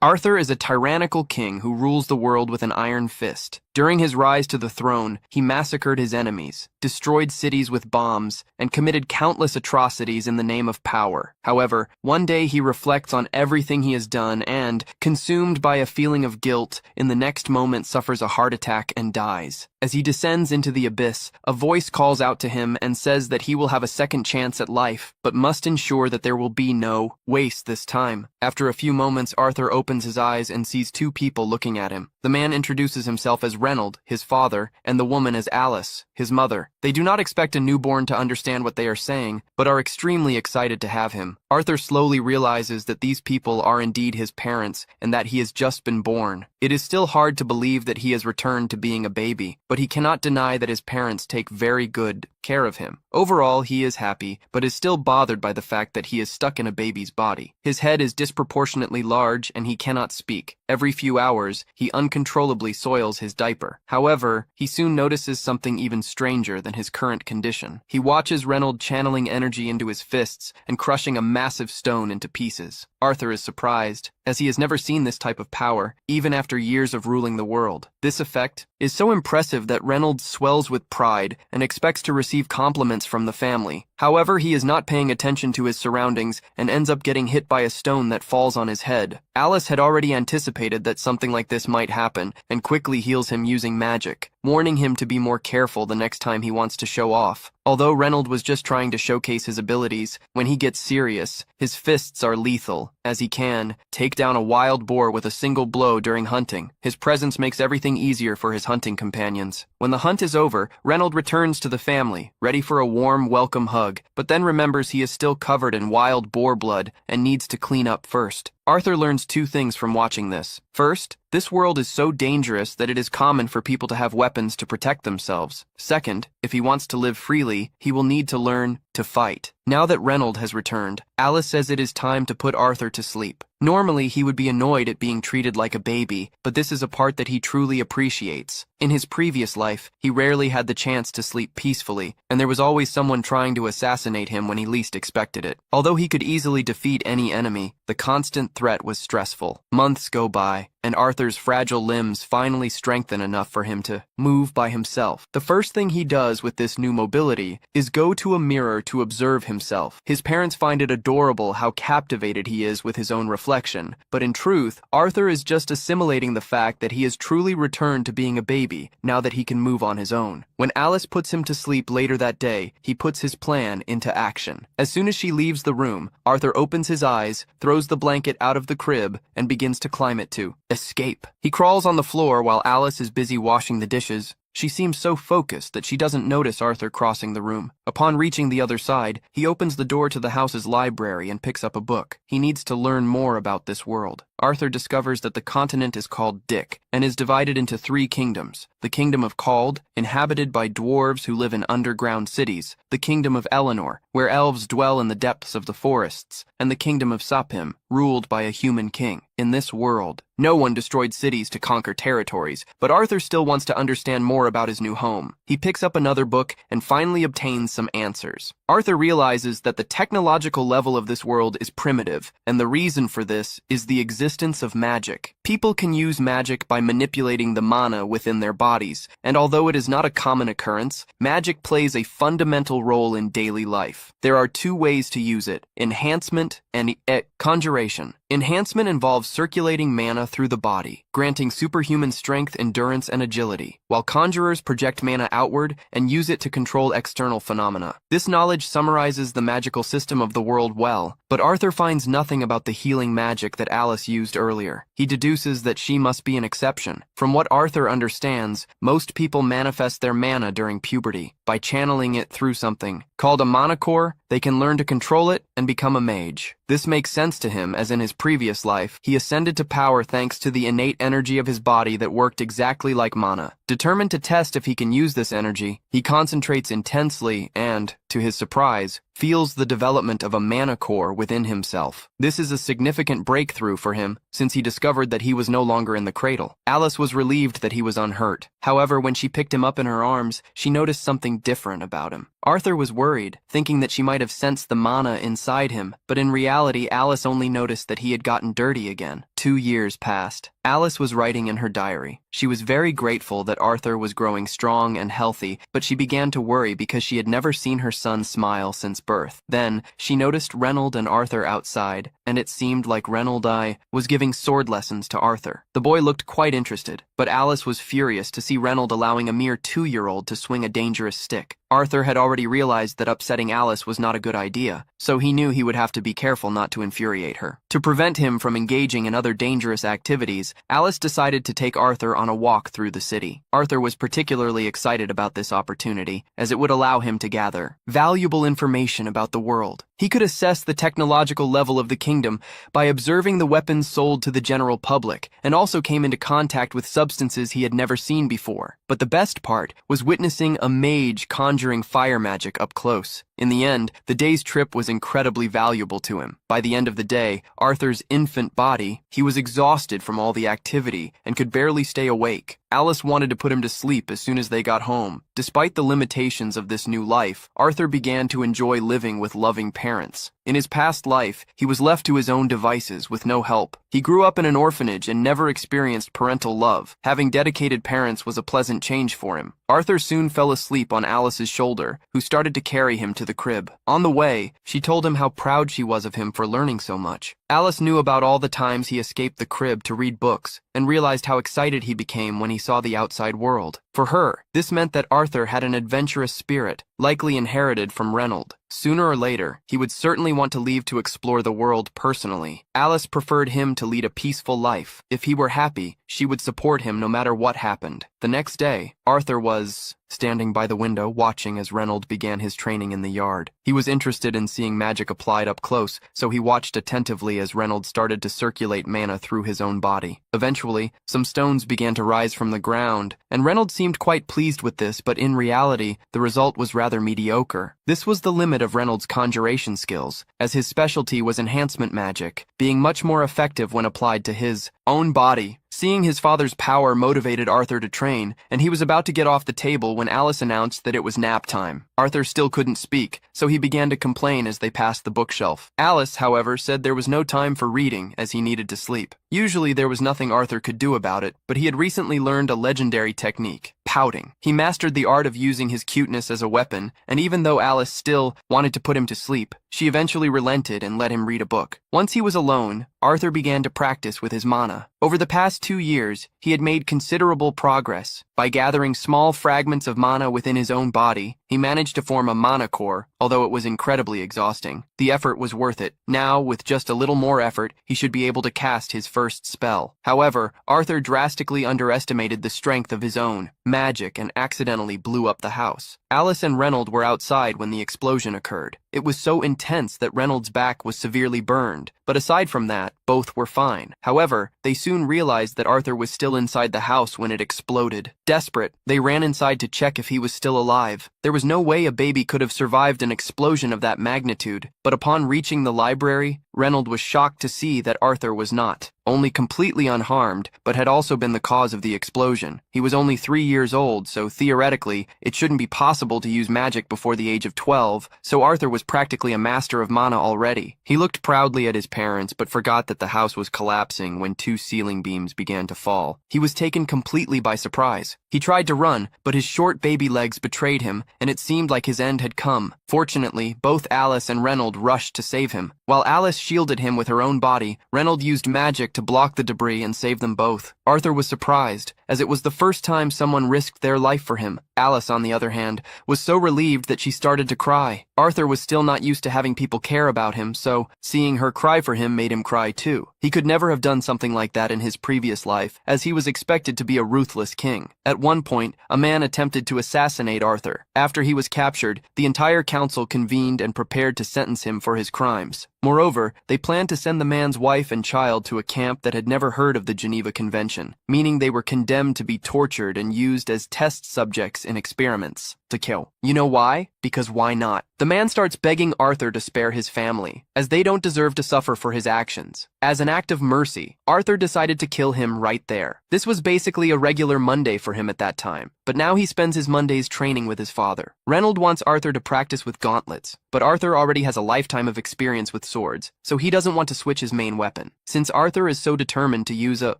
Arthur is a tyrannical king who rules the world with an iron fist. During his rise to the throne, he massacred his enemies, destroyed cities with bombs, and committed countless atrocities in the name of power. However, one day he reflects on everything he has done and, consumed by a feeling of guilt, in the next moment suffers a heart attack and dies. As he descends into the abyss, a voice calls out to him and says that he will have a second chance at life, but must ensure that there will be no waste this time. After a few moments, Arthur opens his eyes and sees two people looking at him. The man introduces himself as Reynold, his father, and the woman as Alice, his mother. They do not expect a newborn to understand what they are saying, but are extremely excited to have him. Arthur slowly realizes that these people are indeed his parents and that he has just been born. It is still hard to believe that he has returned to being a baby, but he cannot deny that his parents take very good care of him. Overall, he is happy, but is still bothered by the fact that he is stuck in a baby's body. His head is disproportionately large and he cannot speak. Every few hours, he uncontrollably soils his diaper. However, he soon notices something even stranger than his current condition. He watches Reynold channeling energy into his fists and crushing a massive stone into pieces. Arthur is surprised, as he has never seen this type of power, even after years of ruling the world. This effect is so impressive that Reynold swells with pride and expects to receive compliments from the family. However, he is not paying attention to his surroundings and ends up getting hit by a stone that falls on his head. Alice had already anticipated that something like this might happen and quickly heals him using magic, warning him to be more careful the next time he wants to show off. Although Reynold was just trying to showcase his abilities, when he gets serious, his fists are lethal, as he can take down a wild boar with a single blow during hunting. His presence makes everything easier for his hunting companions. When the hunt is over, Reynold returns to the family, ready for a warm, welcome hug, but then remembers he is still covered in wild boar blood and needs to clean up first. Arthur learns two things from watching this. First, this world is so dangerous that it is common for people to have weapons to protect themselves. Second, if he wants to live freely, he will need to learn to fight. Now that Reynold has returned, Alice says it is time to put Arthur to sleep. Normally, he would be annoyed at being treated like a baby, but this is a part that he truly appreciates. In his previous life, he rarely had the chance to sleep peacefully, and there was always someone trying to assassinate him when he least expected it. Although he could easily defeat any enemy, the constant threat was stressful. Months go by, and Arthur's fragile limbs finally strengthen enough for him to move by himself. The first thing he does with this new mobility is go to a mirror to observe himself. His parents find it adorable how captivated he is with his own reflection, but in truth, Arthur is just assimilating the fact that he has truly returned to being a baby now that he can move on his own. When Alice puts him to sleep later that day, he puts his plan into action. As soon as she leaves the room, Arthur opens his eyes, throws the blanket out of the crib, and begins to climb it to escape. He crawls on the floor while Alice is busy washing the dishes. She seems so focused that she doesn't notice Arthur crossing the room. Upon reaching the other side, he opens the door to the house's library and picks up a book. He needs to learn more about this world. Arthur discovers that the continent is called Dick and is divided into 3 kingdoms. The kingdom of Cald, inhabited by dwarves who live in underground cities. The kingdom of Eleanor, where elves dwell in the depths of the forests. And the kingdom of Sapim, ruled by a human king. In this world, no one destroyed cities to conquer territories, but Arthur still wants to understand more about his new home. He picks up another book and finally obtains some answers. Arthur realizes that the technological level of this world is primitive, and the reason for this is the existence of magic. People can use magic by manipulating the mana within their bodies, and although it is not a common occurrence, magic plays a fundamental role in daily life. There are 2 ways to use it: enhancement and conjuration. Enhancement involves circulating mana through the body, granting superhuman strength, endurance, and agility, while conjurers project mana outward and use it to control external phenomena. This knowledge summarizes the magical system of the world well, but Arthur finds nothing about the healing magic that Alice used earlier. He deduces that she must be an exception. From what Arthur understands, most people manifest their mana during puberty. By channeling it through something called a manacore, they can learn to control it and become a mage. This makes sense to him, as in his previous life, he ascended to power thanks to the innate energy of his body that worked exactly like mana. Determined to test if he can use this energy, he concentrates intensely and, to his surprise, feels the development of a mana core within himself. This is a significant breakthrough for him, since he discovered that he was no longer in the cradle. Alice was relieved that he was unhurt. However, when she picked him up in her arms, she noticed something different about him. Arthur was worried, thinking that she might have sensed the mana inside him, but in reality Alice only noticed that he had gotten dirty again. 2 years passed. Alice was writing in her diary. She was very grateful that Arthur was growing strong and healthy, but she began to worry because she had never seen her son smile since birth. Then, she noticed Reynold and Arthur outside, and it seemed like Reynold was giving sword lessons to Arthur. The boy looked quite interested, but Alice was furious to see Reynold allowing a mere 2-year-old to swing a dangerous stick. Arthur had already realized that upsetting Alice was not a good idea, so he knew he would have to be careful not to infuriate her. To prevent him from engaging in other dangerous activities, Alice decided to take Arthur on a walk through the city. Arthur was particularly excited about this opportunity, as it would allow him to gather valuable information about the world. He could assess the technological level of the kingdom by observing the weapons sold to the general public, and also came into contact with substances he had never seen before. But the best part was witnessing a mage conjuring fire magic up close. In the end, the day's trip was incredibly valuable to him. By the end of the day, Arthur's infant body, he was exhausted from all the activity and could barely stay awake. Alice wanted to put him to sleep as soon as they got home. Despite the limitations of this new life, Arthur began to enjoy living with loving parents. In his past life, he was left to his own devices with no help. He grew up in an orphanage and never experienced parental love. Having dedicated parents was a pleasant change for him. Arthur soon fell asleep on Alice's shoulder, who started to carry him to the crib. On the way, she told him how proud she was of him for learning so much. Alice knew about all the times he escaped the crib to read books, and realized how excited he became when he saw the outside world. For her, this meant that Arthur had an adventurous spirit, likely inherited from Reynold. Sooner or later, he would certainly want to leave to explore the world personally. Alice preferred him to lead a peaceful life. If he were happy, she would support him no matter what happened. The next day, Arthur was standing by the window watching as Reynold began his training in the yard. He was interested in seeing magic applied up close, so he watched attentively as Reynold started to circulate mana through his own body. Eventually, some stones began to rise from the ground, and Reynold seemed quite pleased with this, but in reality, the result was rather mediocre. This was the limit of Reynold's conjuration skills, as his specialty was enhancement magic, being much more effective when applied to his own body. Seeing his father's power motivated Arthur to train, and he was about to get off the table when Alice announced that it was nap time. Arthur still couldn't speak, so he began to complain as they passed the bookshelf. Alice, however, said there was no time for reading, as he needed to sleep. Usually there was nothing Arthur could do about it, but he had recently learned a legendary technique: pouting. He mastered the art of using his cuteness as a weapon, and even though Alice still wanted to put him to sleep, she eventually relented and let him read a book. Once he was alone, Arthur began to practice with his mana. Over the past 2 years, he had made considerable progress. By gathering small fragments of mana within his own body, he managed to form a mana core, although it was incredibly exhausting. The effort was worth it. Now, with just a little more effort, he should be able to cast his first spell. However, Arthur drastically underestimated the strength of his own magic and accidentally blew up the house. Alice and Reynold were outside when the explosion occurred. It was so intense that Reynolds' back was severely burned, but aside from that, both were fine. However, they soon realized that Arthur was still inside the house when it exploded. Desperate, they ran inside to check if he was still alive. There was no way a baby could have survived an explosion of that magnitude, but upon reaching the library, Reynold was shocked to see that Arthur was not only completely unharmed, but had also been the cause of the explosion. He was only 3 years old, so theoretically, it shouldn't be possible to use magic before the age of 12, so Arthur was practically a master of mana already. He looked proudly at his parents, but forgot that the house was collapsing when 2 ceiling beams began to fall. He was taken completely by surprise. He tried to run, but his short baby legs betrayed him, and it seemed like his end had come. Fortunately, both Alice and Reynold rushed to save him. While Alice shielded him with her own body, Reynold used magic to block the debris and save them both. Arthur was surprised, as it was the first time someone risked their life for him. Alice, on the other hand, was so relieved that she started to cry. Arthur was still not used to having people care about him, so seeing her cry for him made him cry too. He could never have done something like that in his previous life, as he was expected to be a ruthless king. At one point, a man attempted to assassinate Arthur. After he was captured, the entire council convened and prepared to sentence him for his crimes. Moreover, they planned to send the man's wife and child to a camp that had never heard of the Geneva Convention, meaning they were condemned to be tortured and used as test subjects in experiments. to kill. You know why? Because why not? The man starts begging Arthur to spare his family, as they don't deserve to suffer for his actions. As an act of mercy, Arthur decided to kill him right there. This was basically a regular Monday for him at that time, but now he spends his Mondays training with his father. Reynold wants Arthur to practice with gauntlets, but Arthur already has a lifetime of experience with swords, so he doesn't want to switch his main weapon. Since Arthur is so determined to use a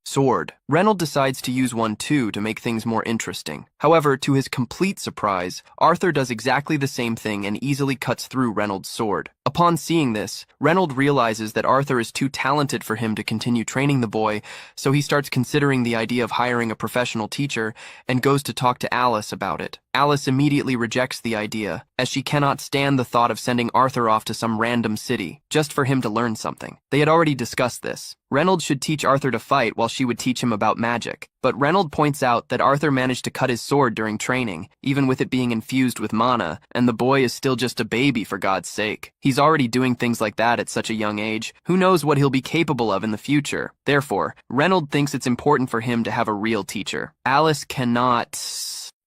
sword, Reynold decides to use one too to make things more interesting. However, to his complete surprise, Arthur does exactly the same thing and easily cuts through Reynold's sword. Upon seeing this, Reynold realizes that Arthur is too talented for him to continue training the boy, so he starts considering the idea of hiring a professional teacher and goes to talk to Alice about it. Alice immediately rejects the idea, as she cannot stand the thought of sending Arthur off to some random city, just for him to learn something. They had already discussed this. Reynold should teach Arthur to fight while she would teach him about magic, but Reynold points out that Arthur managed to cut his sword during training, even with it being infused with mana, and the boy is still just a baby for God's sake. He's already doing things like that at such a young age. Who knows what he'll be capable of in the future? Therefore, Reynold thinks it's important for him to have a real teacher. Alice cannot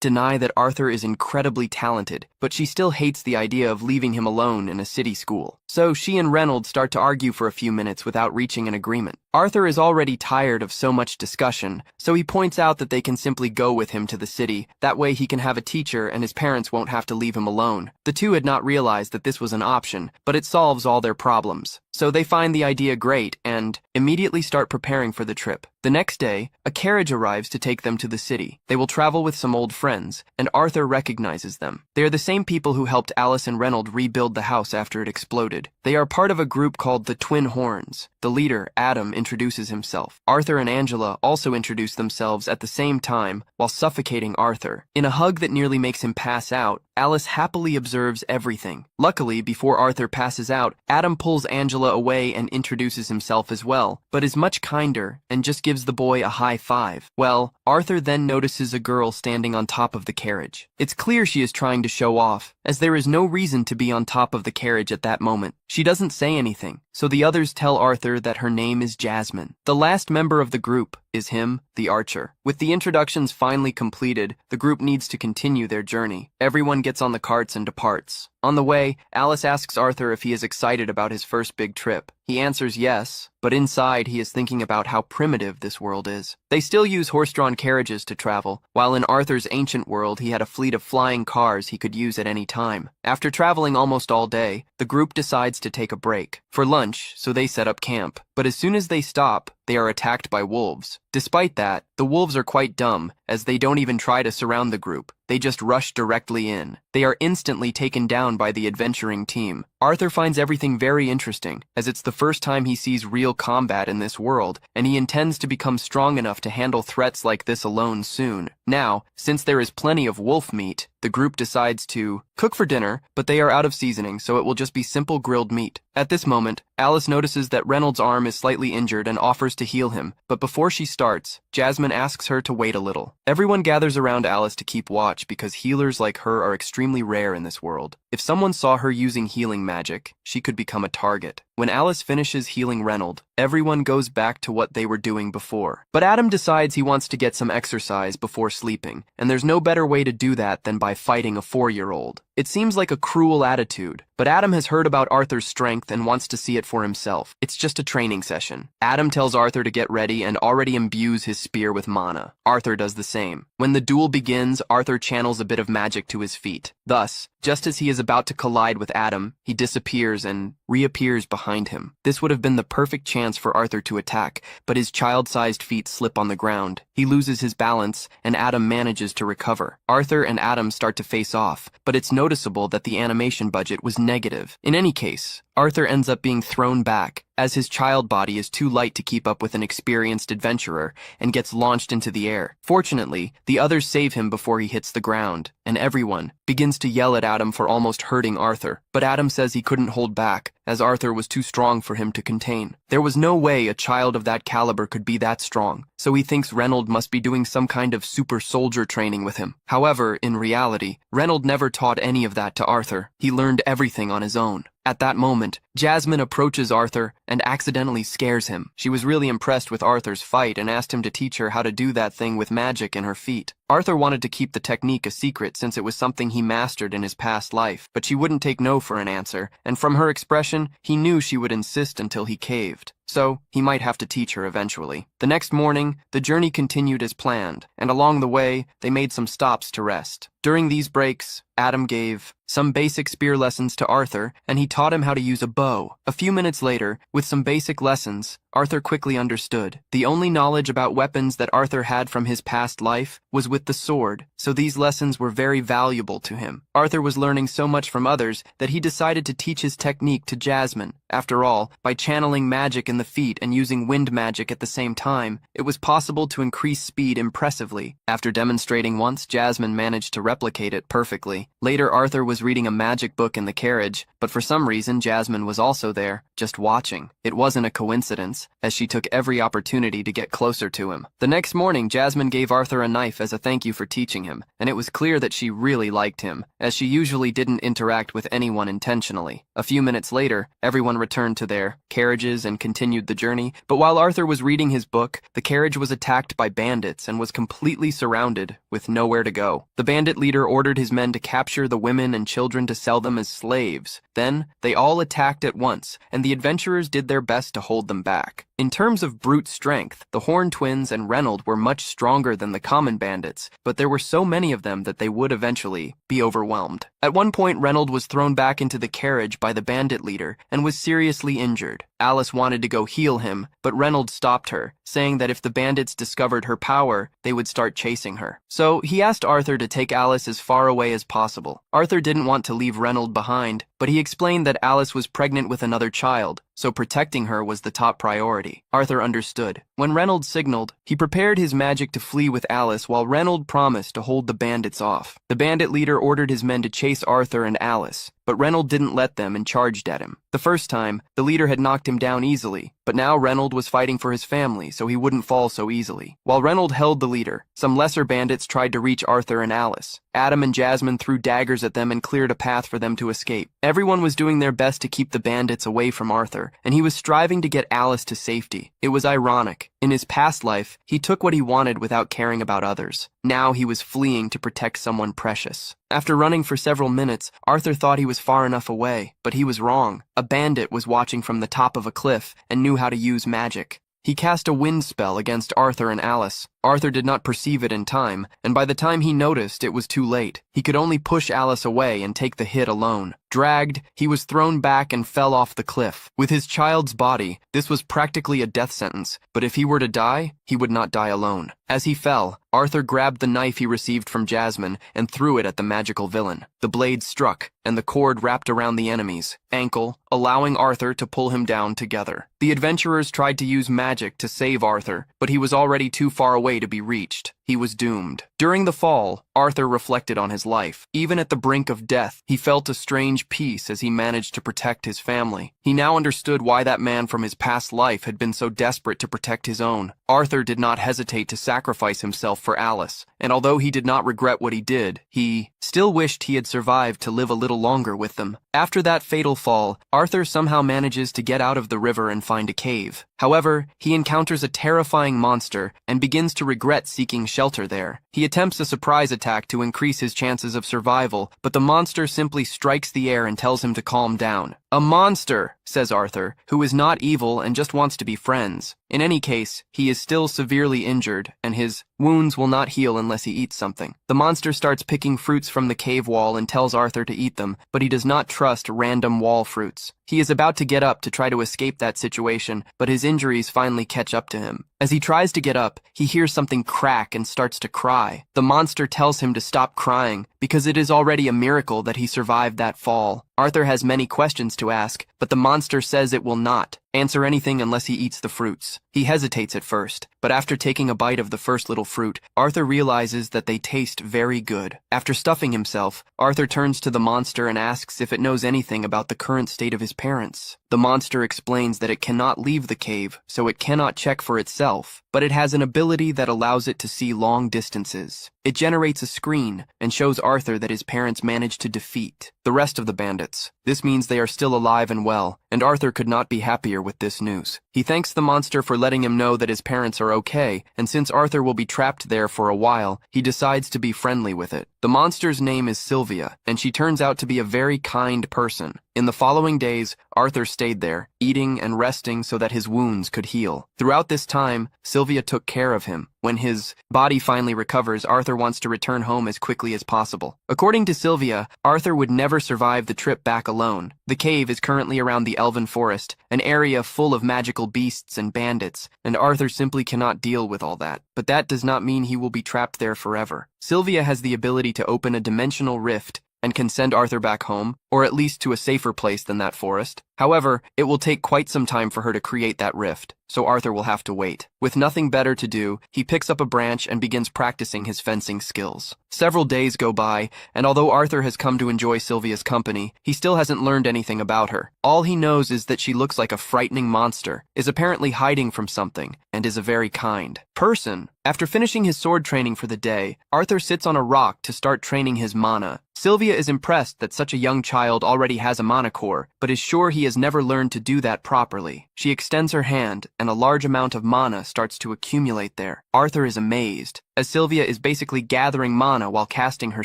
deny that Arthur is incredibly talented, but she still hates the idea of leaving him alone in a city school. So she and Reynold start to argue for a few minutes without reaching an agreement. Arthur is already tired of so much discussion, so he points out that they can simply go with him to the city. That way he can have a teacher and his parents won't have to leave him alone. The two had not realized that this was an option, but it solves all their problems. So they find the idea great and immediately start preparing for the trip. The next day, a carriage arrives to take them to the city. They will travel with some old friends, and Arthur recognizes them. They are the same people who helped Alice and Reynold rebuild the house after it exploded. They are part of a group called the Twin Horns. The leader, Adam, introduces himself. Arthur and Angela also introduce themselves at the same time while suffocating Arthur. In a hug that nearly makes him pass out, Alice happily observes everything. Luckily, before Arthur passes out, Adam pulls Angela away and introduces himself as well, but is much kinder and just gives the boy a high five. Well, Arthur then notices a girl standing on top of the carriage. It's clear she is trying to show off, as there is no reason to be on top of the carriage at that moment. She doesn't say anything, so the others tell Arthur that her name is Jasmine. The last member of the group is him, the archer. With the introductions finally completed, the group needs to continue their journey. Everyone gets on the carts and departs. On the way, Alice asks Arthur if he is excited about his first big trip. He answers yes, but inside he is thinking about how primitive this world is. They still use horse-drawn carriages to travel, while in Arthur's ancient world he had a fleet of flying cars he could use at any time. After traveling almost all day, the group decides to take a break for lunch, so they set up camp. But as soon as they stop, they are attacked by wolves. Despite that, the wolves are quite dumb, as they don't even try to surround the group. They just rush directly in. They are instantly taken down by the adventuring team. Arthur finds everything very interesting, as it's the first time he sees real combat in this world, and he intends to become strong enough to handle threats like this alone soon. Now, since there is plenty of wolf meat, the group decides to cook for dinner, but they are out of seasoning, so it will just be simple grilled meat. At this moment, Alice notices that Reynolds' arm is slightly injured and offers to heal him, but before she starts, Jasmine asks her to wait a little. Everyone gathers around Alice to keep watch because healers like her are extremely rare in this world. If someone saw her using healing magic, she could become a target. When Alice finishes healing Reynold, everyone goes back to what they were doing before. But Adam decides he wants to get some exercise before sleeping, and there's no better way to do that than by fighting a 4-year-old. It seems like a cruel attitude, but Adam has heard about Arthur's strength and wants to see it for himself. It's just a training session. Adam tells Arthur to get ready and already imbues his spear with mana. Arthur does the same. When the duel begins, Arthur channels a bit of magic to his feet. Thus, just as he is about to collide with Adam, he disappears and reappears behind him. This would have been the perfect chance for Arthur to attack, but his child-sized feet slip on the ground. He loses his balance, and Adam manages to recover. Arthur and Adam start to face off, but it's noticeable that the animation budget was negative. In any case, Arthur ends up being thrown back, as his child body is too light to keep up with an experienced adventurer, and gets launched into the air. Fortunately, the others save him before he hits the ground, and everyone begins to yell at Adam for almost hurting Arthur. But Adam says he couldn't hold back, as Arthur was too strong for him to contain. There was no way a child of that caliber could be that strong, so he thinks Reynold must be doing some kind of super soldier training with him. However, in reality, Reynold never taught any of that to Arthur. He learned everything on his own. At that moment, Jasmine approaches Arthur and accidentally scares him. She was really impressed with Arthur's fight and asked him to teach her how to do that thing with magic in her feet. Arthur wanted to keep the technique a secret since it was something he mastered in his past life, but she wouldn't take no for an answer, and from her expression, he knew she would insist until he caved. So, he might have to teach her eventually. The next morning, the journey continued as planned, and along the way, they made some stops to rest. During these breaks, Adam gave some basic spear lessons to Arthur, and he taught him how to use a bow. A few minutes later, with some basic lessons, Arthur quickly understood. The only knowledge about weapons that Arthur had from his past life was with the sword, so these lessons were very valuable to him. Arthur was learning so much from others that he decided to teach his technique to Jasmine. After all, by channeling magic in the feet and using wind magic at the same time, it was possible to increase speed impressively. After demonstrating once, Jasmine managed to replicate it perfectly. Later, Arthur was reading a magic book in the carriage, but for some reason Jasmine was also there, just watching. It wasn't a coincidence, as she took every opportunity to get closer to him. The next morning, Jasmine gave Arthur a knife as a thank you for teaching him, and it was clear that she really liked him, as she usually didn't interact with anyone intentionally. A few minutes later, everyone returned to their carriages and continued the journey, but while Arthur was reading his book, the carriage was attacked by bandits and was completely surrounded, with nowhere to go. The bandit leader ordered his men to capture the women and children to sell them as slaves. Then, they all attacked at once, and the adventurers did their best to hold them back. In terms of brute strength, the Horn twins and Reynold were much stronger than the common bandits, but there were so many of them that they would eventually be overwhelmed. At one point, Reynold was thrown back into the carriage by the bandit leader and was seriously injured. Alice wanted to go heal him, but Reynold stopped her, saying that if the bandits discovered her power, they would start chasing her. So he asked Arthur to take Alice as far away as possible. Arthur didn't want to leave Reynold behind, but he explained that Alice was pregnant with another child, so protecting her was the top priority. Arthur understood. When Reynold signaled, he prepared his magic to flee with Alice while Reynold promised to hold the bandits off. The bandit leader ordered his men to chase Arthur and Alice, but Reynold didn't let them and charged at him. The first time, the leader had knocked him down easily, but now Reynold was fighting for his family, so he wouldn't fall so easily. While Reynold held the leader, some lesser bandits tried to reach Arthur and Alice. Adam and Jasmine threw daggers at them and cleared a path for them to escape. Everyone was doing their best to keep the bandits away from Arthur, and he was striving to get Alice to safety. It was ironic. In his past life, he took what he wanted without caring about others. Now he was fleeing to protect someone precious. After running for several minutes, Arthur thought he was far enough away, but he was wrong. A bandit was watching from the top of a cliff and knew how to use magic. He cast a wind spell against Arthur and Alice. Arthur did not perceive it in time, and by the time he noticed, it was too late. He could only push Alice away and take the hit alone. Dragged, he was thrown back and fell off the cliff. With his child's body, this was practically a death sentence, but if he were to die, he would not die alone. As he fell, Arthur grabbed the knife he received from Jasmine and threw it at the magical villain. The blade struck, and the cord wrapped around the enemy's ankle, allowing Arthur to pull him down together. The adventurers tried to use magic to save Arthur, but he was already too far away to be reached. He was doomed. During the fall, Arthur reflected on his life. Even at the brink of death, he felt a strange peace as he managed to protect his family. He now understood why that man from his past life had been so desperate to protect his own. Arthur did not hesitate to sacrifice himself for Alice, and although he did not regret what he did, he still wished he had survived to live a little longer with them. After that fatal fall, Arthur somehow manages to get out of the river and find a cave. However, he encounters a terrifying monster and begins to regret seeking shelter there. He attempts a surprise attack to increase his chances of survival, but the monster simply strikes the air and tells him to calm down. "A monster," says Arthur, who is not evil and just wants to be friends. In any case, he is still severely injured, and his wounds will not heal unless he eats something. The monster starts picking fruits from the cave wall and tells Arthur to eat them, but he does not trust random wall fruits. He is about to get up to try to escape that situation, but his injuries finally catch up to him. As he tries to get up, he hears something crack and starts to cry. The monster tells him to stop crying, because it is already a miracle that he survived that fall. Arthur has many questions to ask, but the monster says it will not answer anything unless he eats the fruits. He hesitates at first, but after taking a bite of the first little fruit, Arthur realizes that they taste very good. After stuffing himself, Arthur turns to the monster and asks if it knows anything about the current state of his parents. The monster explains that it cannot leave the cave, so it cannot check for itself, but it has an ability that allows it to see long distances. It generates a screen and shows Arthur that his parents managed to defeat the rest of the bandits. This means they are still alive and well, and Arthur could not be happier with this news. He thanks the monster for letting him know that his parents are okay, and since Arthur will be trapped there for a while, he decides to be friendly with it. The monster's name is Sylvia, and she turns out to be a very kind person. In the following days, Arthur stayed there, eating and resting so that his wounds could heal. Throughout this time, Sylvia took care of him. When his body finally recovers, Arthur wants to return home as quickly as possible. According to Sylvia, Arthur would never survive the trip back alone. The cave is currently around the Elven Forest, an area full of magical beasts and bandits, and Arthur simply cannot deal with all that. But that does not mean he will be trapped there forever. Sylvia has the ability to open a dimensional rift and can send Arthur back home, or at least to a safer place than that forest. However, it will take quite some time for her to create that rift, so Arthur will have to wait. With nothing better to do, he picks up a branch and begins practicing his fencing skills. Several days go by, and although Arthur has come to enjoy Sylvia's company, he still hasn't learned anything about her. All he knows is that she looks like a frightening monster, is apparently hiding from something, and is a very kind person. After finishing his sword training for the day, Arthur sits on a rock to start training his mana. Sylvia is impressed that such a young child already has a mana core, but is sure he has never learned to do that properly. She extends her hand, and a large amount of mana starts to accumulate there. Arthur is amazed, as Sylvia is basically gathering mana while casting her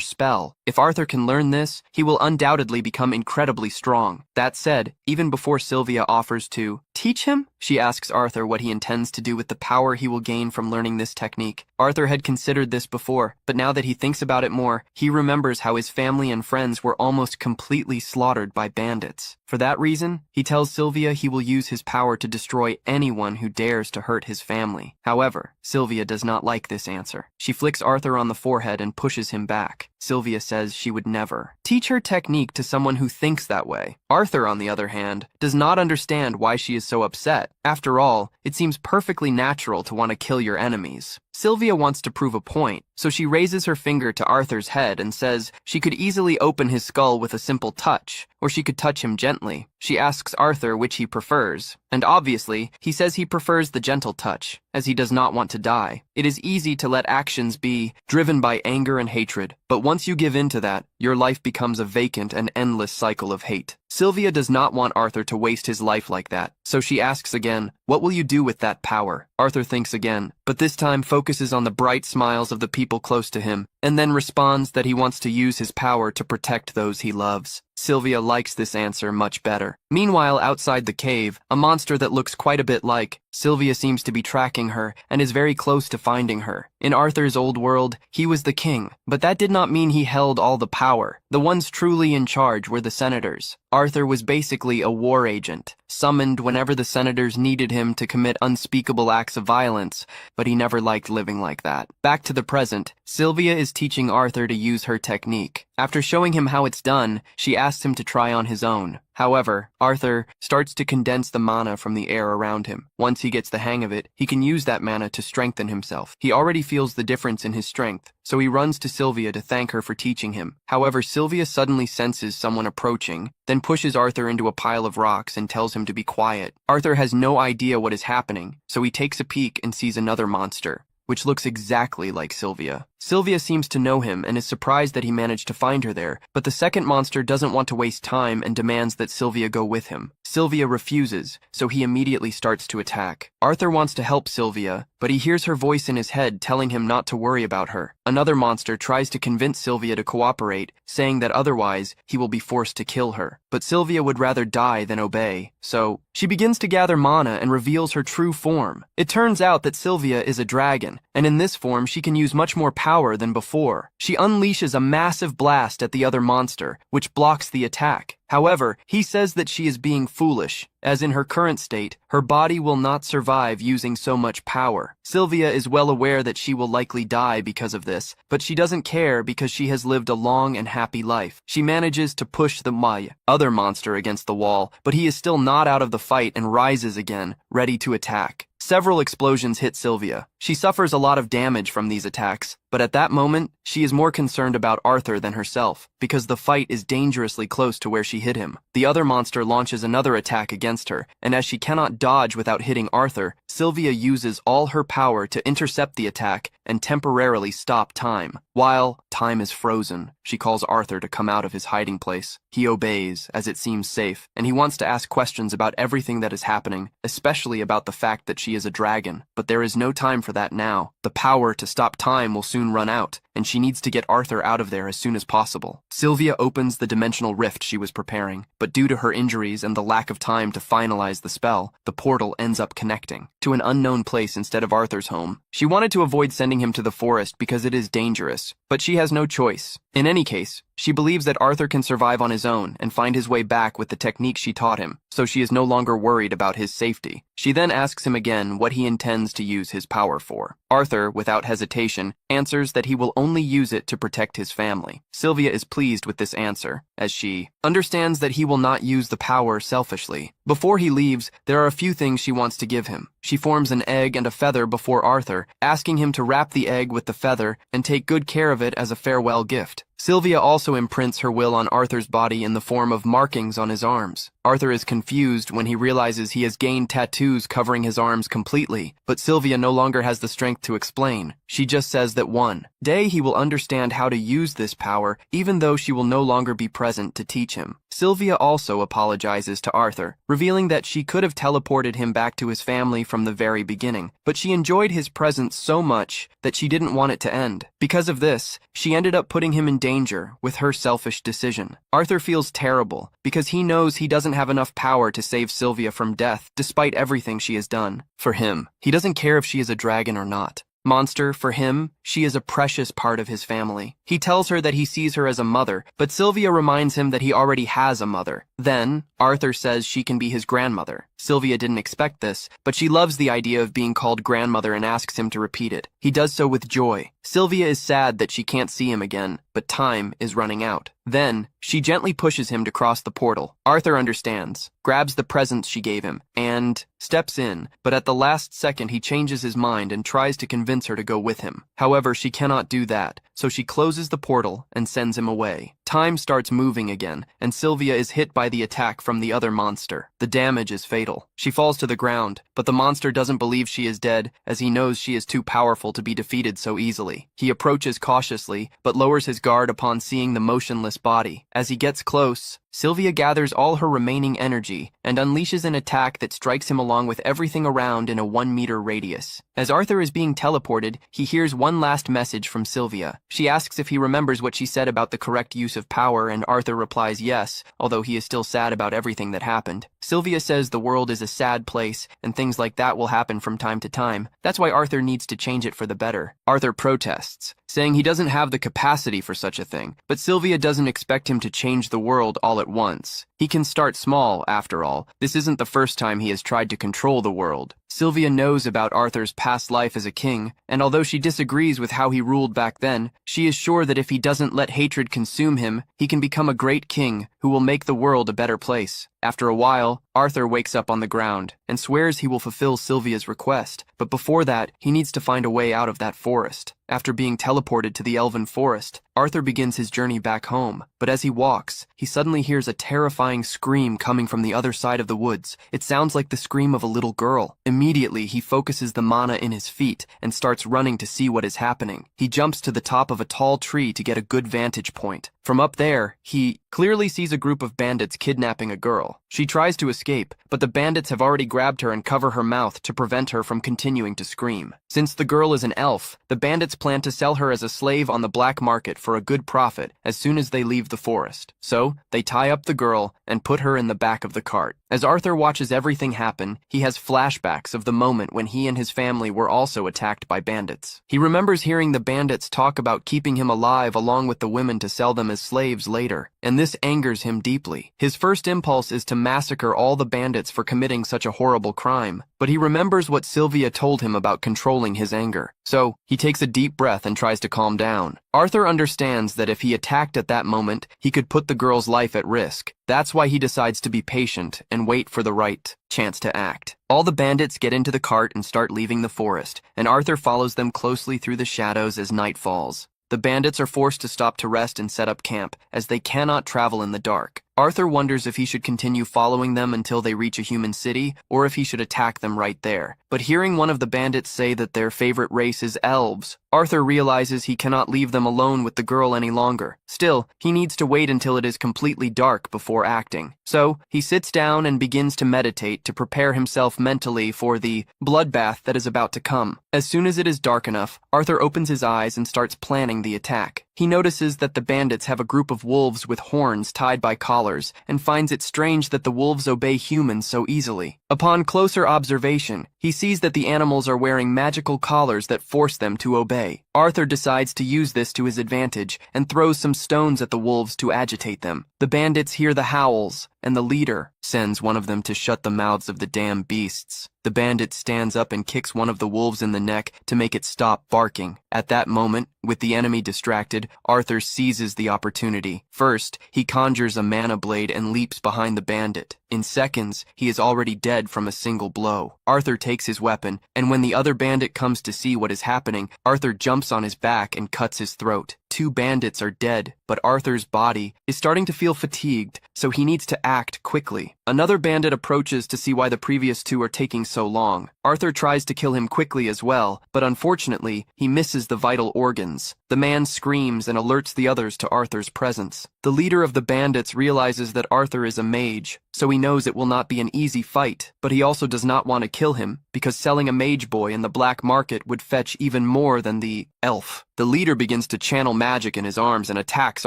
spell. If Arthur can learn this, he will undoubtedly become incredibly strong. That said, even before Sylvia offers to teach him, she asks Arthur what he intends to do with the power he will gain from learning this technique. Arthur had considered this before, but now that he thinks about it more, he remembers how his family and friends were almost completely slaughtered by bandits. For that reason, he tells Sylvia he will use his power to destroy anyone who dares to hurt his family. However, Sylvia does not like this answer. She flicks Arthur on the forehead and pushes him back. Sylvia says she would never teach her technique to someone who thinks that way. Arthur, on the other hand, does not understand why she is so upset. After all, it seems perfectly natural to want to kill your enemies. Sylvia wants to prove a point, so she raises her finger to Arthur's head and says she could easily open his skull with a simple touch, or she could touch him gently. She asks Arthur which he prefers, and obviously, he says he prefers the gentle touch, as he does not want to die. It is easy to let actions be driven by anger and hatred, but once you give in to that, your life becomes a vacant and endless cycle of hate. Sylvia does not want Arthur to waste his life like that, so she asks again, "What will you do with that power?" Arthur thinks again, but this time focuses on the bright smiles of the people close to him, and then responds that he wants to use his power to protect those he loves. Sylvia likes this answer much better. Meanwhile, outside the cave, a monster that looks quite a bit like Sylvia seems to be tracking her and is very close to finding her. In Arthur's old world, he was the king, but that did not mean he held all the power. The ones truly in charge were the senators. Arthur was basically a war agent, summoned whenever the senators needed him to commit unspeakable acts of violence, but he never liked living like that. Back to the present, Sylvia is teaching Arthur to use her technique. After showing him how it's done, she asks him to try on his own. However, Arthur starts to condense the mana from the air around him. Once he gets the hang of it, he can use that mana to strengthen himself. He already feels the difference in his strength, so he runs to Sylvia to thank her for teaching him. However, Sylvia suddenly senses someone approaching, then pushes Arthur into a pile of rocks and tells him to be quiet. Arthur has no idea what is happening, so he takes a peek and sees another monster, which looks exactly like Sylvia. Sylvia seems to know him and is surprised that he managed to find her there, but the second monster doesn't want to waste time and demands that Sylvia go with him. Sylvia refuses, so he immediately starts to attack. Arthur wants to help Sylvia, but he hears her voice in his head telling him not to worry about her. Another monster tries to convince Sylvia to cooperate, saying that otherwise he will be forced to kill her. But Sylvia would rather die than obey, so she begins to gather mana and reveals her true form. It turns out that Sylvia is a dragon, and in this form she can use much more power than before. She unleashes a massive blast at the other monster, which blocks the attack. However, he says that she is being foolish, as in her current state, her body will not survive using so much power. Sylvia is well aware that she will likely die because of this, but she doesn't care because she has lived a long and happy life. She manages to push the other monster against the wall, but he is still not out of the fight and rises again, ready to attack. Several explosions hit Sylvia. She suffers a lot of damage from these attacks, but at that moment, she is more concerned about Arthur than herself, because the fight is dangerously close to where she hit him. The other monster launches another attack against her, and as she cannot dodge without hitting Arthur, Sylvia uses all her power to intercept the attack and temporarily stop time. While time is frozen, she calls Arthur to come out of his hiding place. He obeys, as it seems safe, and he wants to ask questions about everything that is happening, especially about the fact that she is a dragon. But there is no time for that now. The power to stop time will soon run out, and she needs to get Arthur out of there as soon as possible. Sylvia opens the dimensional rift she was preparing, but due to her injuries and the lack of time to finalize the spell, the portal ends up connecting to an unknown place instead of Arthur's home. She wanted to avoid sending him to the forest because it is dangerous, but she has no choice. In any case, she believes that Arthur can survive on his own and find his way back with the technique she taught him, so she is no longer worried about his safety. She then asks him again what he intends to use his power for. Arthur, without hesitation, answers that he will only use it to protect his family. Sylvia is pleased with this answer, as she understands that he will not use the power selfishly. Before he leaves, there are a few things she wants to give him. She forms an egg and a feather before Arthur, asking him to wrap the egg with the feather and take good care of it as a farewell gift. Sylvia also imprints her will on Arthur's body in the form of markings on his arms. Arthur is confused when he realizes he has gained tattoos covering his arms completely, but Sylvia no longer has the strength to explain. She just says that one day he will understand how to use this power, even though she will no longer be present to teach him. Sylvia also apologizes to Arthur, revealing that she could have teleported him back to his family from the very beginning, but she enjoyed his presence so much that she didn't want it to end. Because of this, she ended up putting him in danger with her selfish decision. Arthur feels terrible because he knows he doesn't have enough power to save Sylvia from death, despite everything she has done. For him, he doesn't care if she is a dragon or not. Monster, for him, she is a precious part of his family. He tells her that he sees her as a mother, but Sylvia reminds him that he already has a mother. Then, Arthur says she can be his grandmother. Sylvia didn't expect this, but she loves the idea of being called grandmother and asks him to repeat it. He does so with joy. Sylvia is sad that she can't see him again, but time is running out. Then, she gently pushes him to cross the portal. Arthur understands, grabs the presents she gave him, and steps in, but at the last second he changes his mind and tries to convince her to go with him. However, she cannot do that, so she closes the portal and sends him away. Time starts moving again, and Sylvia is hit by the attack from the other monster. The damage is fatal. She falls to the ground, but the monster doesn't believe she is dead, as he knows she is too powerful to be defeated so easily. He approaches cautiously, but lowers his guard upon seeing the motionless body. As he gets close, Sylvia gathers all her remaining energy and unleashes an attack that strikes him along with everything around in a 1-meter radius. As Arthur is being teleported, he hears one last message from Sylvia. She asks if he remembers what she said about the correct use of power, and Arthur replies yes, although he is still sad about everything that happened. Sylvia says the world is a sad place, and things like that will happen from time to time. That's why Arthur needs to change it for the better. Arthur protests, saying he doesn't have the capacity for such a thing, but Sylvia doesn't expect him to change the world all at once. He can start small, after all. This isn't the first time he has tried to control the world. Sylvia knows about Arthur's past life as a king, and although she disagrees with how he ruled back then, she is sure that if he doesn't let hatred consume him, he can become a great king who will make the world a better place. After a while, Arthur wakes up on the ground and swears he will fulfill Sylvia's request, but before that, he needs to find a way out of that forest. After being teleported to the elven forest, Arthur begins his journey back home, but as he walks, he suddenly hears a terrifying scream coming from the other side of the woods. It sounds like the scream of a little girl. Immediately, he focuses the mana in his feet and starts running to see what is happening. He jumps to the top of a tall tree to get a good vantage point. From up there, he clearly sees a group of bandits kidnapping a girl. She tries to escape, but the bandits have already grabbed her and cover her mouth to prevent her from continuing to scream. Since the girl is an elf, the bandits plan to sell her as a slave on the black market for a good profit as soon as they leave the forest. So, they tie up the girl and put her in the back of the cart. As Arthur watches everything happen, he has flashbacks of the moment when he and his family were also attacked by bandits. He remembers hearing the bandits talk about keeping him alive along with the women to sell them as slaves later, and this angers him deeply. His first impulse is to massacre all the bandits for committing such a horrible crime, but he remembers what Sylvia told him about controlling his anger. So, he takes a deep breath and tries to calm down. Arthur understands that if he attacked at that moment, he could put the girl's life at risk. That's why he decides to be patient and wait for the right chance to act. All the bandits get into the cart and start leaving the forest, and Arthur follows them closely through the shadows as night falls. The bandits are forced to stop to rest and set up camp, as they cannot travel in the dark. Arthur wonders if he should continue following them until they reach a human city, or if he should attack them right there. But hearing one of the bandits say that their favorite race is elves, Arthur realizes he cannot leave them alone with the girl any longer. Still, he needs to wait until it is completely dark before acting. So, he sits down and begins to meditate to prepare himself mentally for the bloodbath that is about to come. As soon as it is dark enough, Arthur opens his eyes and starts planning the attack. He notices that the bandits have a group of wolves with horns tied by collars, and finds it strange that the wolves obey humans so easily. Upon closer observation, he sees that the animals are wearing magical collars that force them to obey. Arthur decides to use this to his advantage and throws some stones at the wolves to agitate them. The bandits hear the howls, and the leader sends one of them to shut the mouths of the damn beasts. The bandit stands up and kicks one of the wolves in the neck to make it stop barking. At that moment, with the enemy distracted, Arthur seizes the opportunity. First, he conjures a mana blade and leaps behind the bandit. In seconds, he is already dead from a single blow. Arthur takes his weapon, and when the other bandit comes to see what is happening, Arthur jumps on his back and cuts his throat. 2 bandits are dead, but Arthur's body is starting to feel fatigued, so he needs to act quickly. Another bandit approaches to see why the previous 2 are taking so long. Arthur tries to kill him quickly as well, but unfortunately, he misses the vital organs. The man screams and alerts the others to Arthur's presence. The leader of the bandits realizes that Arthur is a mage, so he knows it will not be an easy fight, but he also does not want to kill him, because selling a mage boy in the black market would fetch even more than the elf. The leader begins to channel magic in his arms and attacks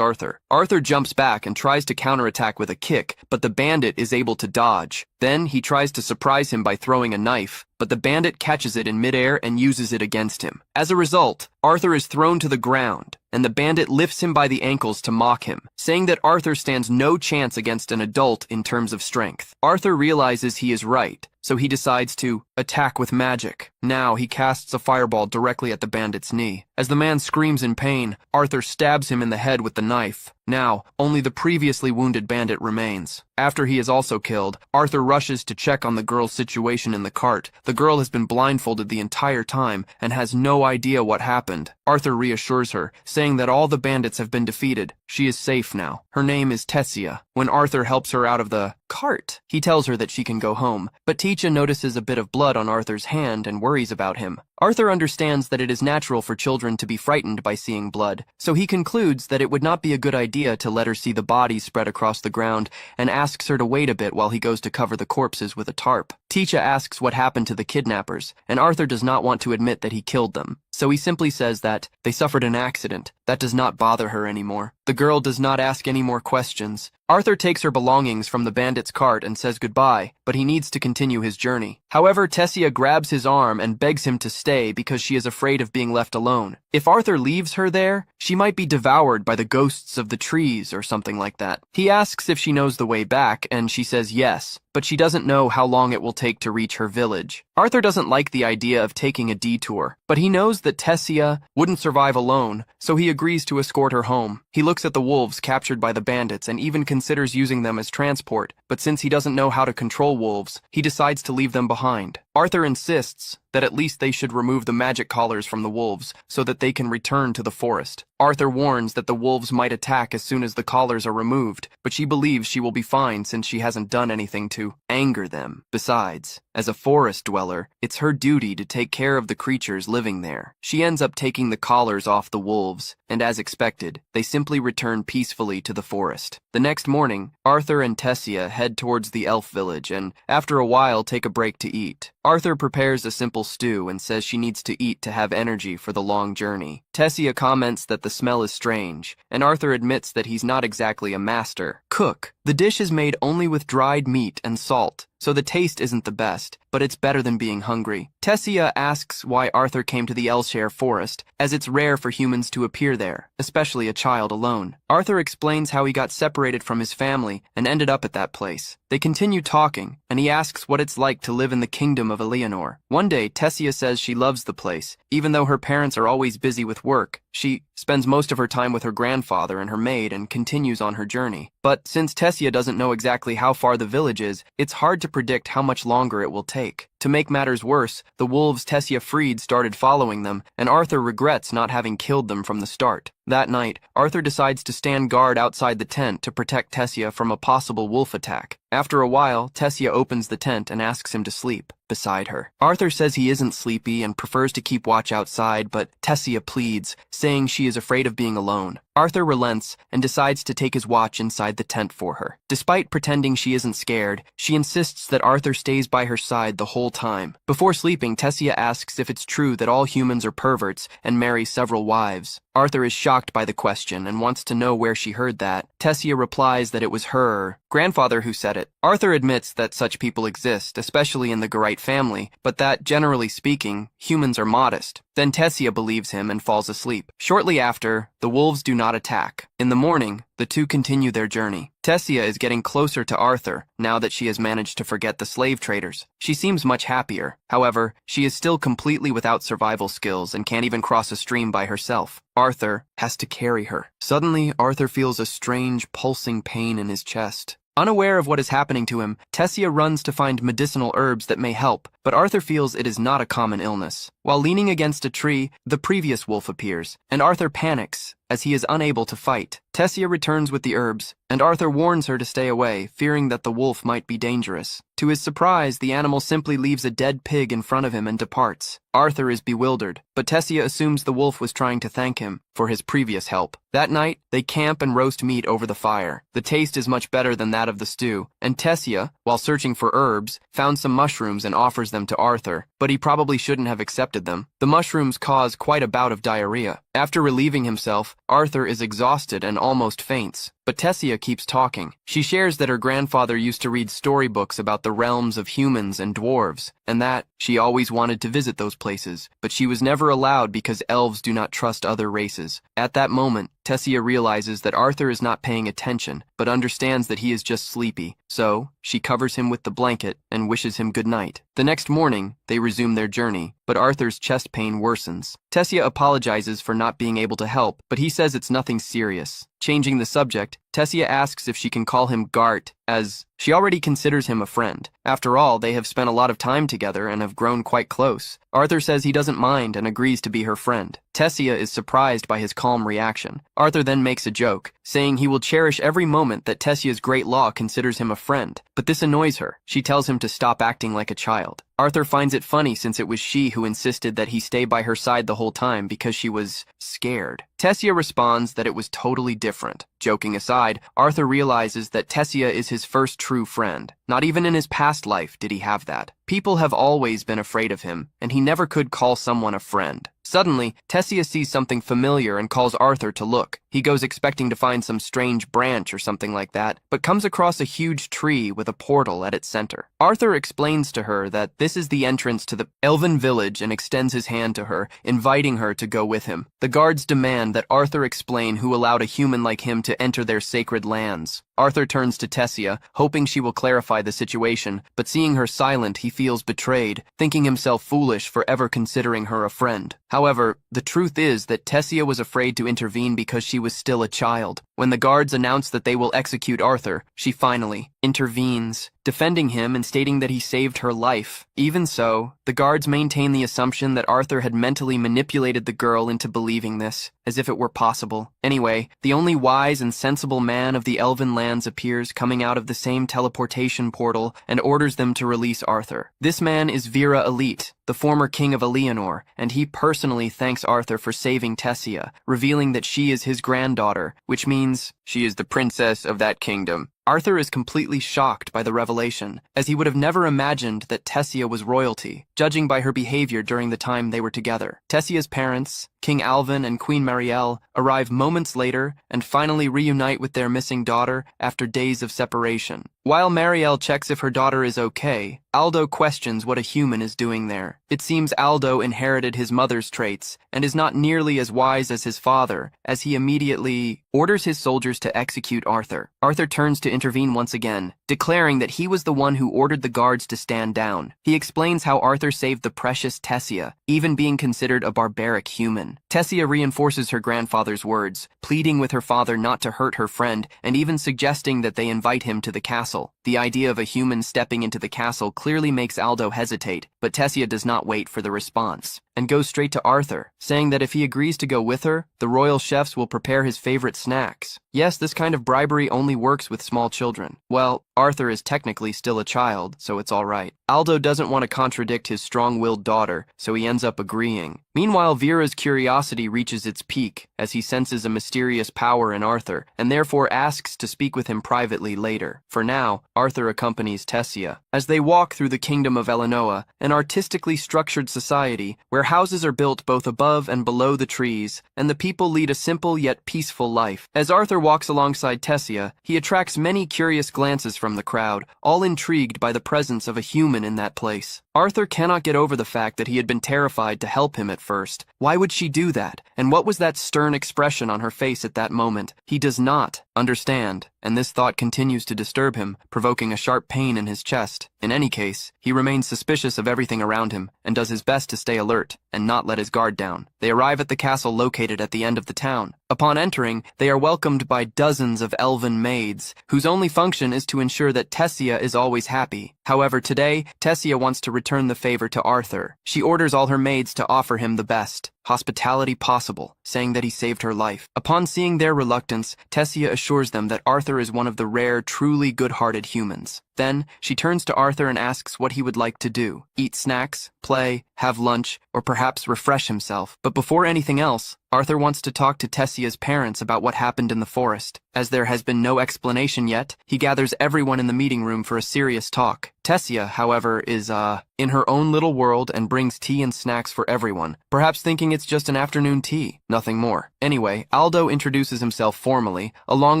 Arthur. Arthur jumps back and tries to counterattack with a kick, but the bandit is able to dodge. Then he tries to surprise him by throwing a knife, but the bandit catches it in midair and uses it against him. As a result, Arthur is thrown to the ground, and the bandit lifts him by the ankles to mock him, saying that Arthur stands no chance against an adult in terms of strength. Arthur realizes he is right, so he decides to attack with magic. Now he casts a fireball directly at the bandit's knee. As the man screams in pain, Arthur stabs him in the head with the knife. Now, only the previously wounded bandit remains. After he is also killed, Arthur rushes to check on the girl's situation in the cart. The girl has been blindfolded the entire time and has no idea what happened. Arthur reassures her, saying that all the bandits have been defeated. She is safe now. Her name is Tessia. When Arthur helps her out of the cart, he tells her that she can go home, but Teacha notices a bit of blood on Arthur's hand and worries about him. Arthur understands that it is natural for children to be frightened by seeing blood, so he concludes that it would not be a good idea to let her see the bodies spread across the ground and asks her to wait a bit while he goes to cover the corpses with a tarp. Teacha asks what happened to the kidnappers, and Arthur does not want to admit that he killed them, so he simply says that they suffered an accident. That does not bother her anymore. The girl does not ask any more questions. Arthur takes her belongings from the bandit's cart and says goodbye, but he needs to continue his journey. However, Tessia grabs his arm and begs him to stay because she is afraid of being left alone. If Arthur leaves her there, she might be devoured by the ghosts of the trees or something like that. He asks if she knows the way back, and she says yes, but she doesn't know how long it will take to reach her village. Arthur doesn't like the idea of taking a detour, but he knows that Tessia wouldn't survive alone, so he agrees to escort her home. He looks at the wolves captured by the bandits and even considers using them as transport, but since he doesn't know how to control wolves, he decides to leave them behind. Arthur insists that at least they should remove the magic collars from the wolves so that they can return to the forest. Arthur warns that the wolves might attack as soon as the collars are removed, but she believes she will be fine since she hasn't done anything to anger them. Besides, as a forest dweller, it's her duty to take care of the creatures living there. She ends up taking the collars off the wolves, and as expected, they simply return peacefully to the forest. The next morning, Arthur and Tessia head towards the elf village and, after a while, take a break to eat. Arthur prepares a simple stew and says she needs to eat to have energy for the long journey. Tessia comments that the smell is strange, and Arthur admits that he's not exactly a master cook. The dish is made only with dried meat and salt, so the taste isn't the best, but it's better than being hungry. Tessia asks why Arthur came to the Elshire forest, as it's rare for humans to appear there, especially a child alone. Arthur explains how he got separated from his family and ended up at that place. They continue talking, and he asks what it's like to live in the kingdom of Eleanor. One day, Tessia says she loves the place. Even though her parents are always busy with work, she spends most of her time with her grandfather and her maid and continues on her journey. But since Tessia doesn't know exactly how far the village is, it's hard to predict how much longer it will take. To make matters worse, the wolves Tessia freed started following them, and Arthur regrets not having killed them from the start. That night, Arthur decides to stand guard outside the tent to protect Tessia from a possible wolf attack. After a while, Tessia opens the tent and asks him to sleep beside her. Arthur says he isn't sleepy and prefers to keep watch outside, but Tessia pleads, saying she is afraid of being alone. Arthur relents and decides to take his watch inside the tent for her. Despite pretending she isn't scared, she insists that Arthur stays by her side the whole time. Before sleeping, Tessia asks if it's true that all humans are perverts and marry several wives. Arthur is shocked by the question and wants to know where she heard that. Tessia replies that it was her grandfather who said it. Arthur admits that such people exist, especially in the Gerite family, but that, generally speaking, humans are modest. Then Tessia believes him and falls asleep. Shortly after, the wolves do not attack. In the morning, the two continue their journey. Tessia is getting closer to Arthur now that she has managed to forget the slave traders. She seems much happier. However, she is still completely without survival skills and can't even cross a stream by herself. Arthur has to carry her. Suddenly, Arthur feels a strange, pulsing pain in his chest. Unaware of what is happening to him, Tessia runs to find medicinal herbs that may help, but Arthur feels it is not a common illness. While leaning against a tree, the previous wolf appears, and Arthur panics as he is unable to fight. Tessia returns with the herbs, and Arthur warns her to stay away, fearing that the wolf might be dangerous. To his surprise, the animal simply leaves a dead pig in front of him and departs. Arthur is bewildered, but Tessia assumes the wolf was trying to thank him for his previous help. That night, they camp and roast meat over the fire. The taste is much better than that of the stew, and Tessia, while searching for herbs, found some mushrooms and offers them to Arthur, but he probably shouldn't have accepted them. The mushrooms cause quite a bout of diarrhea. After relieving himself, Arthur is exhausted and almost faints. But Tessia keeps talking. She shares that her grandfather used to read storybooks about the realms of humans and dwarves, and that she always wanted to visit those places, but she was never allowed because elves do not trust other races. At that moment, Tessia realizes that Arthur is not paying attention, but understands that he is just sleepy, so she covers him with the blanket and wishes him good night. The next morning, they resume their journey, but Arthur's chest pain worsens. Tessia apologizes for not being able to help, but he says it's nothing serious. Changing the subject, Tessia asks if she can call him Gart, as she already considers him a friend. After all, they have spent a lot of time together and have grown quite close. Arthur says he doesn't mind and agrees to be her friend. Tessia is surprised by his calm reaction. Arthur then makes a joke, saying he will cherish every moment that Tessia's great law considers him a friend. But this annoys her. She tells him to stop acting like a child. Arthur finds it funny since it was she who insisted that he stay by her side the whole time because she was scared. Tessia responds that it was totally different. Joking aside, Arthur realizes that Tessia is his first true friend. Not even in his past life did he have that. People have always been afraid of him, and he never could call someone a friend. Suddenly, Tessia sees something familiar and calls Arthur to look. He goes expecting to find some strange branch or something like that, but comes across a huge tree with a portal at its center. Arthur explains to her that this is the entrance to the elven village and extends his hand to her, inviting her to go with him. The guards demand that Arthur explain who allowed a human like him to enter their sacred lands. Arthur turns to Tessia, hoping she will clarify the situation, but seeing her silent, he feels betrayed, thinking himself foolish for ever considering her a friend. However, the truth is that Tessia was afraid to intervene because she was still a child. When the guards announce that they will execute Arthur, she finally intervenes, defending him and stating that he saved her life. Even so, the guards maintain the assumption that Arthur had mentally manipulated the girl into believing this, as if it were possible. Anyway, the only wise and sensible man of the elven lands appears coming out of the same teleportation portal and orders them to release Arthur. This man is Vera Elite, the former king of Eleanor, and he personally thanks Arthur for saving Tessia, revealing that she is his granddaughter, which means she is the princess of that kingdom. Arthur is completely shocked by the revelation, as he would have never imagined that Tessia was royalty, judging by her behavior during the time they were together. Tessia's parents, King Alvin and Queen Marielle, arrive moments later and finally reunite with their missing daughter after days of separation. While Marielle checks if her daughter is okay, Aldo questions what a human is doing there. It seems Aldo inherited his mother's traits and is not nearly as wise as his father, as he immediately orders his soldiers to execute Arthur. Arthur turns to intervene once again, declaring that he was the one who ordered the guards to stand down. He explains how Arthur saved the precious Tessia, even being considered a barbaric human. son. Tessia reinforces her grandfather's words, pleading with her father not to hurt her friend and even suggesting that they invite him to the castle. The idea of a human stepping into the castle clearly makes Aldo hesitate, but Tessia does not wait for the response and goes straight to Arthur, saying that if he agrees to go with her, the royal chefs will prepare his favorite snacks. Yes, this kind of bribery only works with small children. Well, Arthur is technically still a child, so it's all right. Aldo doesn't want to contradict his strong-willed daughter, so he ends up agreeing. Meanwhile, Vera's curiosity reaches its peak as he senses a mysterious power in Arthur, and therefore asks to speak with him privately later. For now, Arthur accompanies Tessia as they walk through the kingdom of Elenoa, an artistically structured society where houses are built both above and below the trees, and the people lead a simple yet peaceful life. As Arthur walks alongside Tessia, he attracts many curious glances from the crowd, all intrigued by the presence of a human in that place. Arthur cannot get over the fact that he had been terrified to help him at first. Why would she do that? And what was that stern expression on her face at that moment? He does not understand, and this thought continues to disturb him, provoking a sharp pain in his chest. In any case, he remains suspicious of everything around him and does his best to stay alert and not let his guard down. They arrive at the castle located at the end of the town. Upon entering, they are welcomed by dozens of elven maids, whose only function is to ensure that Tessia is always happy. However, today, Tessia wants to return the favor to Arthur. She orders all her maids to offer him the best hospitality possible, saying that he saved her life. Upon seeing their reluctance, Tessia assures them that Arthur is one of the rare, truly good-hearted humans. Then, she turns to Arthur and asks what he would like to do. Eat snacks, play, have lunch, or perhaps refresh himself. But before anything else, Arthur wants to talk to Tessia's parents about what happened in the forest. As there has been no explanation yet, he gathers everyone in the meeting room for a serious talk. Tessia, however, is, in her own little world and brings tea and snacks for everyone, perhaps thinking it's just an afternoon tea, nothing more. Anyway, Aldo introduces himself formally, along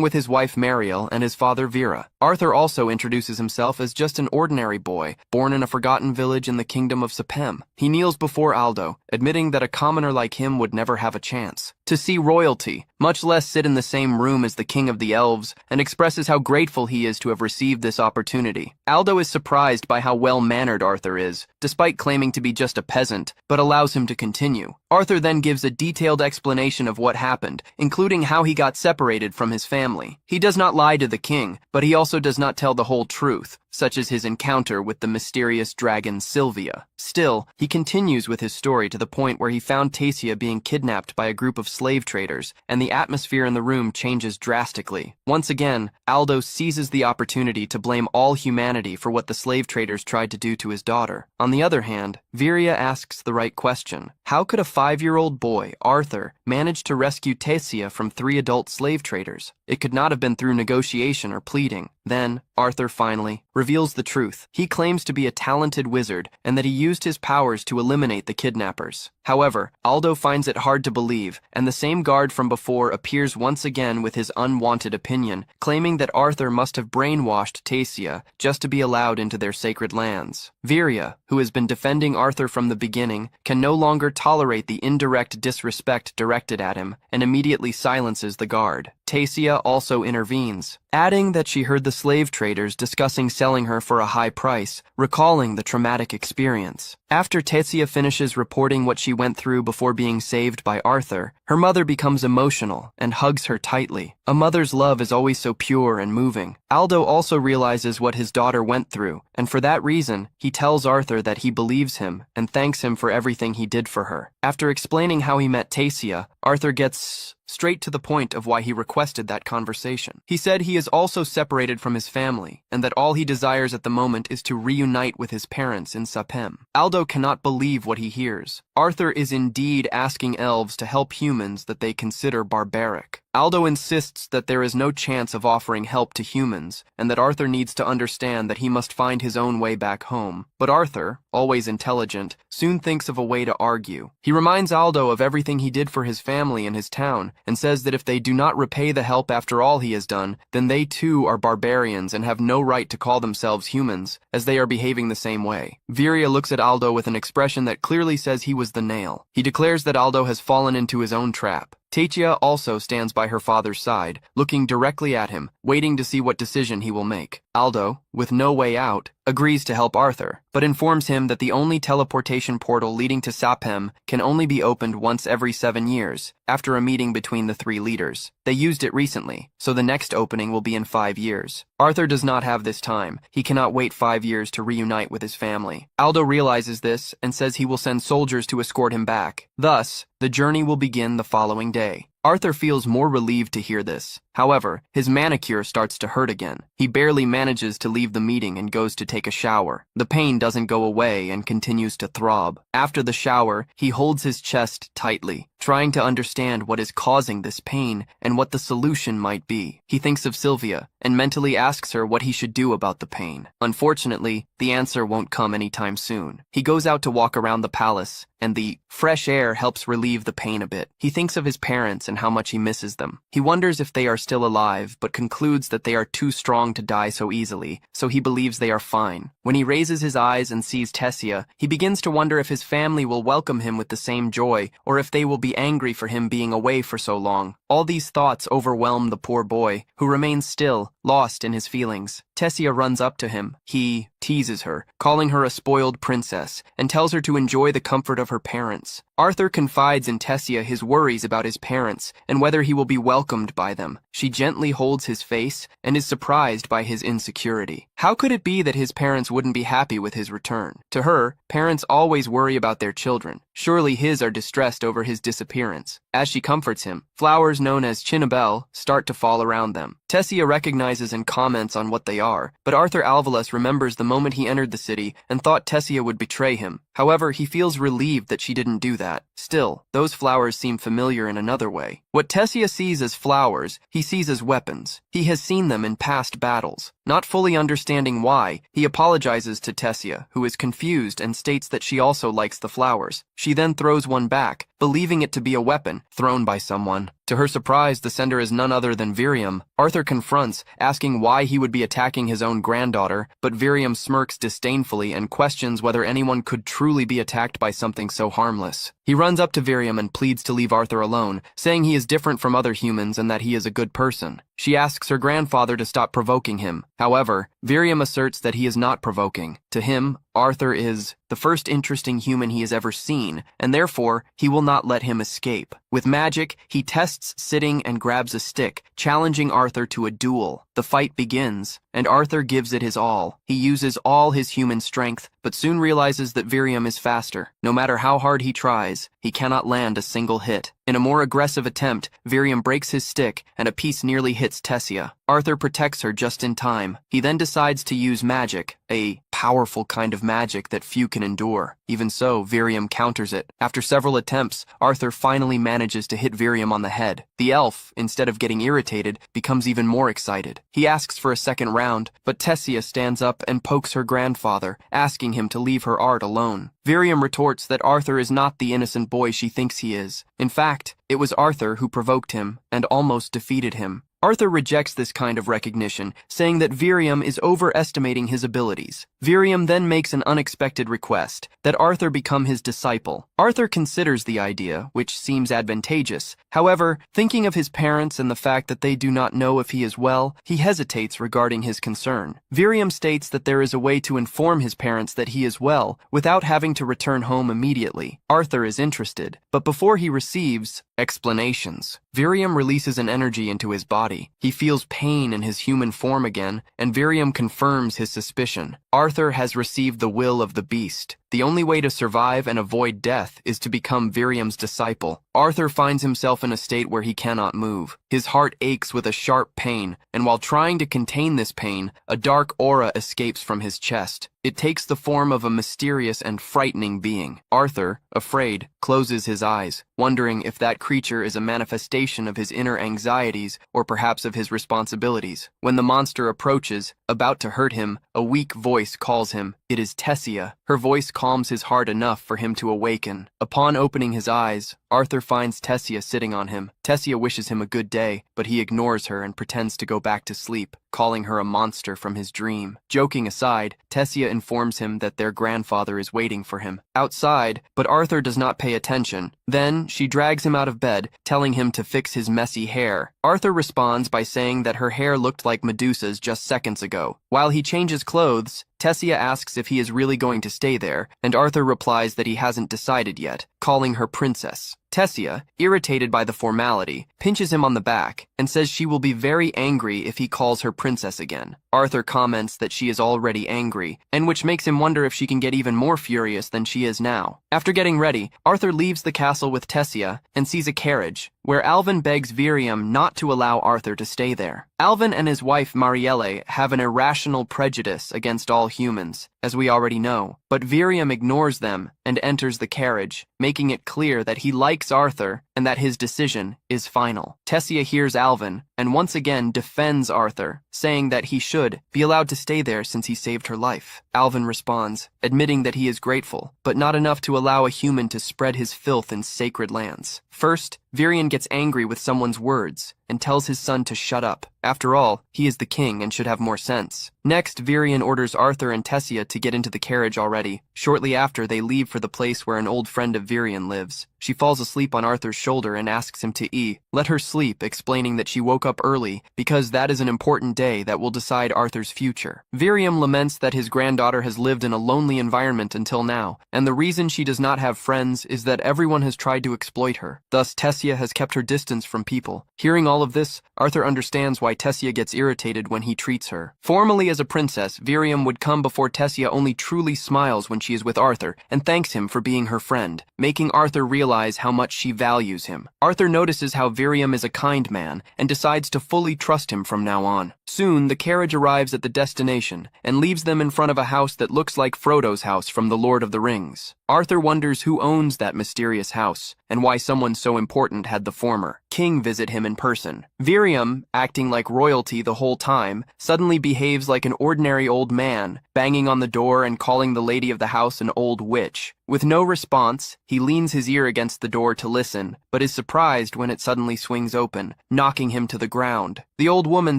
with his wife Mariel and his father Vera. Arthur also introduces himself as just an ordinary boy, born in a forgotten village in the kingdom of Sapem. He kneels before Aldo, admitting that a commoner like him would never have a chance to see royalty, much less sit in the same room as the king of the elves, and expresses how grateful he is to have received this opportunity. Aldo is surprised by how well-mannered Arthur is, despite claiming to be just a peasant, but allows him to continue. Arthur then gives a detailed explanation of what happened, including how he got separated from his family. He does not lie to the king, but he also does not tell the whole truth, such as his encounter with the mysterious dragon Sylvia. Still, he continues with his story to the point where he found Tessia being kidnapped by a group of slave traders, and the atmosphere in the room changes drastically. Once again, Aldo seizes the opportunity to blame all humanity for what the slave traders tried to do to his daughter. On the other hand, Viria asks the right question. How could a 5-year-old boy, Arthur, manage to rescue Tessia from 3 adult slave traders? It could not have been through negotiation or pleading. Then, Arthur finally reveals the truth. He claims to be a talented wizard and that he used his powers to eliminate the kidnappers. However, Aldo finds it hard to believe, and the same guard from before appears once again with his unwanted opinion, claiming that Arthur must have brainwashed Tessia just to be allowed into their sacred lands. Viria, who has been defending Arthur from the beginning, can no longer tolerate the indirect disrespect directed at him and immediately silences the guard. Tessia also intervenes, adding that she heard the slave traders discussing selling her for a high price, recalling the traumatic experience. After Tessia finishes reporting what she went through before being saved by Arthur, her mother becomes emotional and hugs her tightly. A mother's love is always so pure and moving. Aldo also realizes what his daughter went through, and for that reason, he tells Arthur that he believes him and thanks him for everything he did for her. After explaining how he met Tessia, Arthur gets straight to the point of why he requested that conversation. He said he is also separated from his family, and that all he desires at the moment is to reunite with his parents in Sapem. Aldo cannot believe what he hears. Arthur is indeed asking elves to help humans that they consider barbaric. Aldo insists that there is no chance of offering help to humans, and that Arthur needs to understand that he must find his own way back home. But Arthur, always intelligent, soon thinks of a way to argue. He reminds Aldo of everything he did for his family and his town, and says that if they do not repay the help after all he has done, then they too are barbarians and have no right to call themselves humans, as they are behaving the same way. Viria looks at Aldo with an expression that clearly says he was the nail. He declares that Aldo has fallen into his own trap. Tessia also stands by her father's side, looking directly at him, waiting to see what decision he will make. Aldo, with no way out, agrees to help Arthur, but informs him that the only teleportation portal leading to Saphem can only be opened once every 7 years, after a meeting between the 3 leaders. They used it recently, so the next opening will be in 5 years. Arthur does not have this time. He cannot wait 5 years to reunite with his family. Aldo realizes this and says he will send soldiers to escort him back. Thus, the journey will begin the following day. Arthur feels more relieved to hear this. However, his manicure starts to hurt again. He barely manages to leave the meeting and goes to take a shower. The pain doesn't go away and continues to throb. After the shower, he holds his chest tightly, trying to understand what is causing this pain and what the solution might be. He thinks of Sylvia and mentally asks her what he should do about the pain. Unfortunately, the answer won't come anytime soon. He goes out to walk around the palace, and the fresh air helps relieve the pain a bit. He thinks of his parents and how much he misses them. He wonders if they are still alive, but concludes that they are too strong to die so easily, so he believes they are fine. When he raises his eyes and sees Tessia, he begins to wonder if his family will welcome him with the same joy, or if they will be angry for him being away for so long. All these thoughts overwhelm the poor boy, who remains still, lost in his feelings. Tessia runs up to him. He teases her, calling her a spoiled princess, and tells her to enjoy the comfort of her parents. Arthur confides in Tessia his worries about his parents and whether he will be welcomed by them. She gently holds his face and is surprised by his insecurity. How could it be that his parents wouldn't be happy with his return? To her, parents always worry about their children. Surely his are distressed over his disappearance. As she comforts him, flowers known as chinabel start to fall around them. Tessia recognizes and comments on what they are, but Arthur Alvalas remembers the moment he entered the city and thought Tessia would betray him. However, he feels relieved that she didn't do that. Still, those flowers seem familiar in another way. What Tessia sees as flowers, he sees as weapons. He has seen them in past battles. Not fully understanding why, he apologizes to Tessia, who is confused and states that she also likes the flowers. She then throws one back, believing it to be a weapon thrown by someone. To her surprise, the sender is none other than Virium. Arthur confronts, asking why he would be attacking his own granddaughter, but Virium smirks disdainfully and questions whether anyone could truly be attacked by something so harmless. He runs up to Virium and pleads to leave Arthur alone, saying he is different from other humans and that he is a good person. She asks her grandfather to stop provoking him. However, Virium asserts that he is not provoking. To him, Arthur is the first interesting human he has ever seen, and therefore, he will not let him escape. With magic, he tests sitting and grabs a stick, challenging Arthur to a duel. The fight begins, and Arthur gives it his all. He uses all his human strength, but soon realizes that Virium is faster. No matter how hard he tries, he cannot land a single hit. In a more aggressive attempt, Virium breaks his stick, and a piece nearly hits Tessia. Arthur protects her just in time. He then decides to use magic, a powerful kind of magic that few can endure. Even so, Virium counters it. After several attempts, Arthur finally manages to hit Virium on the head. The elf, instead of getting irritated, becomes even more excited. He asks for a second round, but Tessia stands up and pokes her grandfather, asking him to leave her art alone. Virium retorts that Arthur is not the innocent boy she thinks he is. In fact, it was Arthur who provoked him and almost defeated him. Arthur rejects this kind of recognition, saying that Virium is overestimating his abilities. Virium then makes an unexpected request, that Arthur become his disciple. Arthur considers the idea, which seems advantageous. However, thinking of his parents and the fact that they do not know if he is well, he hesitates regarding his concern. Virium states that there is a way to inform his parents that he is well, without having to return home immediately. Arthur is interested, but before he receives explanations, Virium releases an energy into his body. He feels pain in his human form again, and Virium confirms his suspicion. Arthur has received the will of the beast. The only way to survive and avoid death is to become Virium's disciple. Arthur finds himself in a state where he cannot move. His heart aches with a sharp pain, and while trying to contain this pain, a dark aura escapes from his chest. It takes the form of a mysterious and frightening being. Arthur, afraid, closes his eyes, wondering if that creature is a manifestation of his inner anxieties or perhaps of his responsibilities. When the monster approaches, about to hurt him, a weak voice calls him. It is Tessia. Her voice calms his heart enough for him to awaken. Upon opening his eyes, Arthur finds Tessia sitting on him. Tessia wishes him a good day, but he ignores her and pretends to go back to sleep. calling her a monster from his dream. Joking aside, Tessia informs him that their grandfather is waiting for him outside, but Arthur does not pay attention. Then she drags him out of bed, telling him to fix his messy hair. Arthur responds by saying that her hair looked like Medusa's just seconds ago. While he changes clothes, Tessia asks if he is really going to stay there, and Arthur replies that he hasn't decided yet, calling her princess. Tessia, irritated by the formality, pinches him on the back and says she will be very angry if he calls her princess again. Arthur comments that she is already angry, and which makes him wonder if she can get even more furious than she is now. After getting ready, Arthur leaves the castle with Tessia and sees a carriage, where Alvin begs Virium not to allow Arthur to stay there. Alvin and his wife Marielle have an irrational prejudice against all humans, as we already know, but Virium ignores them and enters the carriage, making it clear that he likes Arthur and that his decision is final. Tessia hears Alvin and once again defends Arthur, saying that he should be allowed to stay there since he saved her life. Alvin responds, admitting that he is grateful, but not enough to allow a human to spread his filth in sacred lands. First, Virion gets angry with someone's words and tells his son to shut up. After all, he is the king and should have more sense. Next, Virion orders Arthur and Tessia to get into the carriage already. Shortly after, they leave for the place where an old friend of Virion lives. She falls asleep on Arthur's shoulder and asks him to let her sleep, explaining that she woke up early because that is an important day that will decide Arthur's future. Virium laments that his granddaughter has lived in a lonely environment until now, and the reason she does not have friends is that everyone has tried to exploit her. Thus, Tessia has kept her distance from people. Hearing all of this, Arthur understands why Tessia gets irritated when he treats her. Formally as a princess, Virium would come before Tessia only truly smiles when she is with Arthur and thanks him for being her friend, making Arthur realize how much she values him. Arthur notices how Virium is a kind man and decides to fully trust him from now on. Soon, the carriage arrives at the destination and leaves them in front of a house that looks like Frodo's house from The Lord of the Rings. Arthur wonders who owns that mysterious house and why someone so important had the former king visit him in person. Virium, acting like royalty the whole time, suddenly behaves like an ordinary old man, banging on the door and calling the lady of the house an old witch. With no response, he leans his ear against the door to listen, but is surprised when it suddenly swings open, knocking him to the ground. The old woman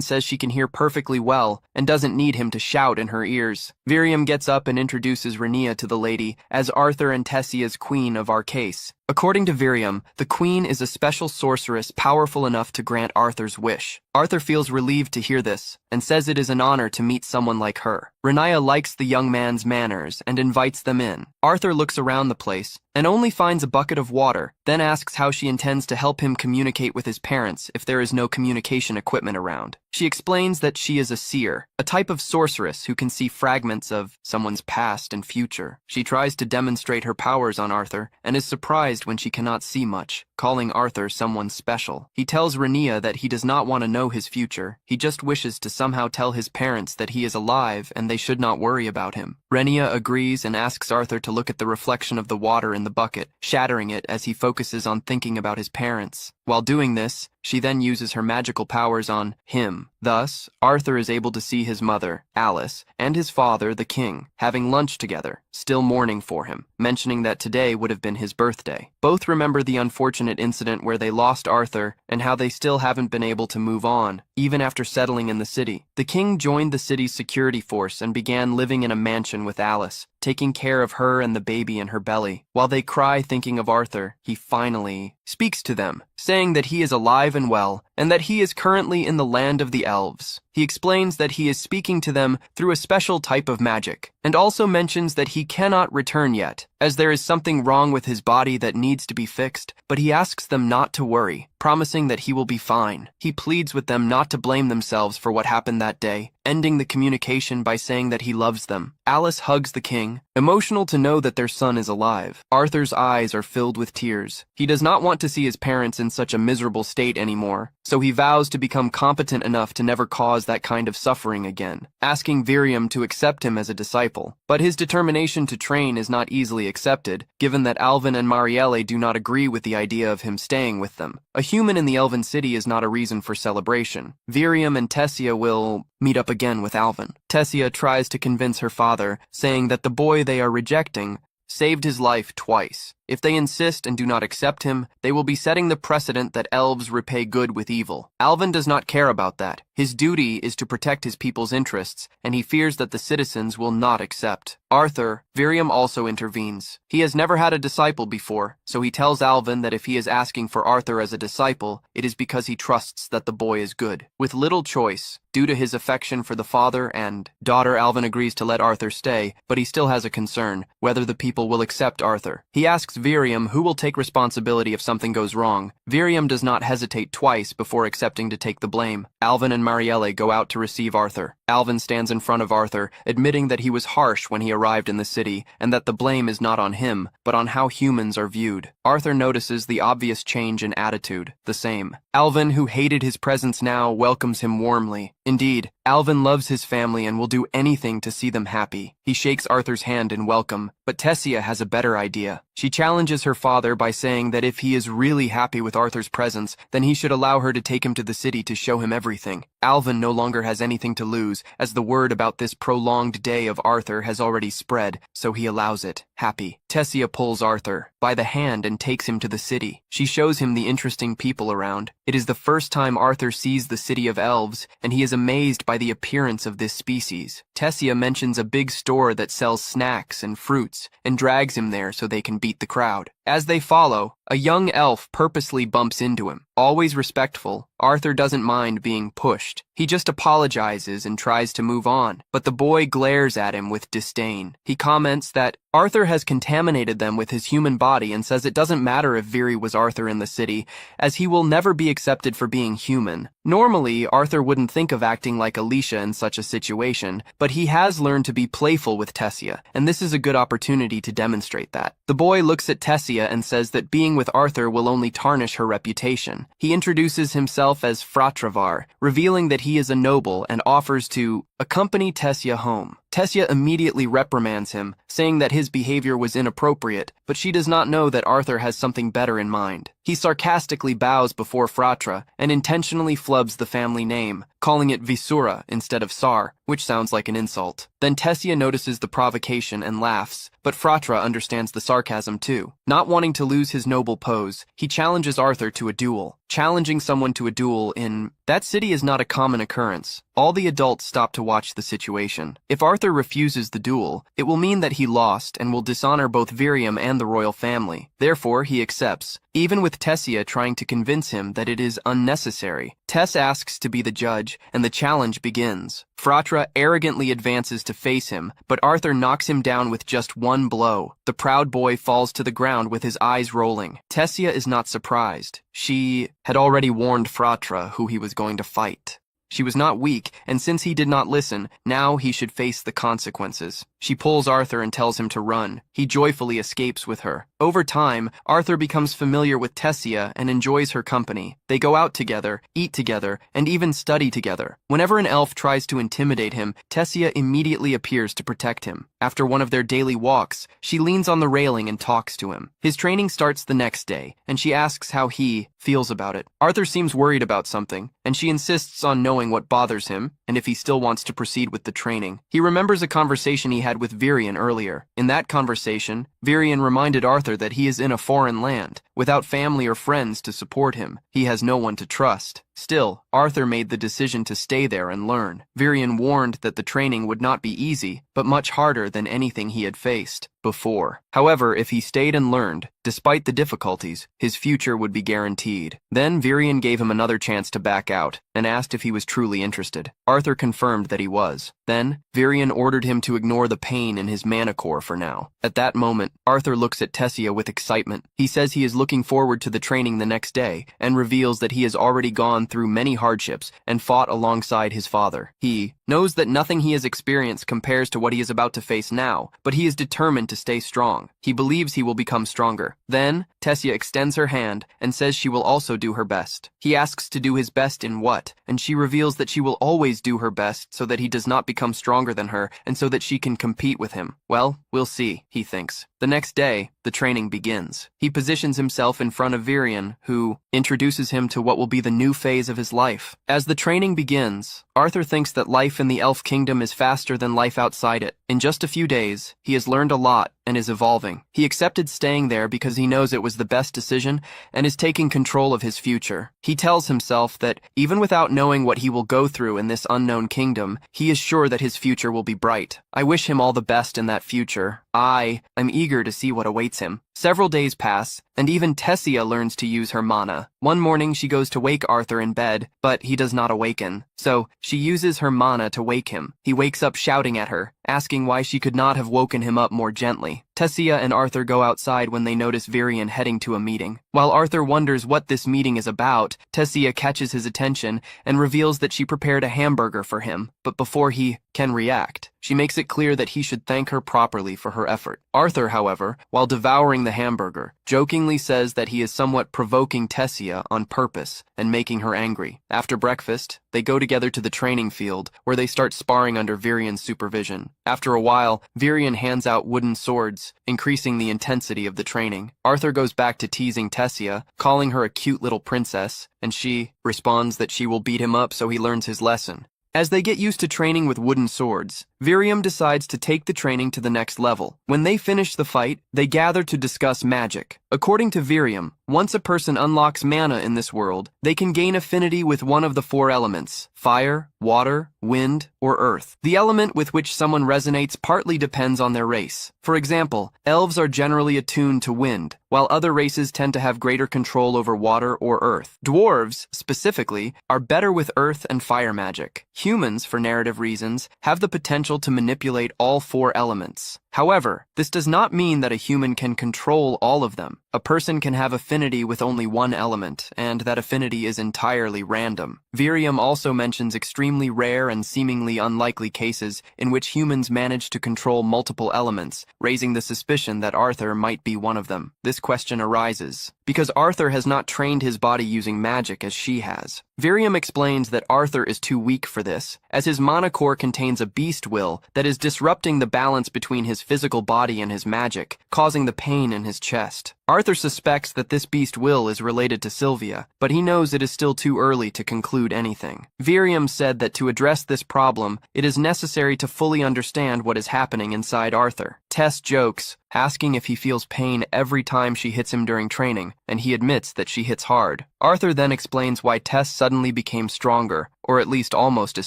says she can hear perfectly well and doesn't need him to shout in her ears. Virium gets up and introduces Renia to the lady as Arthur and Tessia's queen of Arcase. According to Virium, the queen is a special sorceress powerful enough to grant Arthur's wish. Arthur feels relieved to hear this and says it is an honor to meet someone like her. Renia likes the young man's manners and invites them in. Arthur looks around the place and only finds a bucket of water, then asks how she intends to help him communicate with his parents if there is no communication equipment around. She explains that she is a seer, a type of sorceress who can see fragments of someone's past and future. She tries to demonstrate her powers on Arthur and is surprised when she cannot see much, calling Arthur someone special. He tells Renia that he does not want to know his future. He just wishes to somehow tell his parents that he is alive and they should not worry about him. Renia agrees and asks Arthur to look at the reflection of the water in the bucket, shattering it as he focuses on thinking about his parents. While doing this, she then uses her magical powers on him. Thus, Arthur is able to see his mother, Alice, and his father, the king, having lunch together, still mourning for him, mentioning that today would have been his birthday. Both remember the unfortunate incident where they lost Arthur and how they still haven't been able to move on, even after settling in the city. The king joined the city's security force and began living in a mansion with Alice, taking care of her and the baby in her belly. While they cry thinking of Arthur, he finally speaks to them, saying that he is alive and well, and that he is currently in the land of the elves. He explains that he is speaking to them through a special type of magic, and also mentions that he cannot return yet, as there is something wrong with his body that needs to be fixed, but he asks them not to worry, promising that he will be fine. He pleads with them not to blame themselves for what happened that day, ending the communication by saying that he loves them. Alice hugs the king, emotional to know that their son is alive. Arthur's eyes are filled with tears. He does not want to see his parents in such a miserable state anymore, so he vows to become competent enough to never cause that kind of suffering again, asking Virium to accept him as a disciple. But his determination to train is not easily accepted, given that Alvin and Marielle do not agree with the idea of him staying with them. A human in the Elven City is not a reason for celebration. Virium and Tessia will meet up again with Alvin. Tessia tries to convince her father, saying that the boy they are rejecting saved his life twice. If they insist and do not accept him, they will be setting the precedent that elves repay good with evil. Alvin does not care about that. His duty is to protect his people's interests, and he fears that the citizens will not accept. Arthur, Virium also intervenes. He has never had a disciple before, so he tells Alvin that if he is asking for Arthur as a disciple, it is because he trusts that the boy is good. With little choice, due to his affection for the father and daughter, Alvin agrees to let Arthur stay, but he still has a concern, whether the people will accept Arthur. He asks Virium who will take responsibility if something goes wrong. Virium does not hesitate twice before accepting to take the blame. Alvin and Marielle go out to receive Arthur. Alvin stands in front of Arthur, admitting that he was harsh when he arrived in the city, and that the blame is not on him, but on how humans are viewed. Arthur notices the obvious change in attitude, the same. Alvin, who hated his presence now, welcomes him warmly. Indeed, Alvin loves his family and will do anything to see them happy. He shakes Arthur's hand in welcome, but Tessia has a better idea. She challenges her father by saying that if he is really happy with Arthur's presence, then he should allow her to take him to the city to show him everything. Alvin no longer has anything to lose, as the word about this prolonged day of Arthur has already spread, so he allows it, happy. Tessia pulls Arthur by the hand and takes him to the city. She shows him the interesting people around. It is the first time Arthur sees the city of elves, and he is amazed by the appearance of this species. Tessia mentions a big store that sells snacks and fruits, and drags him there so they can beat the crowd. As they follow, a young elf purposely bumps into him. Always respectful, Arthur doesn't mind being pushed. He just apologizes and tries to move on, but the boy glares at him with disdain. He comments that Arthur has contaminated them with his human body and says it doesn't matter if Viri was Arthur in the city, as he will never be accepted for being human. Normally, Arthur wouldn't think of acting like Alicia in such a situation, but he has learned to be playful with Tessia, and this is a good opportunity to demonstrate that. The boy looks at Tessia and says that being with Arthur will only tarnish her reputation. He introduces himself as Fratravar, revealing that he is a noble and offers to accompany Tessia home. Tessia immediately reprimands him, saying that his behavior was inappropriate, but she does not know that Arthur has something better in mind. He sarcastically bows before Fratra and intentionally flubs the family name, calling it Visura instead of Sar, which sounds like an insult. Then Tessia notices the provocation and laughs, but Fratra understands the sarcasm too. Not wanting to lose his noble pose, he challenges Arthur to a duel. Challenging someone to a duel in that city is not a common occurrence. All the adults stop to watch the situation. If Arthur refuses the duel, it will mean that he lost and will dishonor both Virium and the royal family. Therefore, he accepts, even with Tessia trying to convince him that it is unnecessary. Tess asks to be the judge, and the challenge begins. Fratra arrogantly advances to face him, but Arthur knocks him down with just one blow. The proud boy falls to the ground with his eyes rolling. Tessia is not surprised. She had already warned Fratra who he was going to fight. She was not weak, and since he did not listen, now he should face the consequences. She pulls Arthur and tells him to run. He joyfully escapes with her. Over time, Arthur becomes familiar with Tessia and enjoys her company. They go out together, eat together, and even study together. Whenever an elf tries to intimidate him, Tessia immediately appears to protect him. After one of their daily walks, she leans on the railing and talks to him. His training starts the next day, and she asks how he feels about it. Arthur seems worried about something, and she insists on knowing what bothers him, and if he still wants to proceed with the training. He remembers a conversation he had with Virion earlier. In that conversation, Virion reminded Arthur that he is in a foreign land, without family or friends to support him. He has no one to trust. Still, Arthur made the decision to stay there and learn. Virion warned that the training would not be easy, but much harder than anything he had faced before. However, if he stayed and learned, despite the difficulties, his future would be guaranteed. Then Virion gave him another chance to back out, and asked if he was truly interested. Arthur confirmed that he was. Then, Virion ordered him to ignore the pain in his manicore for now. At that moment, Arthur looks at Tessia with excitement. He says he is looking forward to the training the next day, and reveals that he has already gone through many hardships and fought alongside his father. He knows that nothing he has experienced compares to what he is about to face now, but he is determined to stay strong. He believes he will become stronger. Then, Tessia extends her hand and says she will also do her best. He asks to do his best in what, and she reveals that she will always do her best so that he does not become stronger than her and so that she can compete with him. Well, we'll see, he thinks. The next day, the training begins. He positions himself in front of Virion, who introduces him to what will be the new phase of his life. As the training begins, Arthur thinks that life in the elf kingdom is faster than life outside it. In just a few days, he has learned a lot and is evolving. He accepted staying there because he knows it was the best decision and is taking control of his future. He tells himself that, even without knowing what he will go through in this unknown kingdom, he is sure that his future will be bright. I wish him all the best in that future. I'm eager to see what awaits him. Several days pass, and even Tessia learns to use her mana. One morning she goes to wake Arthur in bed, but he does not awaken. So, she uses her mana to wake him. He wakes up shouting at her, asking why she could not have woken him up more gently. Tessia and Arthur go outside when they notice Virion heading to a meeting. While Arthur wonders what this meeting is about, Tessia catches his attention and reveals that she prepared a hamburger for him, but before he can react, she makes it clear that he should thank her properly for her effort. Arthur, however, while devouring the hamburger, jokingly says that he is somewhat provoking Tessia on purpose and making her angry. After breakfast, they go together to the training field, where they start sparring under Virion's supervision. After a while, Virion hands out wooden swords, increasing the intensity of the training. Arthur goes back to teasing Tessia, calling her a cute little princess, and she responds that she will beat him up so he learns his lesson. As they get used to training with wooden swords, Virion decides to take the training to the next level. When they finish the fight, they gather to discuss magic. According to Virion, once a person unlocks mana in this world, they can gain affinity with one of the 4 elements: fire, water, wind, or earth. The element with which someone resonates partly depends on their race. For example, elves are generally attuned to wind, while other races tend to have greater control over water or earth. Dwarves, specifically, are better with earth and fire magic. Humans, for narrative reasons, have the potential to manipulate all 4 elements. However, this does not mean that a human can control all of them. A person can have affinity with only one element, and that affinity is entirely random. Virion also mentions extremely rare and seemingly unlikely cases in which humans manage to control multiple elements, raising the suspicion that Arthur might be one of them. This question arises because Arthur has not trained his body using magic as she has. Virion explains that Arthur is too weak for this, as his mana core contains a beast will that is disrupting the balance between his physical body and his magic, causing the pain in his chest. Arthur suspects that this beast will is related to Sylvia, but he knows it is still too early to conclude anything. Virion said that to address this problem, it is necessary to fully understand what is happening inside Arthur. Tess jokes, asking if he feels pain every time she hits him during training, and he admits that she hits hard. Arthur then explains why Tess suddenly became stronger, or at least almost as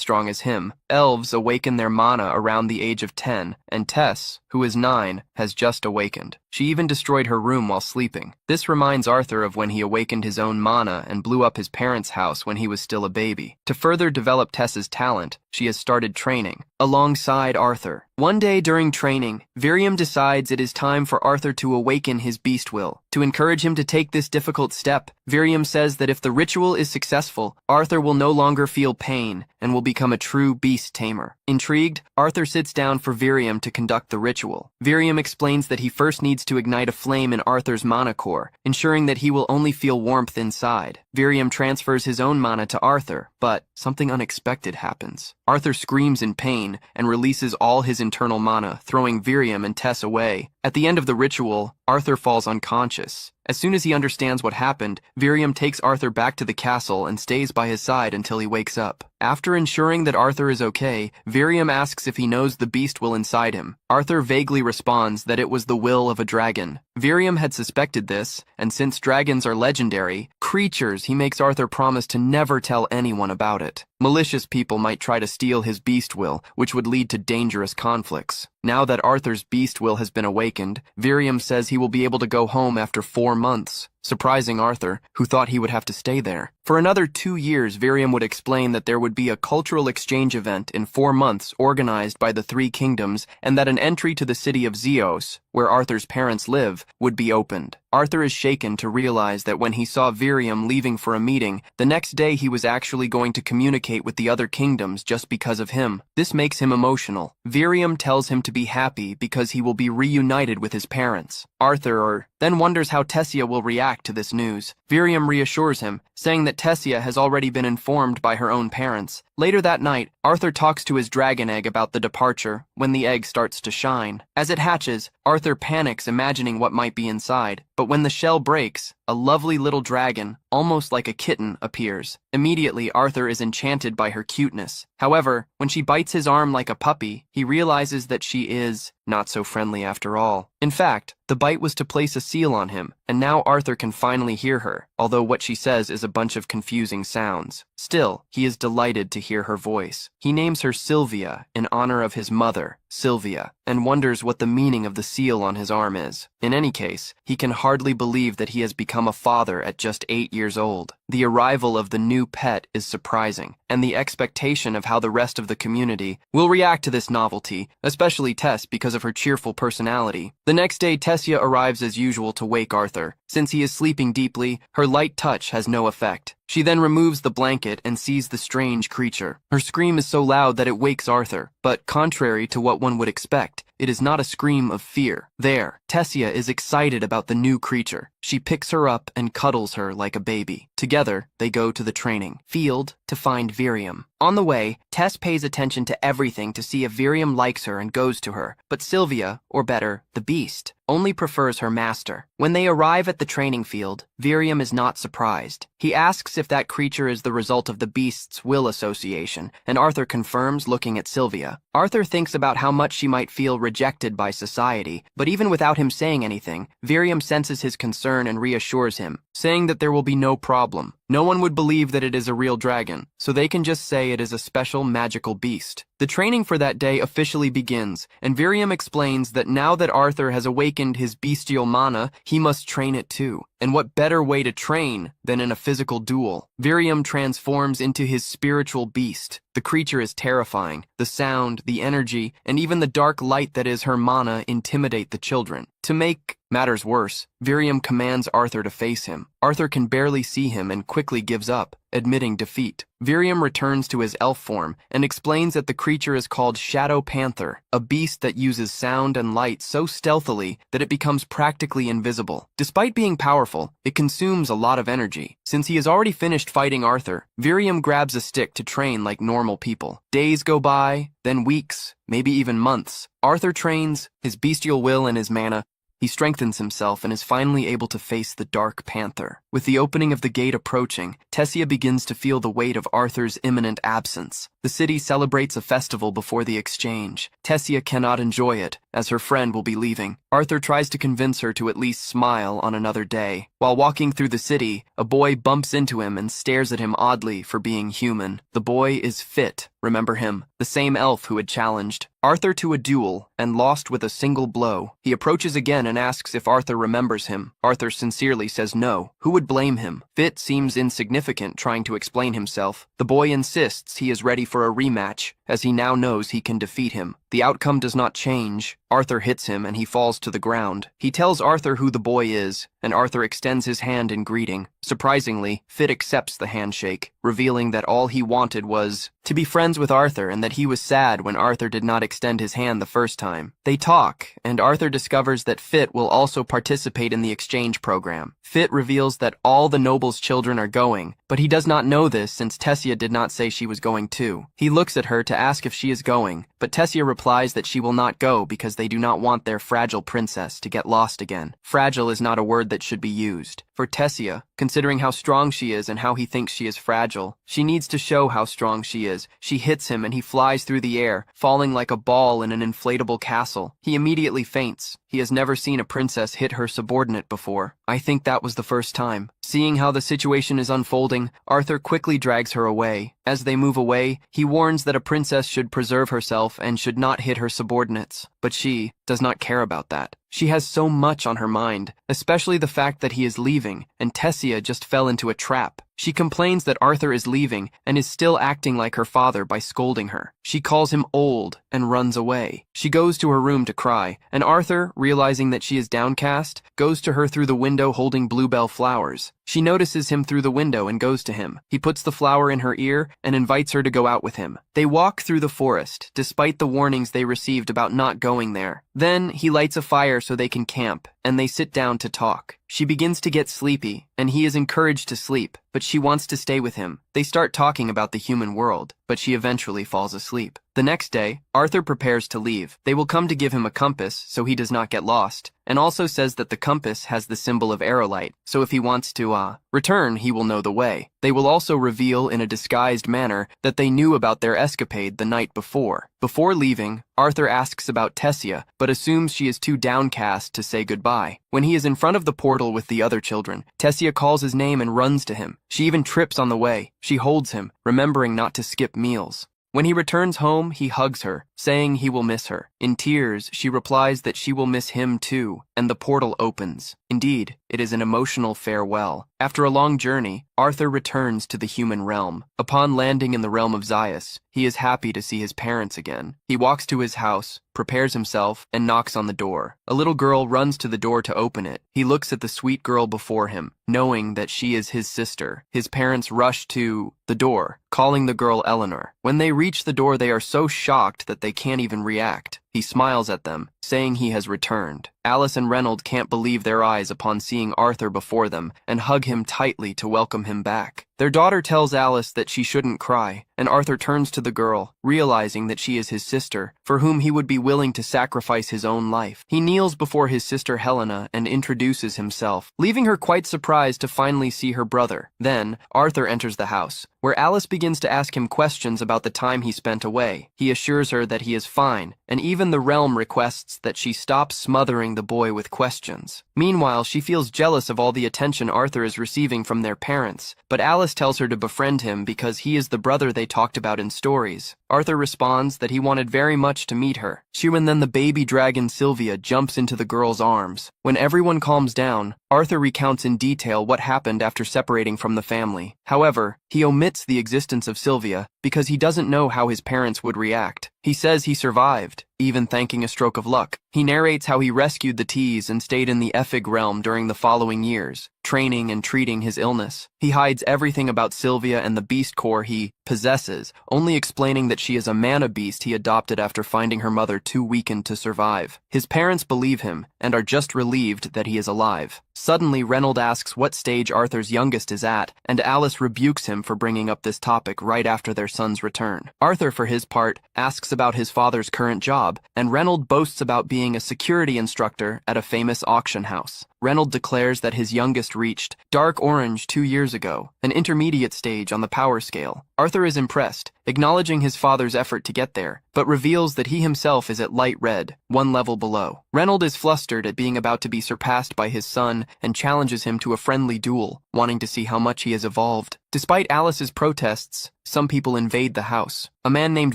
strong as him. Elves awaken their mana around the age of 10, and Tess, who is 9, has just awakened. She even destroyed her room while sleeping. This reminds Arthur of when he awakened his own mana and blew up his parents' house when he was still a baby. To further develop Tess's talent, she has started training alongside Arthur. One day during training, Virion decides it is time for Arthur to awaken his beast will. To encourage him to take this difficult step, Virion says that if the ritual is successful, Arthur will no longer feel pain and will become a true beast tamer. Intrigued, Arthur sits down for Virion to conduct the ritual. Virion explains that he first needs to ignite a flame in Arthur's mana core, ensuring that he will only feel warmth inside. Virion transfers his own mana to Arthur, but something unexpected happens. Arthur screams in pain and releases all his internal mana, throwing Virion and Tess away. At the end of the ritual, Arthur falls unconscious. As soon as he understands what happened, Virion takes Arthur back to the castle and stays by his side until he wakes up. After ensuring that Arthur is okay, Virion asks if he knows the beast will inside him. Arthur vaguely responds that it was the will of a dragon. Virion had suspected this, and since dragons are legendary creatures, he makes Arthur promise to never tell anyone about it. Malicious people might try to steal his beast will, which would lead to dangerous conflicts. Now that Arthur's beast will has been awakened, Virion says he will be able to go home after 4 months, surprising Arthur, who thought he would have to stay there. For another 2 years, Virion would explain that there would be a cultural exchange event in 4 months organized by the 3 kingdoms, and that an entry to the city of Zeos, where Arthur's parents live, would be opened. Arthur is shaken to realize that when he saw Virion leaving for a meeting, the next day he was actually going to communicate with the other kingdoms just because of him. This makes him emotional. Virion tells him to be happy because he will be reunited with his parents. Arthur then wonders how Tessia will react to this news. Virion reassures him, saying that Tessia has already been informed by her own parents. Later that night, Arthur talks to his dragon egg about the departure when the egg starts to shine. As it hatches, Arthur panics, imagining what might be inside, but when the shell breaks, a lovely little dragon, almost like a kitten, appears. Immediately, Arthur is enchanted by her cuteness. However, when she bites his arm like a puppy, he realizes that she is not so friendly after all. In fact, the bite was to place a seal on him, and now Arthur can finally hear her, although what she says is a bunch of confusing sounds. Still, he is delighted to hear her voice. He names her Sylvia in honor of his mother, Sylvia, and wonders what the meaning of the seal on his arm is. In any case, he can hardly believe that he has become a father at just 8 years old. The arrival of the new pet is surprising, and the expectation of how the rest of the community will react to this novelty, especially Tess because of her cheerful personality. The next day, Tessia arrives as usual to wake Arthur. Since he is sleeping deeply, her light touch has no effect. She then removes the blanket and sees the strange creature. Her scream is so loud that it wakes Arthur, but contrary to what one would expect, it is not a scream of fear. There, Tessia is excited about the new creature. She picks her up and cuddles her like a baby. Together, they go to the training field to find Virium. On the way, Tess pays attention to everything to see if Virium likes her and goes to her, but Sylvia, or better, the beast, only prefers her master. When they arrive at the training field, Virium is not surprised. He asks if that creature is the result of the beast's will association, and Arthur confirms, looking at Sylvia. Arthur thinks about how much she might feel rejected by society, but even without him saying anything, Virium senses his concern and reassures him, saying that there will be no problem. No one would believe that it is a real dragon, so they can just say it is a special magical beast. The training for that day officially begins, and Virium explains that now that Arthur has awakened his bestial mana, he must train it too. And what better way to train than in a physical duel? Virium transforms into his spiritual beast. The creature is terrifying. The sound, the energy, and even the dark light that is her mana intimidate the children. To make matters worse, Virium commands Arthur to face him. Arthur can barely see him and quickly gives up, admitting defeat. Virium returns to his elf form and explains that the creature is called Shadow Panther, a beast that uses sound and light so stealthily that it becomes practically invisible. Despite being powerful, it consumes a lot of energy. Since he has already finished fighting Arthur, Virium grabs a stick to train like normal people. Days go by, then weeks, maybe even months. Arthur trains, his bestial will and his mana. He strengthens himself and is finally able to face the Dark Panther. With the opening of the gate approaching, Tessia begins to feel the weight of Arthur's imminent absence. The city celebrates a festival before the exchange. Tessia cannot enjoy it, as her friend will be leaving. Arthur tries to convince her to at least smile on another day. While walking through the city, a boy bumps into him and stares at him oddly for being human. The boy is Fit, remember him, the same elf who had challenged Arthur to a duel and lost with a single blow. He approaches again and asks if Arthur remembers him. Arthur sincerely says no. Who would blame him? Fit seems insignificant, trying to explain himself. The boy insists he is ready for a rematch, as he now knows he can defeat him. The outcome does not change. Arthur hits him and he falls to the ground. He tells Arthur who the boy is, and Arthur extends his hand in greeting. Surprisingly, Fit accepts the handshake, revealing that all he wanted was to be friends with Arthur and that he was sad when Arthur did not extend his hand the first time. They talk, and Arthur discovers that Fit will also participate in the exchange program. Fit reveals that all the noble's children are going, but he does not know this since Tessia did not say she was going too. He looks at her to ask if she is going, but Tessia replies that she will not go because they do not want their fragile princess to get lost again. Fragile is not a word that should be used. For Tessia, considering how strong she is and how he thinks she is fragile, she needs to show how strong she is. She hits him and he flies through the air, falling like a ball in an inflatable castle. He immediately faints. He has never seen a princess hit her subordinate before. I think that was the first time. Seeing how the situation is unfolding, Arthur quickly drags her away. As they move away, he warns that a princess should preserve herself and should not hit her subordinates. But she does not care about that. She has so much on her mind, especially the fact that he is leaving, and Tessia just fell into a trap. She complains that Arthur is leaving and is still acting like her father by scolding her. She calls him old and runs away. She goes to her room to cry, and Arthur, realizing that she is downcast, goes to her through the window holding bluebell flowers. She notices him through the window and goes to him. He puts the flower in her ear and invites her to go out with him. They walk through the forest, despite the warnings they received about not going there. Then he lights a fire so they can camp, and they sit down to talk. She begins to get sleepy, and he is encouraged to sleep, but she wants to stay with him. They start talking about the human world. but she eventually falls asleep. The next day, Arthur prepares to leave. They will come to give him a compass so he does not get lost, and also says that the compass has the symbol of aerolite, so if he wants to, return, he will know the way. They will also reveal in a disguised manner that they knew about their escapade the night before. Before leaving, Arthur asks about Tessia, but assumes she is too downcast to say goodbye. When he is in front of the portal with the other children, Tessia calls his name and runs to him. She even trips on the way. She holds him, remembering not to skip meals. When he returns home, he hugs her, saying he will miss her. In tears, she replies that she will miss him too, and the portal opens. Indeed, it is an emotional farewell. After a long journey, Arthur returns to the human realm. Upon landing in the realm of Zaius, he is happy to see his parents again. He walks to his house, prepares himself, and knocks on the door. A little girl runs to the door to open it. He looks at the sweet girl before him, knowing that she is his sister. His parents rush to the door, calling the girl Eleanor. When they reach the door, they are so shocked that they can't even react. He smiles at them, saying he has returned. Alice and Reynold can't believe their eyes upon seeing Arthur before them and hug him tightly to welcome him back. Their daughter tells Alice that she shouldn't cry, and Arthur turns to the girl, realizing that she is his sister, for whom he would be willing to sacrifice his own life. He kneels before his sister Helena and introduces himself, leaving her quite surprised to finally see her brother. Then, Arthur enters the house, where Alice begins to ask him questions about the time he spent away. He assures her that he is fine, and even the realm requests that she stop smothering the boy with questions. Meanwhile, she feels jealous of all the attention Arthur is receiving from their parents, but Alice tells her to befriend him because he is the brother they talked about in stories. Arthur responds that he wanted very much to meet her. And then the baby dragon Sylvia jumps into the girl's arms. When everyone calms down, Arthur recounts in detail what happened after separating from the family. However, he omits the existence of Sylvia because he doesn't know how his parents would react. He says he survived, even thanking a stroke of luck. He narrates how he rescued the T's and stayed in the Ephig realm during the following years, training and treating his illness. He hides everything about Sylvia and the beast core he possesses, only explaining that she is a mana beast he adopted after finding her mother too weakened to survive. His parents believe him and are just relieved that he is alive. Suddenly, Reynold asks what stage Arthur's youngest is at, and Alice rebukes him for bringing up this topic right after their son's return. Arthur, for his part, asks about his father's current job, and Reynold boasts about being a security instructor at a famous auction house. Reynold declares that his youngest reached dark orange 2 years ago, an intermediate stage on the power scale. Arthur is impressed, acknowledging his father's effort to get there, but reveals that he himself is at light red, 1 level below. Reynold is flustered at being about to be surpassed by his son and challenges him to a friendly duel, wanting to see how much he has evolved. Despite Alice's protests, some people invade the house. A man named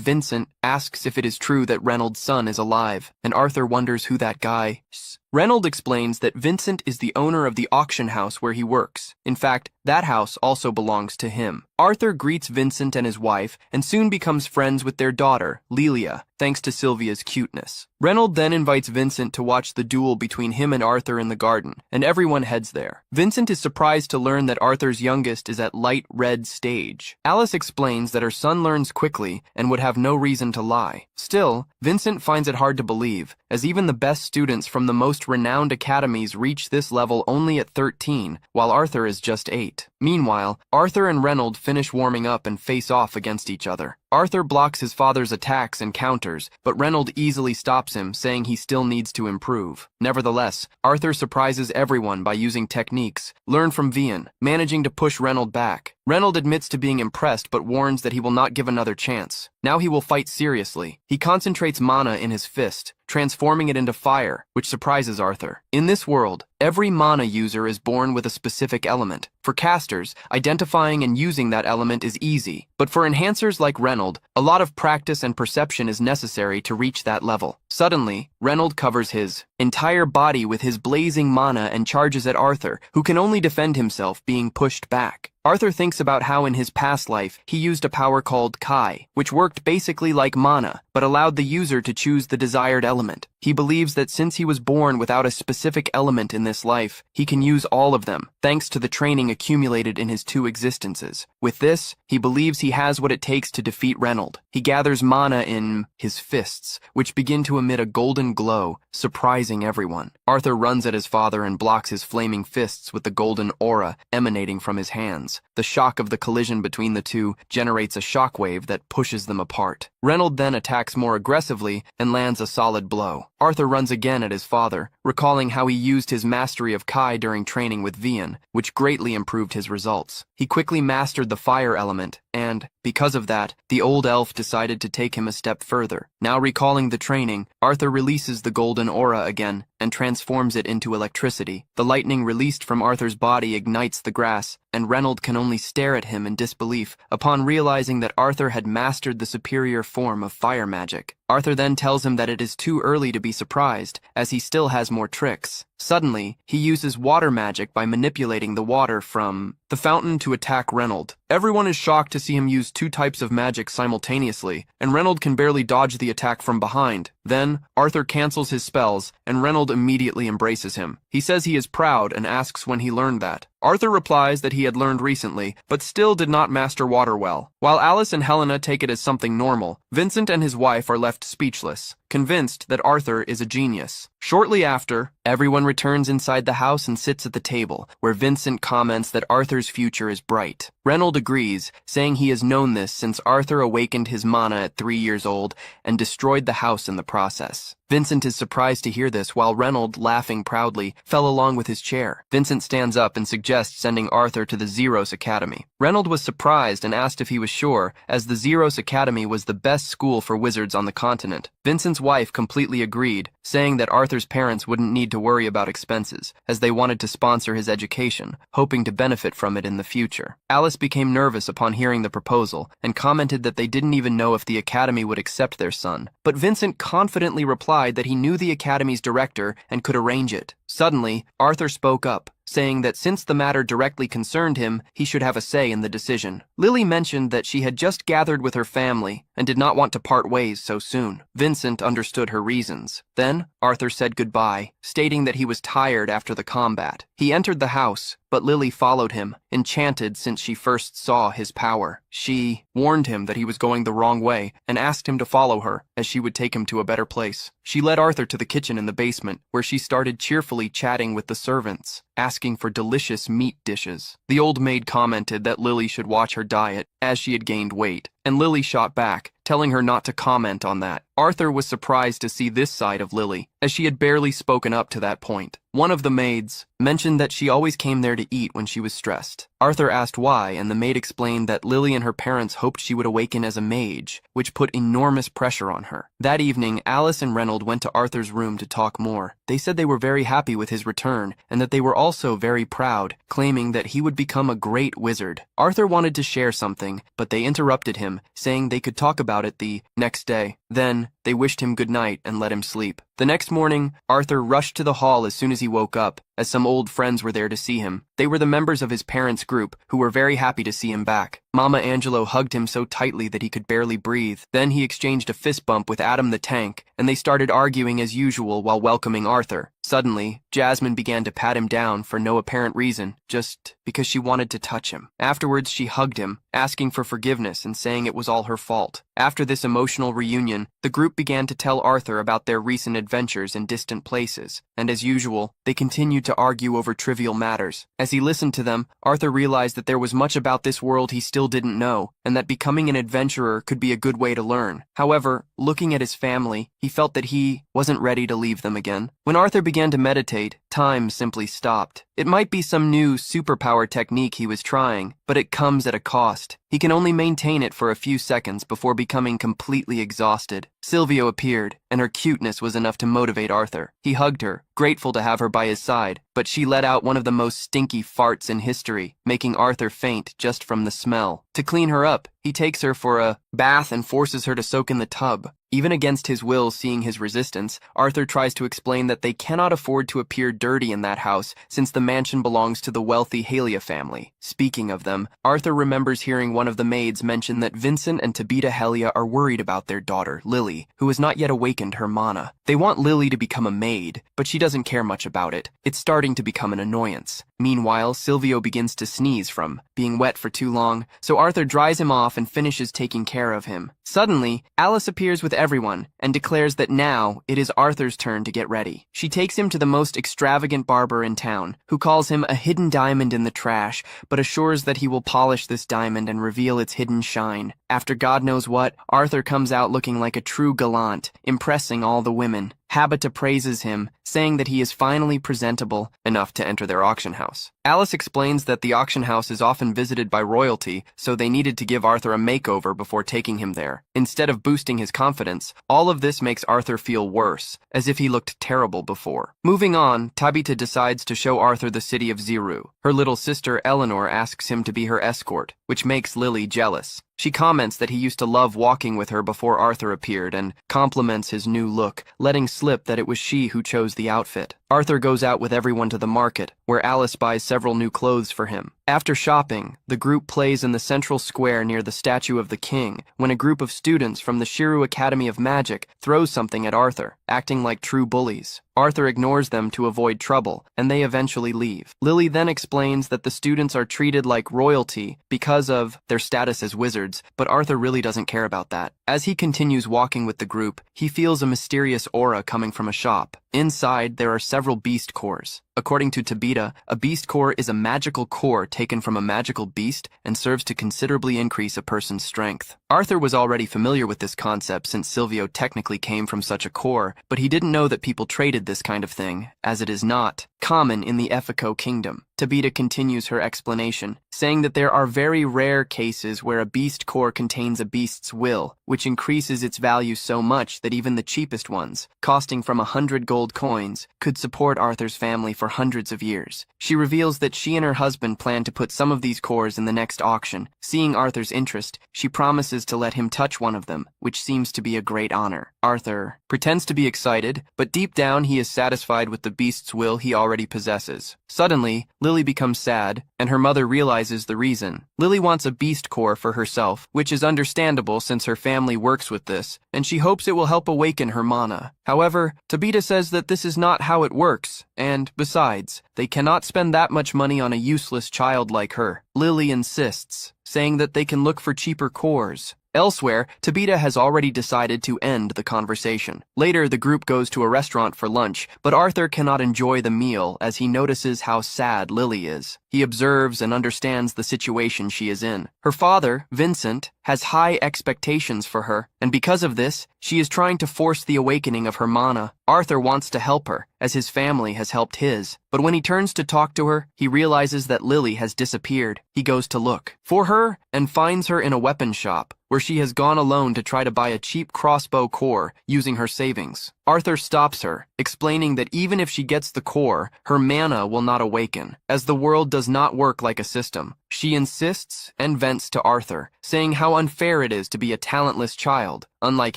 Vincent asks if it is true that Reynold's son is alive, and Arthur wonders who that guy is. Reynold explains that Vincent is the owner of the auction house where he works. In fact, that house also belongs to him. Arthur greets Vincent and his wife and soon becomes friends with their daughter, Lelia, thanks to Sylvia's cuteness. Reynold then invites Vincent to watch the duel between him and Arthur in the garden, and everyone heads there. Vincent is surprised to learn that Arthur's youngest is at light red stage. Alice explains that her son learns quickly and would have no reason to lie. Still, Vincent finds it hard to believe, as even the best students from the most renowned academies reach this level only at 13, while Arthur is just 8. Meanwhile, Arthur and Reynold finish warming up and face off against each other. Arthur blocks his father's attacks and counters, but Reynold easily stops him, saying he still needs to improve. Nevertheless, Arthur surprises everyone by using techniques learned from Vian, managing to push Reynold back. Reynold admits to being impressed but warns that he will not give another chance. Now he will fight seriously. He concentrates mana in his fist, transforming it into fire, which surprises Arthur. In this world, every mana user is born with a specific element. For casters, identifying and using that element is easy, but for enhancers like Reynold, a lot of practice and perception is necessary to reach that level. Suddenly, Reynold covers his entire body with his blazing mana and charges at Arthur, who can only defend himself, being pushed back. Arthur thinks about how in his past life he used a power called Kai, which worked basically like mana, but allowed the user to choose the desired element. He believes that since he was born without a specific element in this life, he can use all of them, thanks to the training accumulated in his 2 existences. With this, he believes he has what it takes to defeat Reynold. He gathers mana in his fists, which begin to emit a golden glow, surprising everyone. Arthur runs at his father and blocks his flaming fists with the golden aura emanating from his hands. The shock of the collision between the two generates a shockwave that pushes them apart. Reynold then attacks more aggressively and lands a solid blow. Arthur runs again at his father, recalling how he used his mastery of Kai during training with Vian, which greatly improved his results. He quickly mastered the fire element, and, because of that, the old elf decided to take him a step further. Now recalling the training, Arthur releases the golden aura again and transforms it into electricity. The lightning released from Arthur's body ignites the grass, and Reynold can only stare at him in disbelief upon realizing that Arthur had mastered the superior form of fire magic. Arthur then tells him that it is too early to be surprised, as he still has more tricks. Suddenly, he uses water magic by manipulating the water from the fountain to attack Reynold. Everyone is shocked to see him use 2 types of magic simultaneously, and Reynold can barely dodge the attack from behind. Then, Arthur cancels his spells, and Reynold immediately embraces him. He says he is proud and asks when he learned that. Arthur replies that he had learned recently, but still did not master water well. While Alice and Helena take it as something normal, Vincent and his wife are left speechless, convinced that Arthur is a genius. Shortly after, everyone returns inside the house and sits at the table, where Vincent comments that Arthur's future is bright. Reynold agrees, saying he has known this since Arthur awakened his mana at 3 years old and destroyed the house in the process. Vincent is surprised to hear this, while Reynold, laughing proudly, fell along with his chair. Vincent stands up and suggests sending Arthur to the Zeros Academy. Reynold was surprised and asked if he was sure, as the Zeros Academy was the best school for wizards on the continent. Vincent's wife completely agreed, saying that Arthur's parents wouldn't need to worry about expenses, as they wanted to sponsor his education, hoping to benefit from it in the future. Alice became nervous upon hearing the proposal, and commented that they didn't even know if the academy would accept their son. But Vincent confidently replied that he knew the academy's director and could arrange it. Suddenly, Arthur spoke up, saying that since the matter directly concerned him, he should have a say in the decision. Lily mentioned that she had just gathered with her family and did not want to part ways so soon. Vincent understood her reasons. Then, Arthur said goodbye, stating that he was tired after the combat. He entered the house, but Lily followed him, enchanted since she first saw his power. She warned him that he was going the wrong way and asked him to follow her, as she would take him to a better place. She led Arthur to the kitchen in the basement, where she started cheerfully chatting with the servants, asking for delicious meat dishes. The old maid commented that Lily should watch her diet, as she had gained weight, and Lily shot back, telling her not to comment on that. Arthur was surprised to see this side of Lily, as she had barely spoken up to that point. One of the maids mentioned that she always came there to eat when she was stressed. Arthur asked why, and the maid explained that Lily and her parents hoped she would awaken as a mage, which put enormous pressure on her. That evening, Alice and Reynold went to Arthur's room to talk more. They said they were very happy with his return, and that they were also very proud, claiming that he would become a great wizard. Arthur wanted to share something, but they interrupted him, saying they could talk about it the next day. Then, they wished him good night and let him sleep. The next morning, Arthur rushed to the hall as soon as he woke up, as some old friends were there to see him. They were the members of his parents' group, who were very happy to see him back. Mama Angelo hugged him so tightly that he could barely breathe. Then he exchanged a fist bump with Adam the Tank, and they started arguing as usual while welcoming Arthur. Suddenly, Jasmine began to pat him down for no apparent reason, just because she wanted to touch him. Afterwards, she hugged him, asking for forgiveness and saying it was all her fault. After this emotional reunion, the group began to tell Arthur about their recent adventures in distant places, and as usual, they continued to argue over trivial matters. As he listened to them, Arthur realized that there was much about this world he still didn't know, and that becoming an adventurer could be a good way to learn. However, looking at his family, he felt that he wasn't ready to leave them again. When Arthur began to meditate, time simply stopped. It might be some new superpower technique he was trying, but it comes at a cost. He can only maintain it for a few seconds before becoming completely exhausted. Silvio appeared, and her cuteness was enough to motivate Arthur. He hugged her, grateful to have her by his side, but she let out one of the most stinky farts in history, making Arthur faint just from the smell. To clean her up, he takes her for a bath and forces her to soak in the tub. Even against his will, seeing his resistance, Arthur tries to explain that they cannot afford to appear dirty in that house since the mansion belongs to the wealthy Halia family. Speaking of them, Arthur remembers hearing one of the maids mention that Vincent and Tabita Halia are worried about their daughter, Lily, who has not yet awakened her mana. They want Lily to become a maid, but she doesn't care much about it. It's starting to become an annoyance. Meanwhile, Silvio begins to sneeze from being wet for too long, so Arthur dries him off and finishes taking care of him. Suddenly, Alice appears with everyone and declares that now it is Arthur's turn to get ready. She takes him to the most extravagant barber in town, who calls him a hidden diamond in the trash, but assures that he will polish this diamond and reveal its hidden shine. After God knows what, Arthur comes out looking like a true gallant, impressing all the women. Habita praises him, saying that he is finally presentable enough to enter their auction house. Alice explains that the auction house is often visited by royalty, so they needed to give Arthur a makeover before taking him there. Instead of boosting his confidence, all of this makes Arthur feel worse, as if he looked terrible before. Moving on, Tabita decides to show Arthur the city of Ziru. Her little sister Eleanor asks him to be her escort, which makes Lily jealous. She comments that he used to love walking with her before Arthur appeared and compliments his new look, letting slip that it was she who chose the outfit. Arthur goes out with everyone to the market, where Alice buys several new clothes for him. After shopping, the group plays in the central square near the statue of the king when a group of students from the Shiru Academy of Magic throws something at Arthur, acting like true bullies. Arthur ignores them to avoid trouble, and they eventually leave. Lily then explains that the students are treated like royalty because of their status as wizards, but Arthur really doesn't care about that. As he continues walking with the group, he feels a mysterious aura coming from a shop. Inside, there are several beast cores. According to Tabita, a beast core is a magical core taken from a magical beast and serves to considerably increase a person's strength. Arthur was already familiar with this concept since Silvio technically came from such a core, but he didn't know that people traded this kind of thing, as it is not common in the Effico kingdom. Tabita continues her explanation, saying that there are very rare cases where a beast core contains a beast's will, which increases its value so much that even the cheapest ones, costing from 100 gold coins, could support Arthur's family for hundreds of years. She reveals that she and her husband plan to put some of these cores in the next auction. Seeing Arthur's interest, she promises to let him touch one of them, which seems to be a great honor. Arthur pretends to be excited, but deep down he is satisfied with the beast's will he already possesses. Suddenly, Lily becomes sad, and her mother realizes the reason. Lily wants a beast core for herself, which is understandable since her family works with this, and she hopes it will help awaken her mana. However, Tabita says that this is not how it works, and, besides, they cannot spend that much money on a useless child like her. Lily insists, saying that they can look for cheaper cores. Elsewhere, Tabita has already decided to end the conversation. Later, the group goes to a restaurant for lunch, but Arthur cannot enjoy the meal as he notices how sad Lily is. He observes and understands the situation she is in. Her father, Vincent, has high expectations for her, and because of this, she is trying to force the awakening of her mana. Arthur wants to help her, as his family has helped his, but when he turns to talk to her, he realizes that Lily has disappeared. He goes to look for her and finds her in a weapon shop, where she has gone alone to try to buy a cheap crossbow core using her savings. Arthur stops her, explaining that even if she gets the core, her mana will not awaken, as the world does not work like a system. She insists and vents to Arthur, saying how unfair it is to be a talentless child, unlike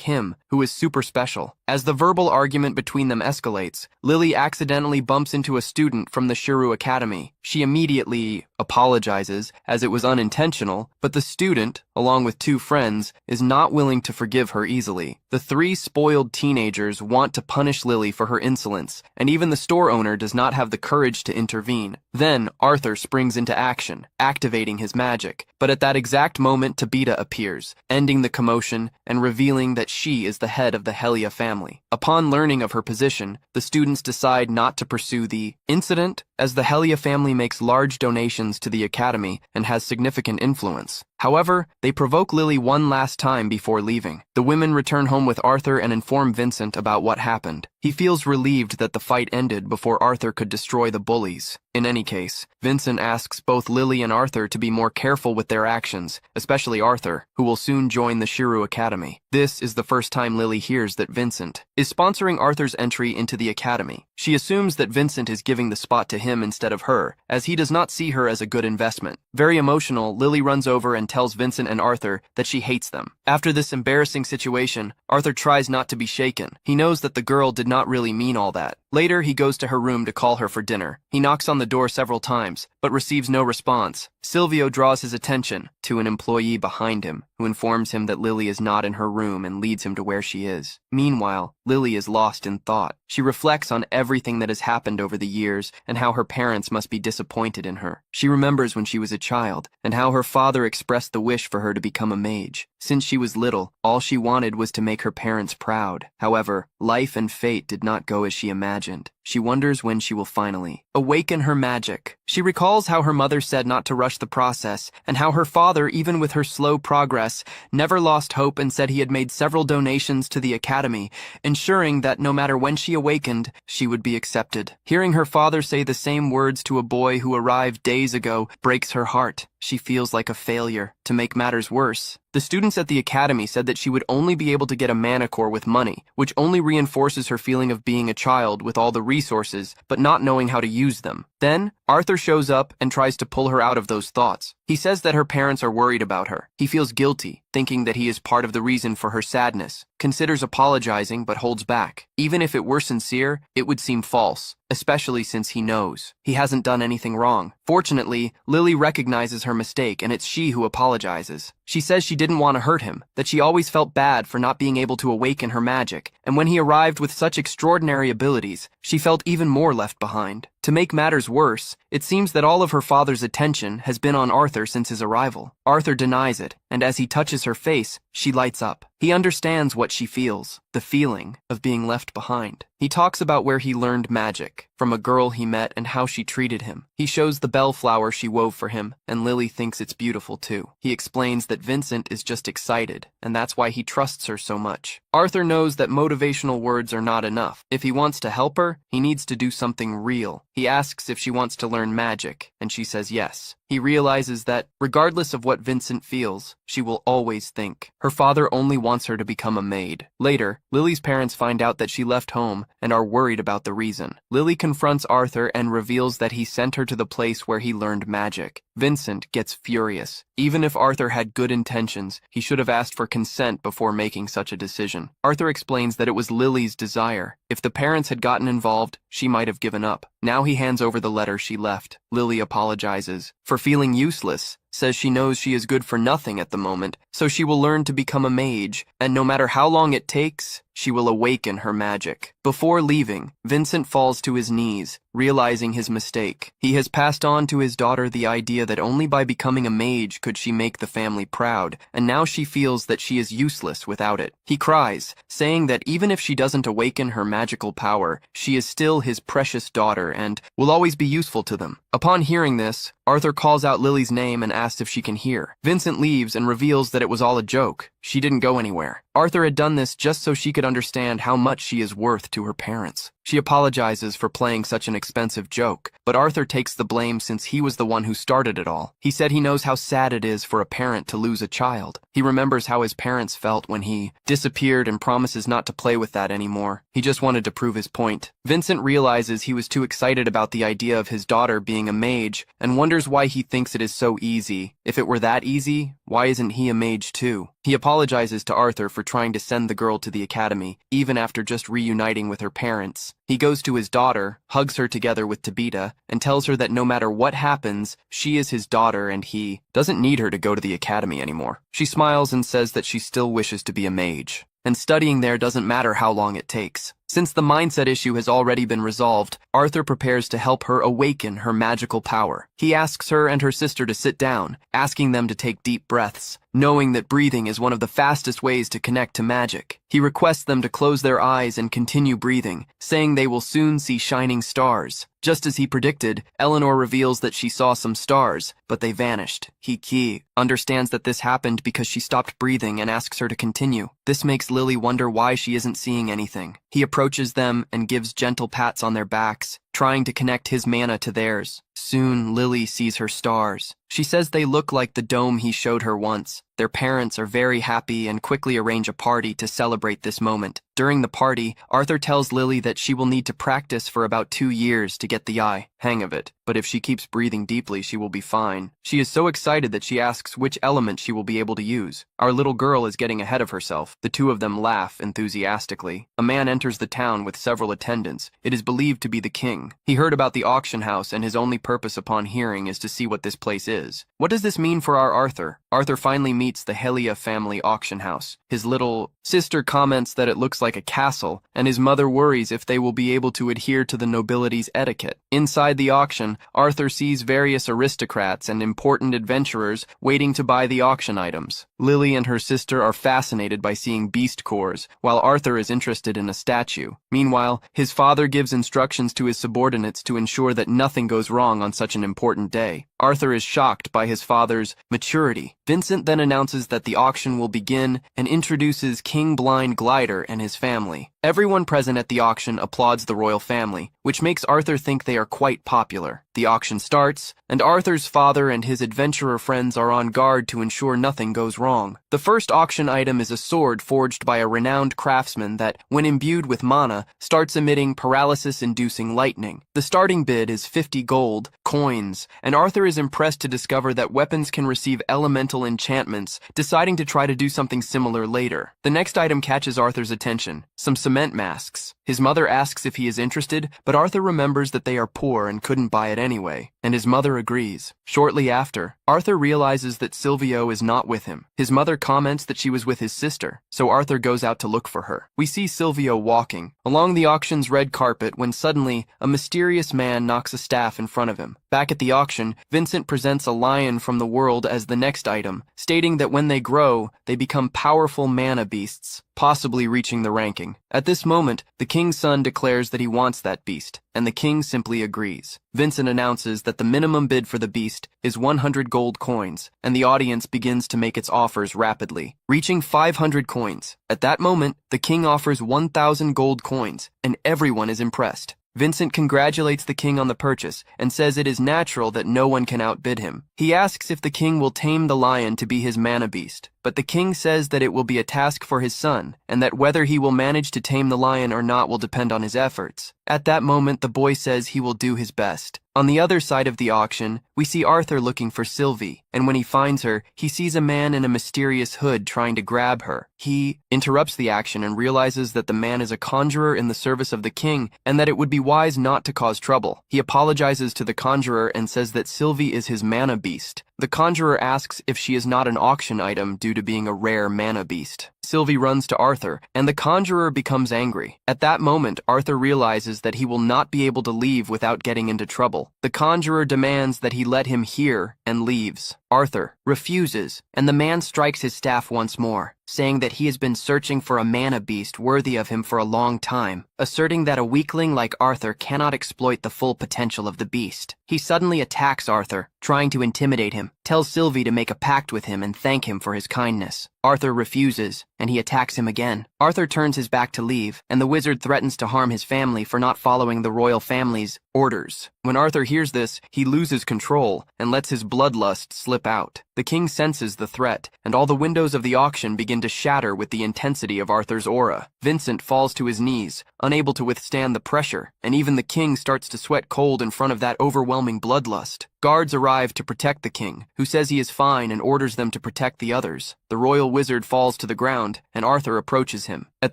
him, who is super special. As the verbal argument between them escalates, Lily accidentally bumps into a student from the Shiru Academy. She immediately apologizes, as it was unintentional, but the student, along with two friends, is not willing to forgive her easily. The three spoiled teenagers want to punish Lily for her insolence, and even the store owner does not have the courage to intervene. Then, Arthur springs into action, activating his magic, but at that exact moment Tabita appears, ending the commotion and revealing that she is the head of the Halia family. Upon learning of her position, the students decide not to pursue the incident, as the Halia family makes large donations to the academy and has significant influence. However, they provoke Lily one last time before leaving. The women return home with Arthur and inform Vincent about what happened. He feels relieved that the fight ended before Arthur could destroy the bullies. In any case, Vincent asks both Lily and Arthur to be more careful with their actions, especially Arthur, who will soon join the Shiru Academy. This is the first time Lily hears that Vincent is sponsoring Arthur's entry into the academy. She assumes that Vincent is giving the spot to him instead of her, as he does not see her as a good investment. Very emotional, Lily runs over and and tells Vincent and Arthur that she hates them. After this embarrassing situation, Arthur tries not to be shaken. He knows that the girl did not really mean all that. Later, he goes to her room to call her for dinner. He knocks on the door several times, but receives no response. Silvio draws his attention to an employee behind him, who informs him that Lily is not in her room and leads him to where she is. Meanwhile, Lily is lost in thought. She reflects on everything that has happened over the years and how her parents must be disappointed in her. She remembers when she was a child and how her father expressed the wish for her to become a mage. Since she was little, all she wanted was to make her parents proud. However, life and fate did not go as she imagined. She wonders when she will finally awaken her magic. She recalls how her mother said not to rush the process, and how her father, even with her slow progress, never lost hope and said he had made several donations to the academy, ensuring that no matter when she awakened, she would be accepted. Hearing her father say the same words to a boy who arrived days ago breaks her heart. She feels like a failure. To make matters worse, the students at the academy said that she would only be able to get a manicure with money, which only reinforces her feeling of being a child with all the resources, but not knowing how to use them. Then, Arthur shows up and tries to pull her out of those thoughts. He says that her parents are worried about her. He feels guilty, thinking that he is part of the reason for her sadness, considers apologizing but holds back. Even if it were sincere, it would seem false, especially since he knows he hasn't done anything wrong. Fortunately, Lily recognizes her mistake and it's she who apologizes. She says she didn't want to hurt him, that she always felt bad for not being able to awaken her magic, and when he arrived with such extraordinary abilities, she felt even more left behind. To make matters worse, it seems that all of her father's attention has been on Arthur since his arrival. Arthur denies it, and as he touches her face, she lights up. He understands what she feels, the feeling of being left behind. He talks about where he learned magic, from a girl he met and how she treated him. He shows the bellflower she wove for him, and Lily thinks it's beautiful too. He explains that Vincent is just excited, and that's why he trusts her so much. Arthur knows that motivational words are not enough. If he wants to help her, he needs to do something real. He asks if she wants to learn magic, and she says yes. He realizes that, regardless of what Vincent feels, she will always think her father only wants her to become a maid. Later, Lily's parents find out that she left home and are worried about the reason. Lily confronts Arthur and reveals that he sent her to the place where he learned magic. Vincent gets furious. Even if Arthur had good intentions, he should have asked for consent before making such a decision. Arthur explains that it was Lily's desire. If the parents had gotten involved, she might have given up. Now he hands over the letter she left. Lily apologizes for feeling useless, says she knows she is good for nothing at the moment, so she will learn to become a mage, and no matter how long it takes, she will awaken her magic. Before leaving, Vincent falls to his knees, realizing his mistake. He has passed on to his daughter the idea that only by becoming a mage could she make the family proud, and now she feels that she is useless without it. He cries, saying that even if she doesn't awaken her magical power, she is still his precious daughter and will always be useful to them. Upon hearing this, Arthur calls out Lily's name and asks if she can hear. Vincent leaves and reveals that it was all a joke. She didn't go anywhere. Arthur had done this just so she could understand how much she is worth to her parents. She apologizes for playing such an expensive joke, but Arthur takes the blame since he was the one who started it all. He said he knows how sad it is for a parent to lose a child. He remembers how his parents felt when he disappeared and promises not to play with that anymore. He just wanted to prove his point. Vincent realizes he was too excited about the idea of his daughter being a mage and wonders why he thinks it is so easy. If it were that easy, why isn't he a mage too? He apologizes to Arthur for trying to send the girl to the academy, even after just reuniting with her parents. He goes to his daughter, hugs her together with Tabita, and tells her that no matter what happens, she is his daughter and he doesn't need her to go to the academy anymore. She smiles and says that she still wishes to be a mage, and studying there doesn't matter how long it takes. Since the mindset issue has already been resolved, Arthur prepares to help her awaken her magical power. He asks her and her sister to sit down, asking them to take deep breaths, knowing that breathing is one of the fastest ways to connect to magic. He requests them to close their eyes and continue breathing, saying they will soon see shining stars. Just as he predicted, Eleanor reveals that she saw some stars, but they vanished. He understands that this happened because she stopped breathing and asks her to continue. This makes Lily wonder why she isn't seeing anything. He approaches them and gives gentle pats on their backs, trying to connect his mana to theirs. Soon, Lily sees her stars. She says they look like the dome he showed her once. Their parents are very happy and quickly arrange a party to celebrate this moment. During the party, Arthur tells Lily that she will need to practice for about 2 years to get the hang of it, but if she keeps breathing deeply, she will be fine. She is so excited that she asks which element she will be able to use. Our little girl is getting ahead of herself. The two of them laugh enthusiastically. A man enters the town with several attendants. It is believed to be the king. He heard about the auction house, and his only purpose upon hearing is to see what this place is. What does this mean for our Arthur? Arthur finally meets the Helia family auction house. His little sister comments that it looks like a castle, and his mother worries if they will be able to adhere to the nobility's etiquette. Inside the auction, Arthur sees various aristocrats and important adventurers waiting to buy the auction items. Lily and her sister are fascinated by seeing beast cores, while Arthur is interested in a statue. Meanwhile, his father gives instructions to his subordinates to ensure that nothing goes wrong on such an important day. Arthur is shocked by his father's maturity. Vincent then announces that the auction will begin and introduces King Blind Glider and his family. Everyone present at the auction applauds the royal family, which makes Arthur think they are quite popular. The auction starts, and Arthur's father and his adventurer friends are on guard to ensure nothing goes wrong. The first auction item is a sword forged by a renowned craftsman that, when imbued with mana, starts emitting paralysis-inducing lightning. The starting bid is 50 gold coins, and Arthur is impressed to discover that weapons can receive elemental enchantments, deciding to try to do something similar later. The next item catches Arthur's attention, some cement masks. His mother asks if he is interested, but Arthur remembers that they are poor and couldn't buy it anyway, and his mother agrees. Shortly after, Arthur realizes that Silvio is not with him. His mother comments that she was with his sister, so Arthur goes out to look for her. We see Silvio walking along the auction's red carpet when suddenly a mysterious man knocks a staff in front of him. Back at the auction, Vincent presents a lion from the world as the next item, stating that when they grow, they become powerful mana beasts, possibly reaching the ranking. At this moment, the king's son declares that he wants that beast, and the king simply agrees. Vincent announces that the minimum bid for the beast is 100 gold coins, and the audience begins to make its offers rapidly, reaching 500 coins. At that moment, the king offers 1,000 gold coins, and everyone is impressed. Vincent congratulates the king on the purchase and says it is natural that no one can outbid him. He asks if the king will tame the lion to be his mana beast, but the king says that it will be a task for his son, and that whether he will manage to tame the lion or not will depend on his efforts. At that moment, the boy says he will do his best. On the other side of the auction, we see Arthur looking for Sylvie, and when he finds her, he sees a man in a mysterious hood trying to grab her. He interrupts the action and realizes that the man is a conjurer in the service of the king, and that it would be wise not to cause trouble. He apologizes to the conjurer and says that Sylvie is his mana beast. The conjurer asks if she is not an auction item due to being a rare mana beast. Sylvie runs to Arthur, and the conjurer becomes angry. At that moment, Arthur realizes that he will not be able to leave without getting into trouble. The conjurer demands that he let him hear and leaves. Arthur refuses, and the man strikes his staff once more, saying that he has been searching for a mana beast worthy of him for a long time, asserting that a weakling like Arthur cannot exploit the full potential of the beast. He suddenly attacks Arthur, trying to intimidate him, tells Sylvie to make a pact with him and thank him for his kindness. Arthur refuses, and he attacks him again. Arthur turns his back to leave, and the wizard threatens to harm his family for not following the royal family's orders. When Arthur hears this, he loses control and lets his bloodlust slip out. The king senses the threat, and all the windows of the auction begin to shatter with the intensity of Arthur's aura. Vincent falls to his knees, unable to withstand the pressure, and even the king starts to sweat cold in front of that overwhelming bloodlust. Guards arrive to protect the king, who says he is fine and orders them to protect the others. The royal wizard falls to the ground, and Arthur approaches him. At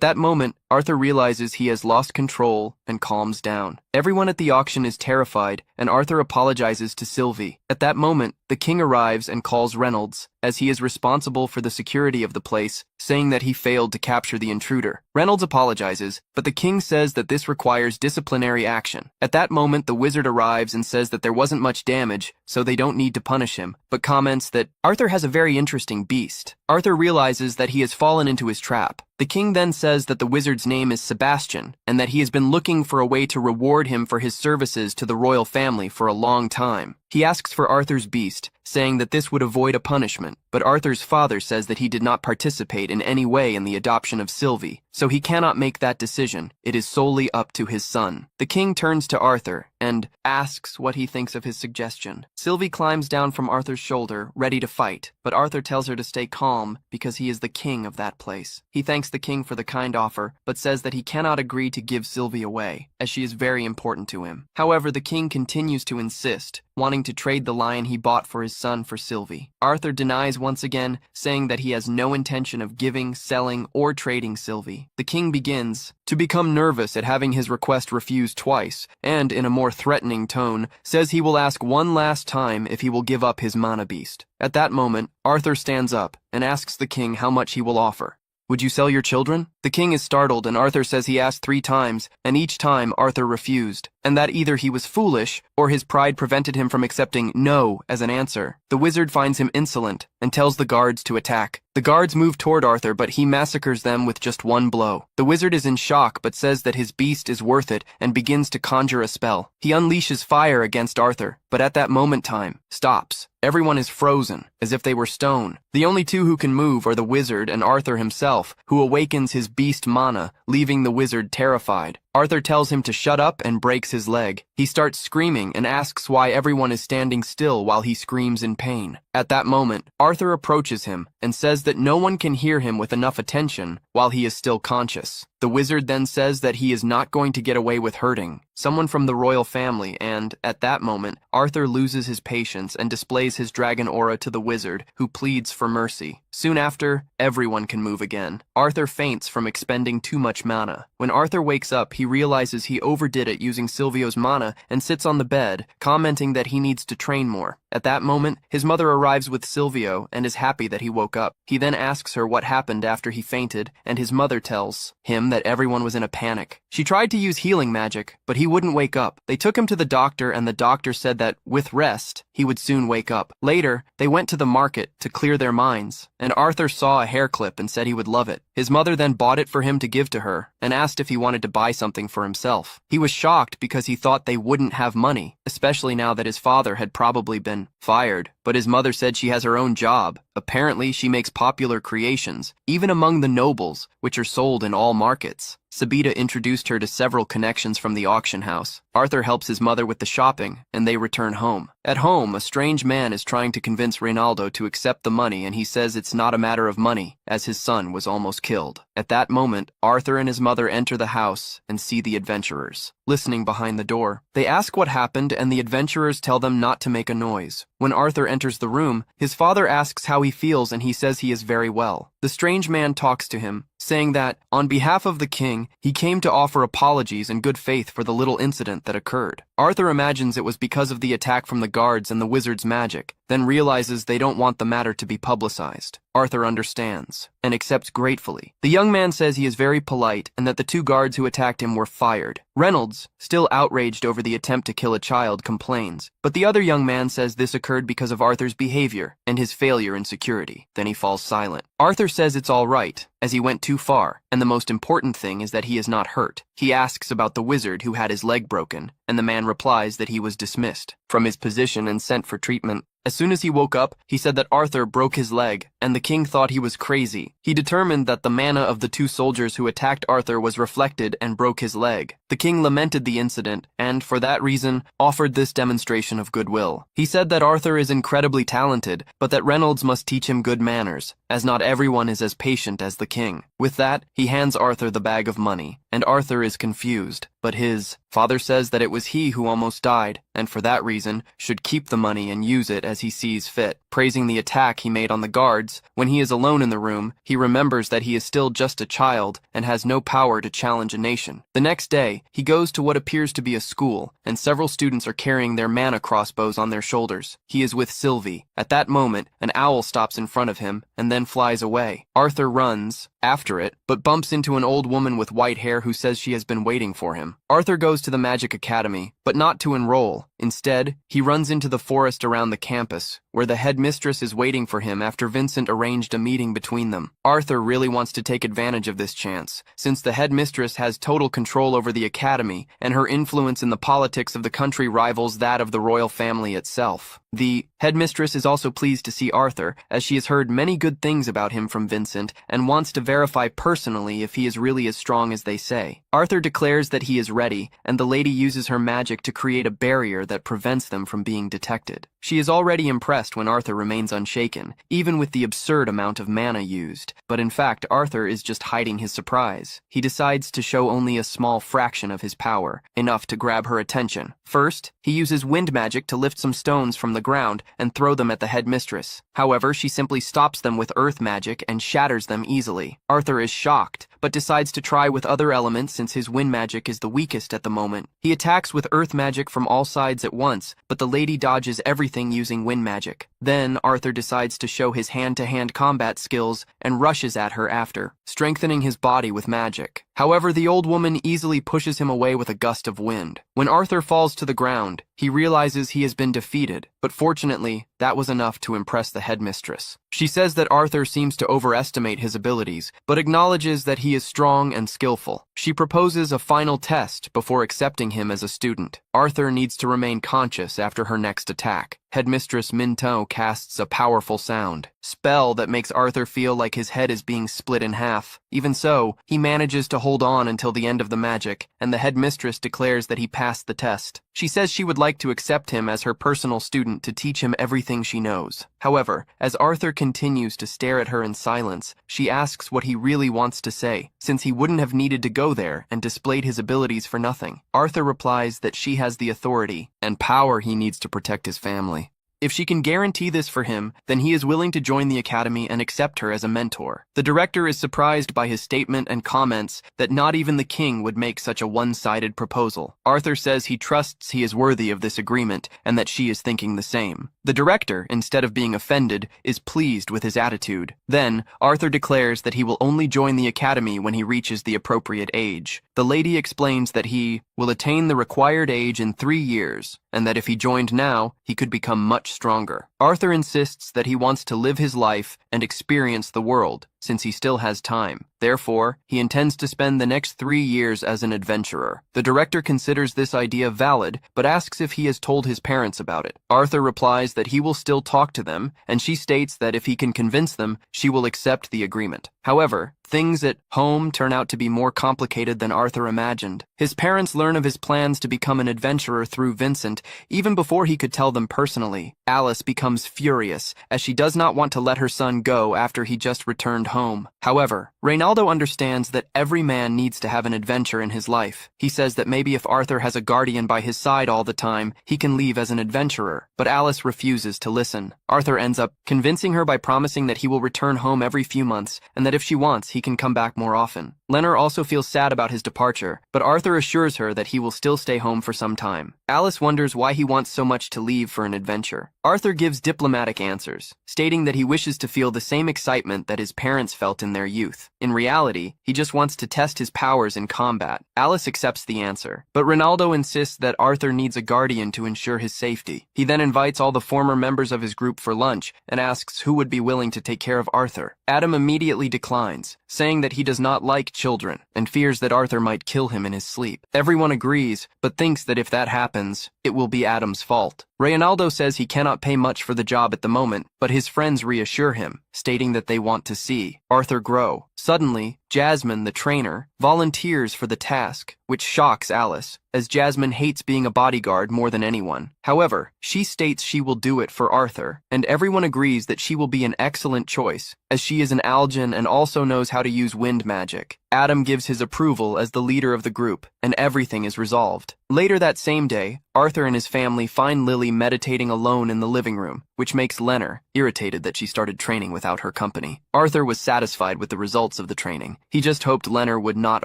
that moment, Arthur realizes he has lost control and calms down. Everyone at the auction is terrified, and Arthur apologizes to Sylvie. At that moment, the king arrives and calls Reynolds, as he is responsible for the security of the place, saying that he failed to capture the intruder. Reynolds apologizes, but the king says that this requires disciplinary action. At that moment, the wizard arrives and says that there wasn't much damage, so they don't need to punish him, but comments that Arthur has a very interesting beast. Arthur realizes that he has fallen into his trap. The king then says that the wizard's name is Sebastian, and that he has been looking for a way to reward him for his services to the royal family for a long time. He asks for Arthur's beast, saying that this would avoid a punishment, but Arthur's father says that he did not participate in any way in the adoption of Sylvie, so he cannot make that decision. It is solely up to his son. The king turns to Arthur and asks what he thinks of his suggestion. Sylvie climbs down from Arthur's shoulder, ready to fight, but Arthur tells her to stay calm because he is the king of that place. He thanks the king for the kind offer, but says that he cannot agree to give Sylvie away, as she is very important to him. However, the king continues to insist, wanting to trade the lion he bought for his son for Sylvie. Arthur denies once again, saying that he has no intention of giving, selling, or trading Sylvie. The king begins to become nervous at having his request refused twice, and, in a more threatening tone, says he will ask one last time if he will give up his mana beast. At that moment, Arthur stands up and asks the king how much he will offer. "Would you sell your children?" The king is startled, and Arthur says he asked 3 times, and each time Arthur refused, and that either he was foolish or his pride prevented him from accepting no as an answer. The wizard finds him insolent and tells the guards to attack. The guards move toward Arthur, but he massacres them with just one blow. The wizard is in shock, but says that his beast is worth it and begins to conjure a spell. He unleashes fire against Arthur, but at that moment time stops. Everyone is frozen, as if they were stone. The only 2 who can move are the wizard and Arthur himself, who awakens his beast mana, leaving the wizard terrified. Arthur tells him to shut up and breaks his leg. He starts screaming and asks why everyone is standing still while he screams in pain. At that moment, Arthur approaches him and says that no one can hear him with enough attention while he is still conscious. The wizard then says that he is not going to get away with hurting someone from the royal family, and, at that moment, Arthur loses his patience and displays his dragon aura to the wizard, who pleads for mercy. Soon after, everyone can move again. Arthur faints from expending too much mana. When Arthur wakes up, he realizes he overdid it using Silvio's mana and sits on the bed, commenting that he needs to train more. At that moment, his mother arrives with Silvio and is happy that he woke up. He then asks her what happened after he fainted, and his mother tells him that everyone was in a panic. She tried to use healing magic, but he wouldn't wake up. They took him to the doctor, and the doctor said that, with rest, he would soon wake up. Later, they went to the market to clear their minds, and Arthur saw a hair clip and said he would love it. His mother then bought it for him to give to her, and asked if he wanted to buy something for himself. He was shocked because he thought they wouldn't have money, especially now that his father had probably been fired. But his mother said she has her own job. Apparently, she makes popular creations, even among the nobles, which are sold in all markets. Sabita introduced her to several connections from the auction house. Arthur helps his mother with the shopping, and they return home. At home, a strange man is trying to convince Reynaldo to accept the money, and he says it's not a matter of money, as his son was almost killed. At that moment, Arthur and his mother enter the house and see the adventurers listening behind the door. They ask what happened, and the adventurers tell them not to make a noise. When Arthur enters the room, his father asks how he feels, and he says he is very well. The strange man talks to him, saying that, on behalf of the king, he came to offer apologies in good faith for the little incident that occurred. Arthur imagines it was because of the attack from the guards and the wizard's magic, then realizes they don't want the matter to be publicized. Arthur understands and accepts gratefully. The young man says he is very polite and that the 2 guards who attacked him were fired. Reynolds, still outraged over the attempt to kill a child, complains, but the other young man says this occurred because of Arthur's behavior and his failure in security. Then he falls silent. Arthur says it's all right, as he went too far, and the most important thing is that he is not hurt. He asks about the wizard who had his leg broken, and the man replies that he was dismissed from his position and sent for treatment. As soon as he woke up, he said that Arthur broke his leg, and the king thought he was crazy. He determined that the mana of the 2 soldiers who attacked Arthur was reflected and broke his leg. The king lamented the incident, and, for that reason, offered this demonstration of goodwill. He said that Arthur is incredibly talented, but that Reynolds must teach him good manners, as not everyone is as patient as the king. With that, he hands Arthur the bag of money, and Arthur is confused, but his father says that it was he who almost died, and for that reason, should keep the money and use it as he sees fit. Praising the attack he made on the guards, when he is alone in the room, he remembers that he is still just a child and has no power to challenge a nation. The next day, he goes to what appears to be a school, and several students are carrying their mana crossbows on their shoulders. He is with Sylvie. At that moment, an owl stops in front of him and then flies away. Arthur runs after it, but bumps into an old woman with white hair who says she has been waiting for him. Arthur goes to the Magic Academy, but not to enroll. Instead, he runs into the forest around the campus, where the headmistress headmistress is waiting for him after Vincent arranged a meeting between them. Arthur really wants to take advantage of this chance, since the headmistress has total control over the academy, and her influence in the politics of the country rivals that of the royal family itself. The headmistress is also pleased to see Arthur, as she has heard many good things about him from Vincent and wants to verify personally if he is really as strong as they say. Arthur declares that he is ready, and the lady uses her magic to create a barrier that prevents them from being detected. She is already impressed when Arthur remains unshaken, even with the absurd amount of mana used, but in fact Arthur is just hiding his surprise. He decides to show only a small fraction of his power, enough to grab her attention. First, he uses wind magic to lift some stones from the ground and throw them at the headmistress. However, she simply stops them with earth magic and shatters them easily. Arthur is shocked, but decides to try with other elements since his wind magic is the weakest at the moment. He attacks with earth magic from all sides at once, but the lady dodges everything using wind magic. Then, Arthur decides to show his hand-to-hand combat skills and rushes at her after, strengthening his body with magic. However, the old woman easily pushes him away with a gust of wind. When Arthur falls to the ground, he realizes he has been defeated, but fortunately, that was enough to impress the headmistress. She says that Arthur seems to overestimate his abilities, but acknowledges that he is strong and skillful. She proposes a final test before accepting him as a student. Arthur needs to remain conscious after her next attack. Headmistress Minto casts a powerful spell that makes Arthur feel like his head is being split in half. Even so, he manages to hold on until the end of the magic, and the headmistress declares that he passed the test. She says she would like to accept him as her personal student to teach him everything she knows. However, as Arthur continues to stare at her in silence, she asks what he really wants to say, since he wouldn't have needed to go there and displayed his abilities for nothing. Arthur replies that she has the authority and power he needs to protect his family. If she can guarantee this for him, then he is willing to join the academy and accept her as a mentor. The director is surprised by his statement and comments that not even the king would make such a one-sided proposal. Arthur says he trusts he is worthy of this agreement and that she is thinking the same. The director, instead of being offended, is pleased with his attitude. Then, Arthur declares that he will only join the academy when he reaches the appropriate age. The lady explains that he will attain the required age in 3 years, and that if he joined now, he could become much stronger. Arthur insists that he wants to live his life and experience the world, since he still has time. Therefore, he intends to spend the next 3 years as an adventurer. The director considers this idea valid, but asks if he has told his parents about it. Arthur replies that he will still talk to them, and she states that if he can convince them, she will accept the agreement. However, things at home turn out to be more complicated than Arthur imagined. His parents learn of his plans to become an adventurer through Vincent, even before he could tell them personally. Alice becomes furious, as she does not want to let her son go after he just returned home. However, Reynaldo understands that every man needs to have an adventure in his life. He says that maybe if Arthur has a guardian by his side all the time, he can leave as an adventurer, but Alice refuses to listen. Arthur ends up convincing her by promising that he will return home every few months, and that if she wants, he can come back more often. Lenore also feels sad about his departure, but Arthur assures her that he will still stay home for some time. Alice wonders why he wants so much to leave for an adventure. Arthur gives diplomatic answers, stating that he wishes to feel the same excitement that his parents felt in their youth. In reality, he just wants to test his powers in combat. Alice accepts the answer, but Reynaldo insists that Arthur needs a guardian to ensure his safety. He then invites all the former members of his group for lunch and asks who would be willing to take care of Arthur. Adam immediately declines, saying that he does not like children and fears that Arthur might kill him in his sleep. Everyone agrees, but thinks that if that happens, it will be Adam's fault. Reynaldo says he cannot pay much for the job at the moment, but his friends reassure him, stating that they want to see Arthur grow. Suddenly, Jasmine, the trainer, volunteers for the task, which shocks Alice, as Jasmine hates being a bodyguard more than anyone. However, she states she will do it for Arthur, and everyone agrees that she will be an excellent choice, as she is an Algin and also knows how to use wind magic. Adam gives his approval as the leader of the group, and everything is resolved. Later that same day, Arthur and his family find Lily meditating alone in the living room, which makes Lenore irritated that she started training without her company. Arthur was satisfied with the results of the training. He just hoped Lenore would not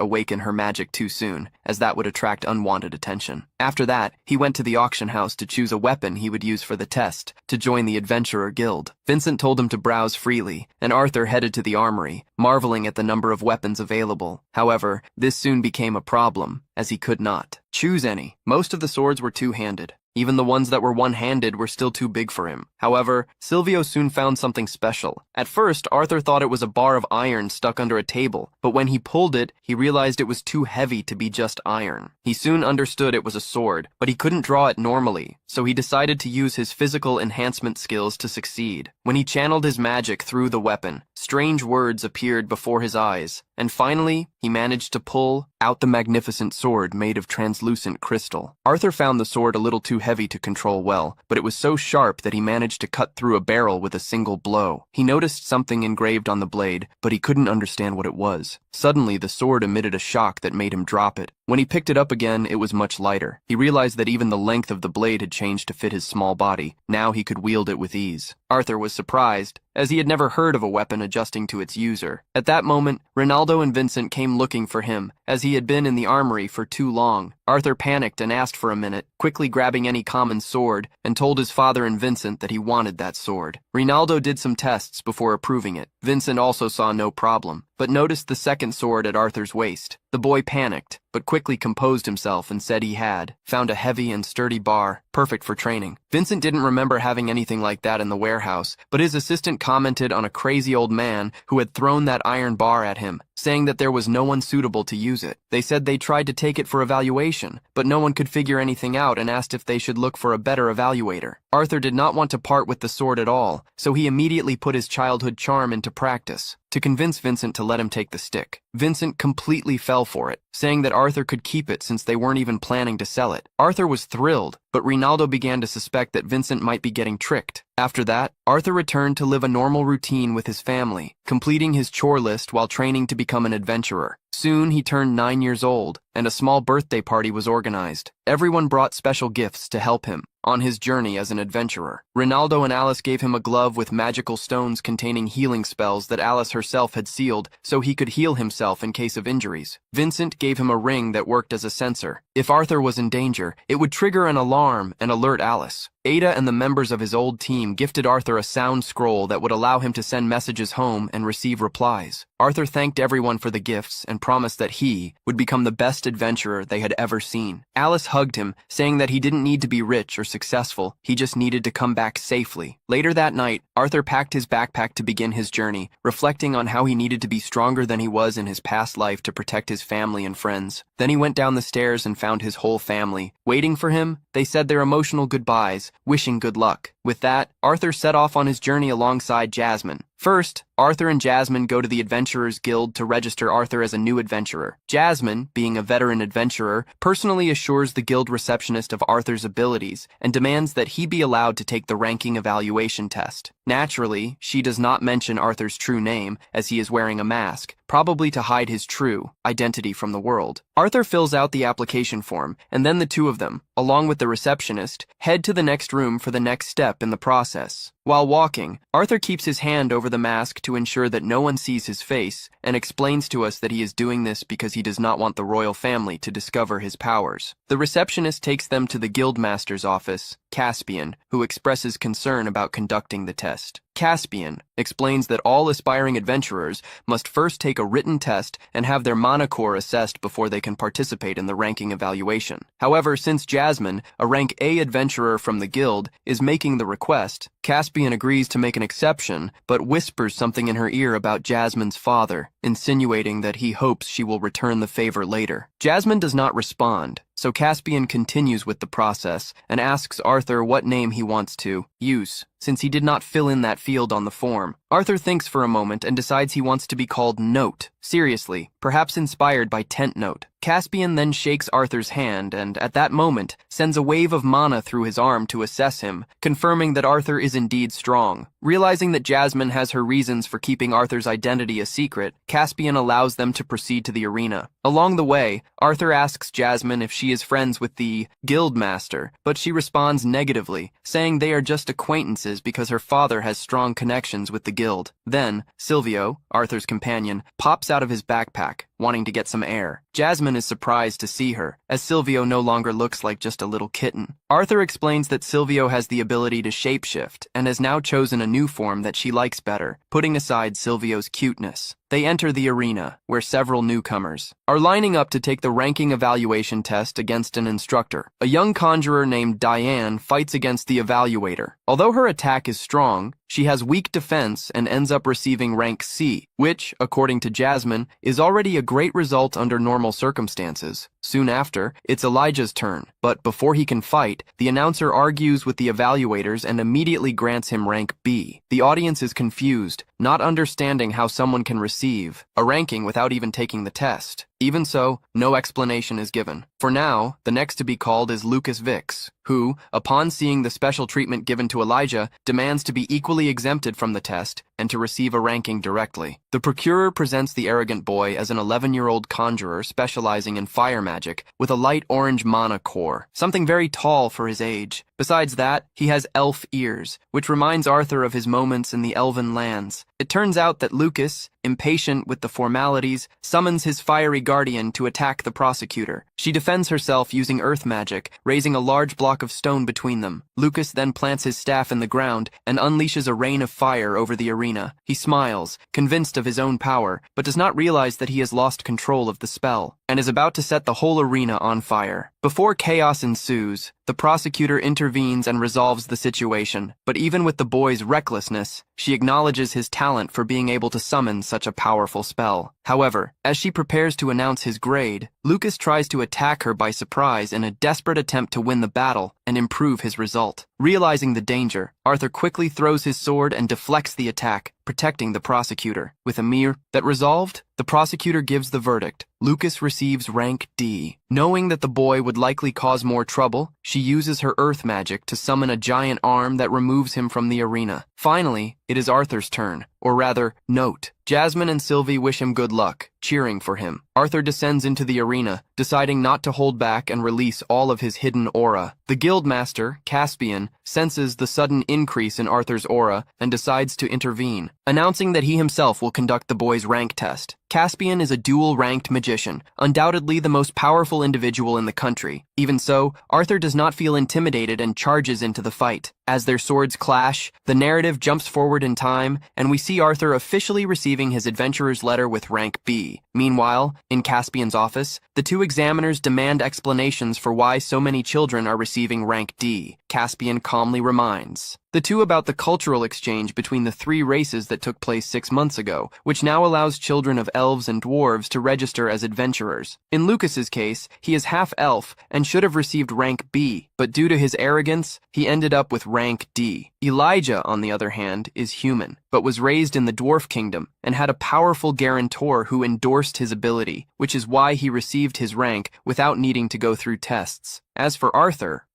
awaken her magic too soon, as that would attract unwanted attention. After that, he went to the auction house to choose a weapon he would use for the test, to join the Adventurer Guild. Vincent told him to browse freely, and Arthur headed to the armory, marveling at the number of weapons available. However, this soon became a problem, as he could not choose any. Most of the swords were two-handed. Even the ones that were one-handed were still too big for him. However, Silvio soon found something special. At first, Arthur thought it was a bar of iron stuck under a table, but when he pulled it, he realized it was too heavy to be just iron. He soon understood it was a sword, but he couldn't draw it normally, so he decided to use his physical enhancement skills to succeed. When he channeled his magic through the weapon, strange words appeared before his eyes, and finally, he managed to pull out the magnificent sword made of translucent crystal. Arthur found the sword a little too heavy to control well, but it was so sharp that he managed to cut through a barrel with a single blow. He noticed something engraved on the blade, but he couldn't understand what it was. Suddenly, the sword emitted a shock that made him drop it. When he picked it up again, it was much lighter. He realized that even the length of the blade had changed to fit his small body. Now he could wield it with ease. Arthur was surprised, as he had never heard of a weapon adjusting to its user. At that moment, Ronaldo and Vincent came looking for him, as he had been in the armory for too long. Arthur panicked and asked for a minute, quickly grabbing any common sword, and told his father and Vincent that he wanted that sword. Ronaldo did some tests before approving it. Vincent also saw no problem, but noticed the second sword at Arthur's waist. The boy panicked, but quickly composed himself and said he had found a heavy and sturdy bar, perfect for training. Vincent didn't remember having anything like that in the warehouse, but his assistant commented on a crazy old man who had thrown that iron bar at him, saying that there was no one suitable to use it. They said they tried to take it for evaluation, but no one could figure anything out and asked if they should look for a better evaluator. Arthur did not want to part with the sword at all, so he immediately put his childhood charm into practice to convince Vincent to let him take the stick. Vincent completely fell for it, saying that Arthur could keep it since they weren't even planning to sell it. Arthur was thrilled, but Ronaldo began to suspect that Vincent might be getting tricked. After that, Arthur returned to live a normal routine with his family, completing his chore list while training to become an adventurer. Soon he turned 9 years old, and a small birthday party was organized. Everyone brought special gifts to help him on his journey as an adventurer. Ronaldo and Alice gave him a glove with magical stones containing healing spells that Alice herself had sealed so he could heal himself in case of injuries. Vincent gave him a ring that worked as a sensor. If Arthur was in danger, it would trigger an alarm and alert Alice. Ada and the members of his old team gifted Arthur a sound scroll that would allow him to send messages home and receive replies. Arthur thanked everyone for the gifts and promised that he would become the best adventurer they had ever seen. Alice hugged him, saying that he didn't need to be rich or successful, he just needed to come back safely. Later that night, Arthur packed his backpack to begin his journey, reflecting on how he needed to be stronger than he was in his past life to protect his family and friends. Then he went down the stairs and found his whole family. Waiting for him, they said their emotional goodbyes, wishing good luck. With that, Arthur set off on his journey alongside Jasmine. First, Arthur and Jasmine go to the Adventurers Guild to register Arthur as a new adventurer. Jasmine, being a veteran adventurer, personally assures the guild receptionist of Arthur's abilities and demands that he be allowed to take the ranking evaluation test. Naturally, she does not mention Arthur's true name, as he is wearing a mask, probably to hide his true identity from the world. Arthur fills out the application form, and then the two of them, along with the receptionist, head to the next room for the next step in the process. While walking, Arthur keeps his hand over the mask to ensure that no one sees his face, and explains to us that he is doing this because he does not want the royal family to discover his powers. The receptionist takes them to the guildmaster's office, Caspian, who expresses concern about conducting the test. Caspian explains that all aspiring adventurers must first take a written test and have their mana core assessed before they can participate in the ranking evaluation. However, since Jasmine, a rank A adventurer from the guild, is making the request, Caspian agrees to make an exception, but whispers something in her ear about Jasmine's father, insinuating that he hopes she will return the favor later. Jasmine does not respond, so Caspian continues with the process and asks Arthur what name he wants to use, since he did not fill in that field on the form. Arthur thinks for a moment and decides he wants to be called Note, seriously, perhaps inspired by Tent Note. Caspian then shakes Arthur's hand and, at that moment, sends a wave of mana through his arm to assess him, confirming that Arthur is indeed strong. Realizing that Jasmine has her reasons for keeping Arthur's identity a secret, Caspian allows them to proceed to the arena. Along the way, Arthur asks Jasmine if she is friends with the guildmaster, but she responds negatively, saying they are just acquaintances because her father has strong connections with the guild. Then, Silvio, Arthur's companion, pops out of his backpack, wanting to get some air. Jasmine is surprised to see her, as Silvio no longer looks like just a little kitten. Arthur explains that Silvio has the ability to shapeshift and has now chosen a new form that she likes better, putting aside Silvio's cuteness. they enter the arena, where several newcomers are lining up to take the ranking evaluation test against an instructor. A young conjurer named Diane fights against the evaluator. Although her attack is strong, she has weak defense and ends up receiving rank C, which, according to Jasmine, is already a great result under normal circumstances. Soon after, it's Elijah's turn, but before he can fight, the announcer argues with the evaluators and immediately grants him rank B. The audience is confused, not understanding how someone can receive a ranking without even taking the test. Even so, no explanation is given. For now, the next to be called is Lucas Vix, who, upon seeing the special treatment given to Elijah, demands to be equally exempted from the test and to receive a ranking directly. The procurer presents the arrogant boy as an 11-year-old conjurer specializing in fire magic with a light orange mana core, something very tall for his age. Besides that, he has elf ears, which reminds Arthur of his moments in the elven lands. It turns out that Lucas, impatient with the formalities, summons his fiery guardian to attack the prosecutor. She defends herself using earth magic, raising a large block of stone between them. Lucas then plants his staff in the ground and unleashes a rain of fire over the arena. He smiles, convinced of his own power, but does not realize that he has lost control of the spell, and is about to set the whole arena on fire. Before chaos ensues, the prosecutor intervenes and resolves the situation, but even with the boy's recklessness, she acknowledges his talent for being able to summon such a powerful spell. However, as she prepares to announce his grade, Lucas tries to attack her by surprise in a desperate attempt to win the battle and improve his result. Realizing the danger, Arthur quickly throws his sword and deflects the attack, protecting the prosecutor. With a mere that resolved, the prosecutor gives the verdict. Lucas receives rank D. Knowing that the boy would likely cause more trouble, she uses her earth magic to summon a giant arm that removes him from the arena. Finally, it is Arthur's turn, or rather, note. Jasmine and Sylvie wish him good luck, cheering for him. Arthur descends into the arena, deciding not to hold back and release all of his hidden aura. The guildmaster, Caspian, senses the sudden increase in Arthur's aura and decides to intervene, announcing that he himself will conduct the boy's rank test. Caspian is a dual-ranked magician, undoubtedly the most powerful individual in the country. Even so, Arthur does not feel intimidated and charges into the fight. As their swords clash, the narrative jumps forward in time, and we see Arthur officially receiving his adventurer's letter with rank B. Meanwhile, in Caspian's office, the two examiners demand explanations for why so many children are receiving rank D. Caspian calmly reminds the two about the cultural exchange between the three races that took place 6 months ago, which now allows children of elves and dwarves to register as adventurers. In Lucas's case, he is half elf and should have received rank B, but due to his arrogance, he ended up with rank D. Elijah, on the other hand, is human, but was raised in the dwarf kingdom and had a powerful guarantor who endorsed his ability, which is why he received his rank without needing to go through tests. As for Arthur,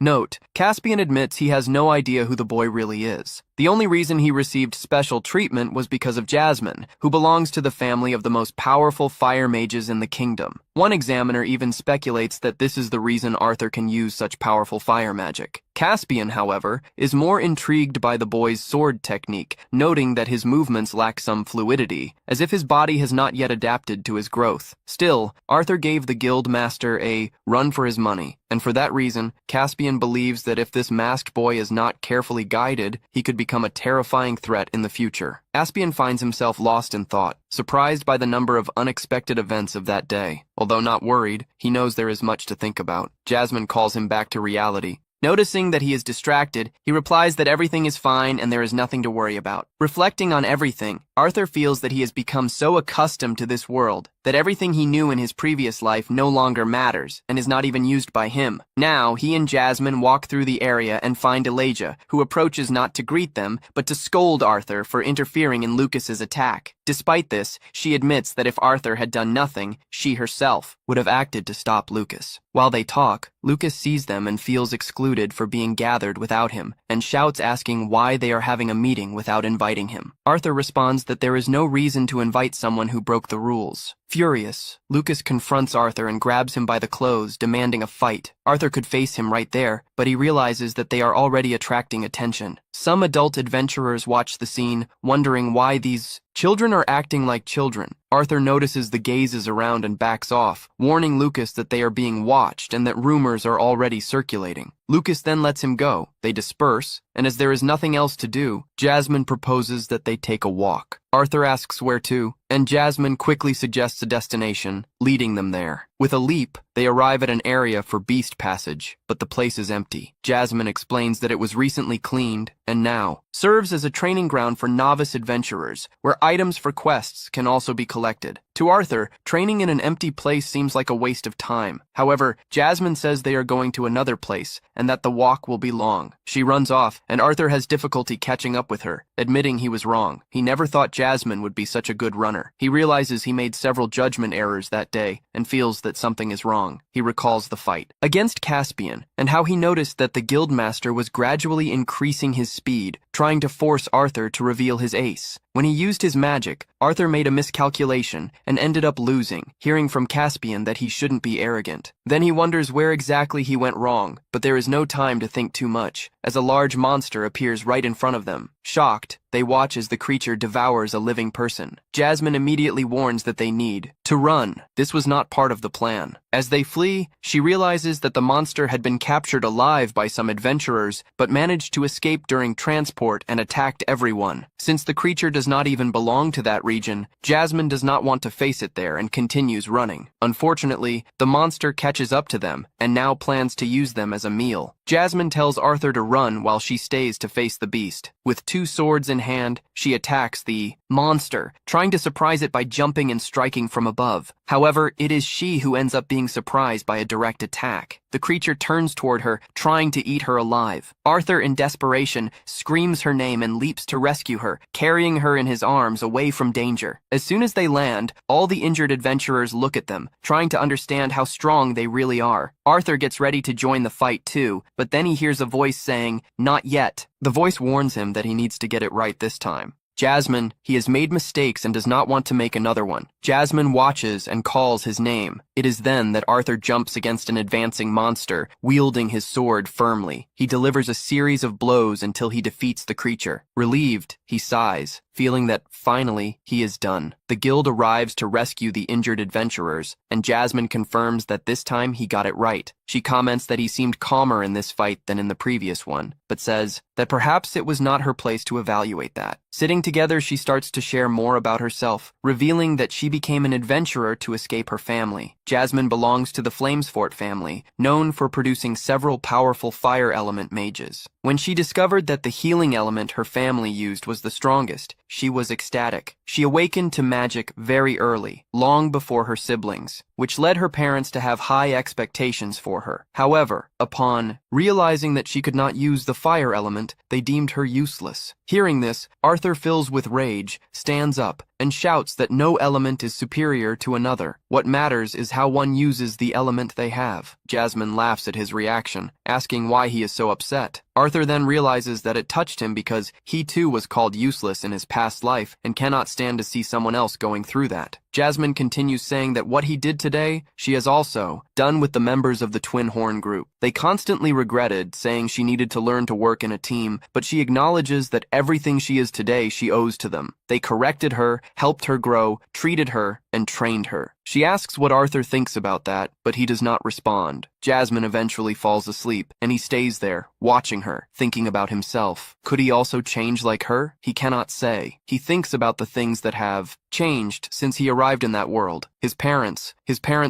note, Caspian admits he has no idea who the boy really is. The only reason he received special treatment was because of Jasmine, who belongs to the family of the most powerful fire mages in the kingdom. One examiner even speculates that this is the reason Arthur can use such powerful fire magic. Caspian, however, is more intrigued by the boy's sword technique, noting that his movements lack some fluidity, as if his body has not yet adapted to his growth. Still, Arthur gave the guild master a run for his money, and for that reason, Caspian believes that if this masked boy is not carefully guided, he could become a terrifying threat in the future. Caspian finds himself lost in thought, surprised by the number of unexpected events of that day. Although not worried, he knows there is much to think about. Jasmine calls him back to reality. Noticing that he is distracted, he replies that everything is fine and there is nothing to worry about. Reflecting on everything, Arthur feels that he has become so accustomed to this world that everything he knew in his previous life no longer matters and is not even used by him. Now, he and Jasmine walk through the area and find Elijah, who approaches not to greet them, but to scold Arthur for interfering in Lucas's attack. Despite this, she admits that if Arthur had done nothing, she herself would have acted to stop Lucas. While they talk, Lucas sees them and feels excluded for being gathered without him, and shouts asking why they are having a meeting without inviting him. Arthur responds that there is no reason to invite someone who broke the rules. Furious, Lucas confronts Arthur and grabs him by the clothes, demanding a fight. Arthur could face him right there, but he realizes that they are already attracting attention. Some adult adventurers watch the scene, wondering why these children are acting like children. Arthur notices the gazes around and backs off, warning Lucas that they are being watched and that rumors are already circulating. Lucas then lets him go. They disperse, and as there is nothing else to do, Jasmine proposes that they take a walk. Arthur asks where to, and Jasmine quickly suggests a destination, leading them there. With a leap, they arrive at an area for beast passage, but the place is empty. Jasmine explains that it was recently cleaned, and now serves as a training ground for novice adventurers, where items for quests can also be collected. To Arthur, training in an empty place seems like a waste of time. However, Jasmine says they are going to another place, and that the walk will be long. She runs off, and Arthur has difficulty catching up with her, admitting he was wrong. He never thought Jasmine would be such a good runner. He realizes he made several judgment errors that day, and feels that something is wrong. He recalls the fight against Caspian, and how he noticed that the guildmaster was gradually increasing his speed, trying to force Arthur to reveal his ace. When he used his magic, Arthur made a miscalculation and ended up losing, hearing from Caspian that he shouldn't be arrogant. Then he wonders where exactly he went wrong, but there is no time to think too much, as a large monster appears right in front of them. Shocked, they watch as the creature devours a living person. Jasmine immediately warns that they need to run. This was not part of the plan. As they flee, she realizes that the monster had been captured alive by some adventurers, but managed to escape during transport and attacked everyone. Since the creature does not even belong to that region, Jasmine does not want to face it there and continues running. Unfortunately, the monster catches up to them and now plans to use them as a meal. Jasmine tells Arthur to run while she stays to face the beast. With 2 swords in hand, she attacks the monster, trying to surprise it by jumping and striking from above. However, it is she who ends up being surprised by a direct attack. The creature turns toward her, trying to eat her alive. Arthur, in desperation, screams her name and leaps to rescue her, carrying her in his arms away from danger. As soon as they land, all the injured adventurers look at them, trying to understand how strong they really are. Arthur gets ready to join the fight too, but then he hears a voice saying, "Not yet." The voice warns him that he needs to get it right this time. Jasmine, he has made mistakes and does not want to make another one. Jasmine watches and calls his name. It is then that Arthur jumps against an advancing monster, wielding his sword firmly. He delivers a series of blows until he defeats the creature. Relieved, he sighs, feeling that finally he is done. The guild arrives to rescue the injured adventurers, and Jasmine confirms that this time he got it right. She comments that he seemed calmer in this fight than in the previous one, but says that perhaps it was not her place to evaluate that. Sitting together, she starts to share more about herself, revealing that she became an adventurer to escape her family. Jasmine belongs to the Flamesfort family, known for producing several powerful fire element mages. When she discovered that the healing element her family used was the strongest, she was ecstatic. She awakened to magic very early, long before her siblings, which led her parents to have high expectations for her. However, upon realizing that she could not use the fire element, they deemed her useless. Hearing this, Arthur fills with rage, stands up, and shouts that no element is superior to another. What matters is how one uses the element they have. Jasmine laughs at his reaction, asking why he is so upset. Arthur then realizes that it touched him because he too was called useless in his past life and cannot stand to see someone else going through that. Jasmine continues saying that what he did today, she has also done with the members of the Twin Horn group. They constantly regretted, saying she needed to learn to work in a team, but she acknowledges that everything she is today she owes to them. They corrected her, helped her grow, treated her, and trained her. She asks what Arthur thinks about that, but he does not respond. Jasmine eventually falls asleep, and he stays there, watching her, thinking about himself. Could he also change like her? He cannot say. He thinks about the things that have changed since he arrived in that world. His parents'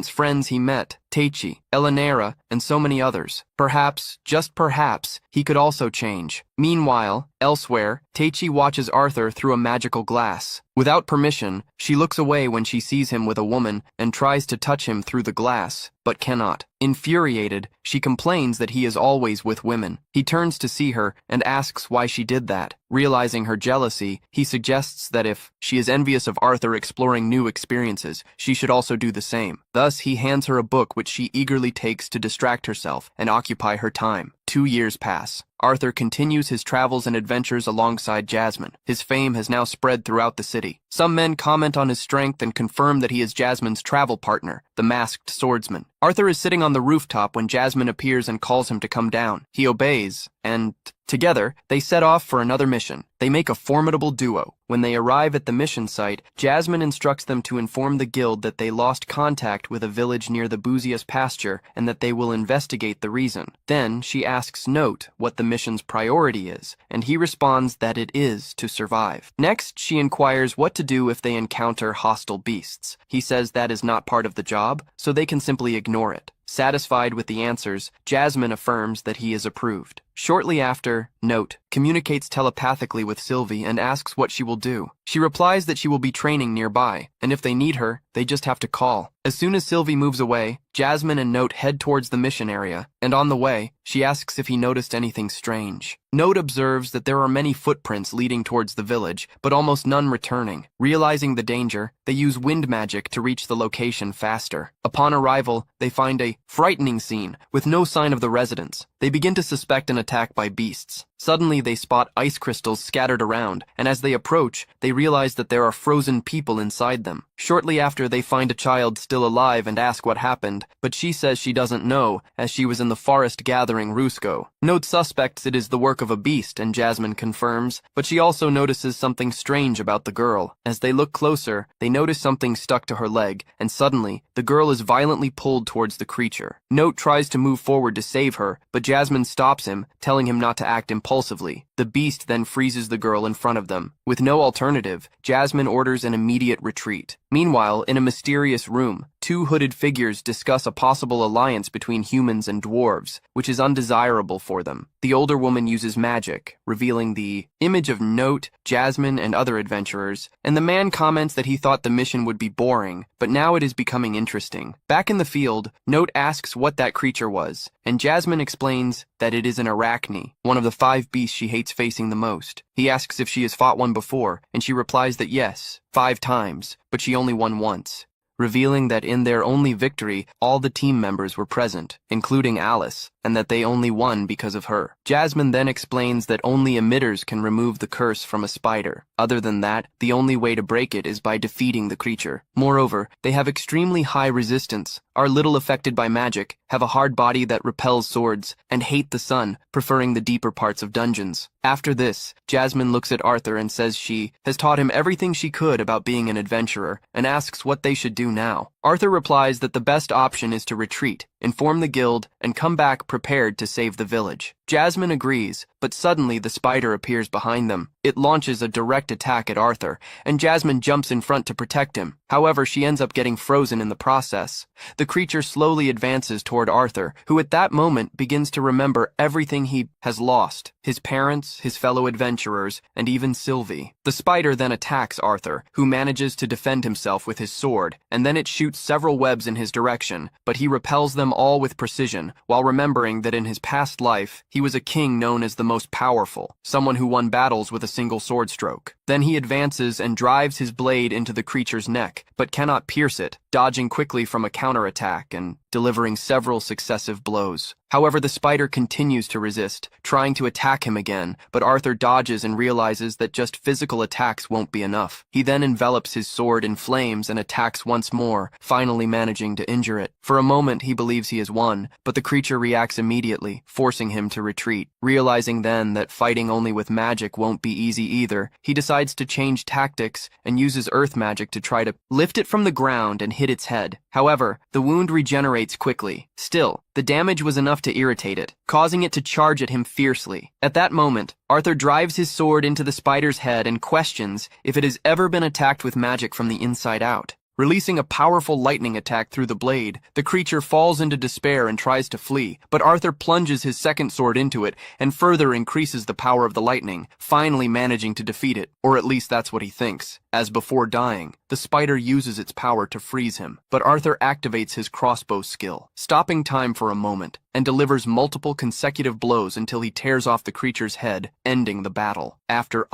friends he met, Teichi, Elenera, and so many others. Perhaps, just perhaps, he could also change. Meanwhile, elsewhere, Teichi watches Arthur through a magical glass. Without permission, she looks away when she sees him with a woman and tries to touch him through the glass, but cannot. Infuriated, she complains that he is always with women. He turns to see her and asks why she did that. Realizing her jealousy, he suggests that if she is envious of Arthur exploring new experiences, she should also do the same. Thus, he hands her a book which she eagerly takes to distract herself and occupy her time. 2 years pass. Arthur continues his travels and adventures alongside Jasmine. His fame has now spread throughout the city. Some men comment on his strength and confirm that he is Jasmine's travel partner, the masked swordsman. Arthur is sitting on the rooftop when Jasmine appears and calls him to come down. He obeys, and together, they set off for another mission. They make a formidable duo. When they arrive at the mission site, Jasmine instructs them to inform the guild that they lost contact with a village near the Buzius pasture and that they will investigate the reason. Then, she asks Note what the mission's priority is, and he responds that it is to survive. Next, she inquires what to do if they encounter hostile beasts. He says that is not part of the job, so they can simply ignore it. Satisfied with the answers, Jasmine affirms that he is approved. Shortly after, Note communicates telepathically with Sylvie and asks what she will do. She replies that she will be training nearby, and if they need her, they just have to call. As soon as Sylvie moves away, Jasmine and Note head towards the mission area, and on the way, she asks if he noticed anything strange. Note observes that there are many footprints leading towards the village, but almost none returning. Realizing the danger, they use wind magic to reach the location faster. Upon arrival, they find a frightening scene with no sign of the residents. They begin to suspect an attack by beasts. Suddenly, they spot ice crystals scattered around, and as they approach, they realize that there are frozen people inside them. Shortly after, they find a child still alive and ask what happened, but she says she doesn't know, as she was in the forest gathering Rusco. Note suspects it is the work of a beast, and Jasmine confirms, but she also notices something strange about the girl. As they look closer, they notice something stuck to her leg, and suddenly, the girl is violently pulled towards the creature. Note tries to move forward to save her, but Jasmine stops him, telling him not to act impulsively. The beast then freezes the girl in front of them. With no alternative, Jasmine orders an immediate retreat. Meanwhile, in a mysterious room, two hooded figures discuss a possible alliance between humans and dwarves, which is undesirable for them. The older woman uses magic, revealing the image of Note, Jasmine, and other adventurers, and the man comments that he thought the mission would be boring, but now it is becoming interesting. Back in the field, Note asks what that creature was, and Jasmine explains that it is an arachne, one of the 5 beasts she hates facing the most. He asks if she has fought one before, and she replies that yes, 5 times, but she only won once, revealing that in their only victory, all the team members were present, including Alice, and that they only won because of her. Jasmine then explains that only emitters can remove the curse from a spider. Other than that, the only way to break it is by defeating the creature. Moreover, they have extremely high resistance, are little affected by magic, have a hard body that repels swords, and hate the sun, preferring the deeper parts of dungeons. After this, Jasmine looks at Arthur and says she has taught him everything she could about being an adventurer, and asks what they should do now. Arthur replies that the best option is to retreat, inform the guild, and come back prepared to save the village. Jasmine agrees, but suddenly the spider appears behind them. It launches a direct attack at Arthur, and Jasmine jumps in front to protect him. However, she ends up getting frozen in the process. The creature slowly advances toward Arthur, who at that moment begins to remember everything he has lost: his parents, his fellow adventurers, and even Sylvie. The spider then attacks Arthur, who manages to defend himself with his sword, and then it shoots several webs in his direction, but he repels them all with precision, while remembering that in his past life, he was a king known as the most powerful, someone who won battles with a single sword stroke. Then he advances and drives his blade into the creature's neck, but cannot pierce it, dodging quickly from a counterattack and delivering several successive blows. However, the spider continues to resist, trying to attack him again, but Arthur dodges and realizes that just physical attacks won't be enough. He then envelops his sword in flames and attacks once more, finally managing to injure it. For a moment, he believes he has won, but the creature reacts immediately, forcing him to retreat. Realizing then that fighting only with magic won't be easy either, he decides to change tactics and uses earth magic to try to lift it from the ground and hit its head. However, the wound regenerates quickly. Still, the damage was enough to irritate it, causing it to charge at him fiercely. At that moment, Arthur drives his sword into the spider's head and questions if it has ever been attacked with magic from the inside out. Releasing a powerful lightning attack through the blade, the creature falls into despair and tries to flee, but Arthur plunges his second sword into it and further increases the power of the lightning, finally managing to defeat it, or at least that's what he thinks. As before dying, the spider uses its power to freeze him, but Arthur activates his crossbow skill, stopping time for a moment, and delivers multiple consecutive blows until he tears off the creature's head, ending the battle. After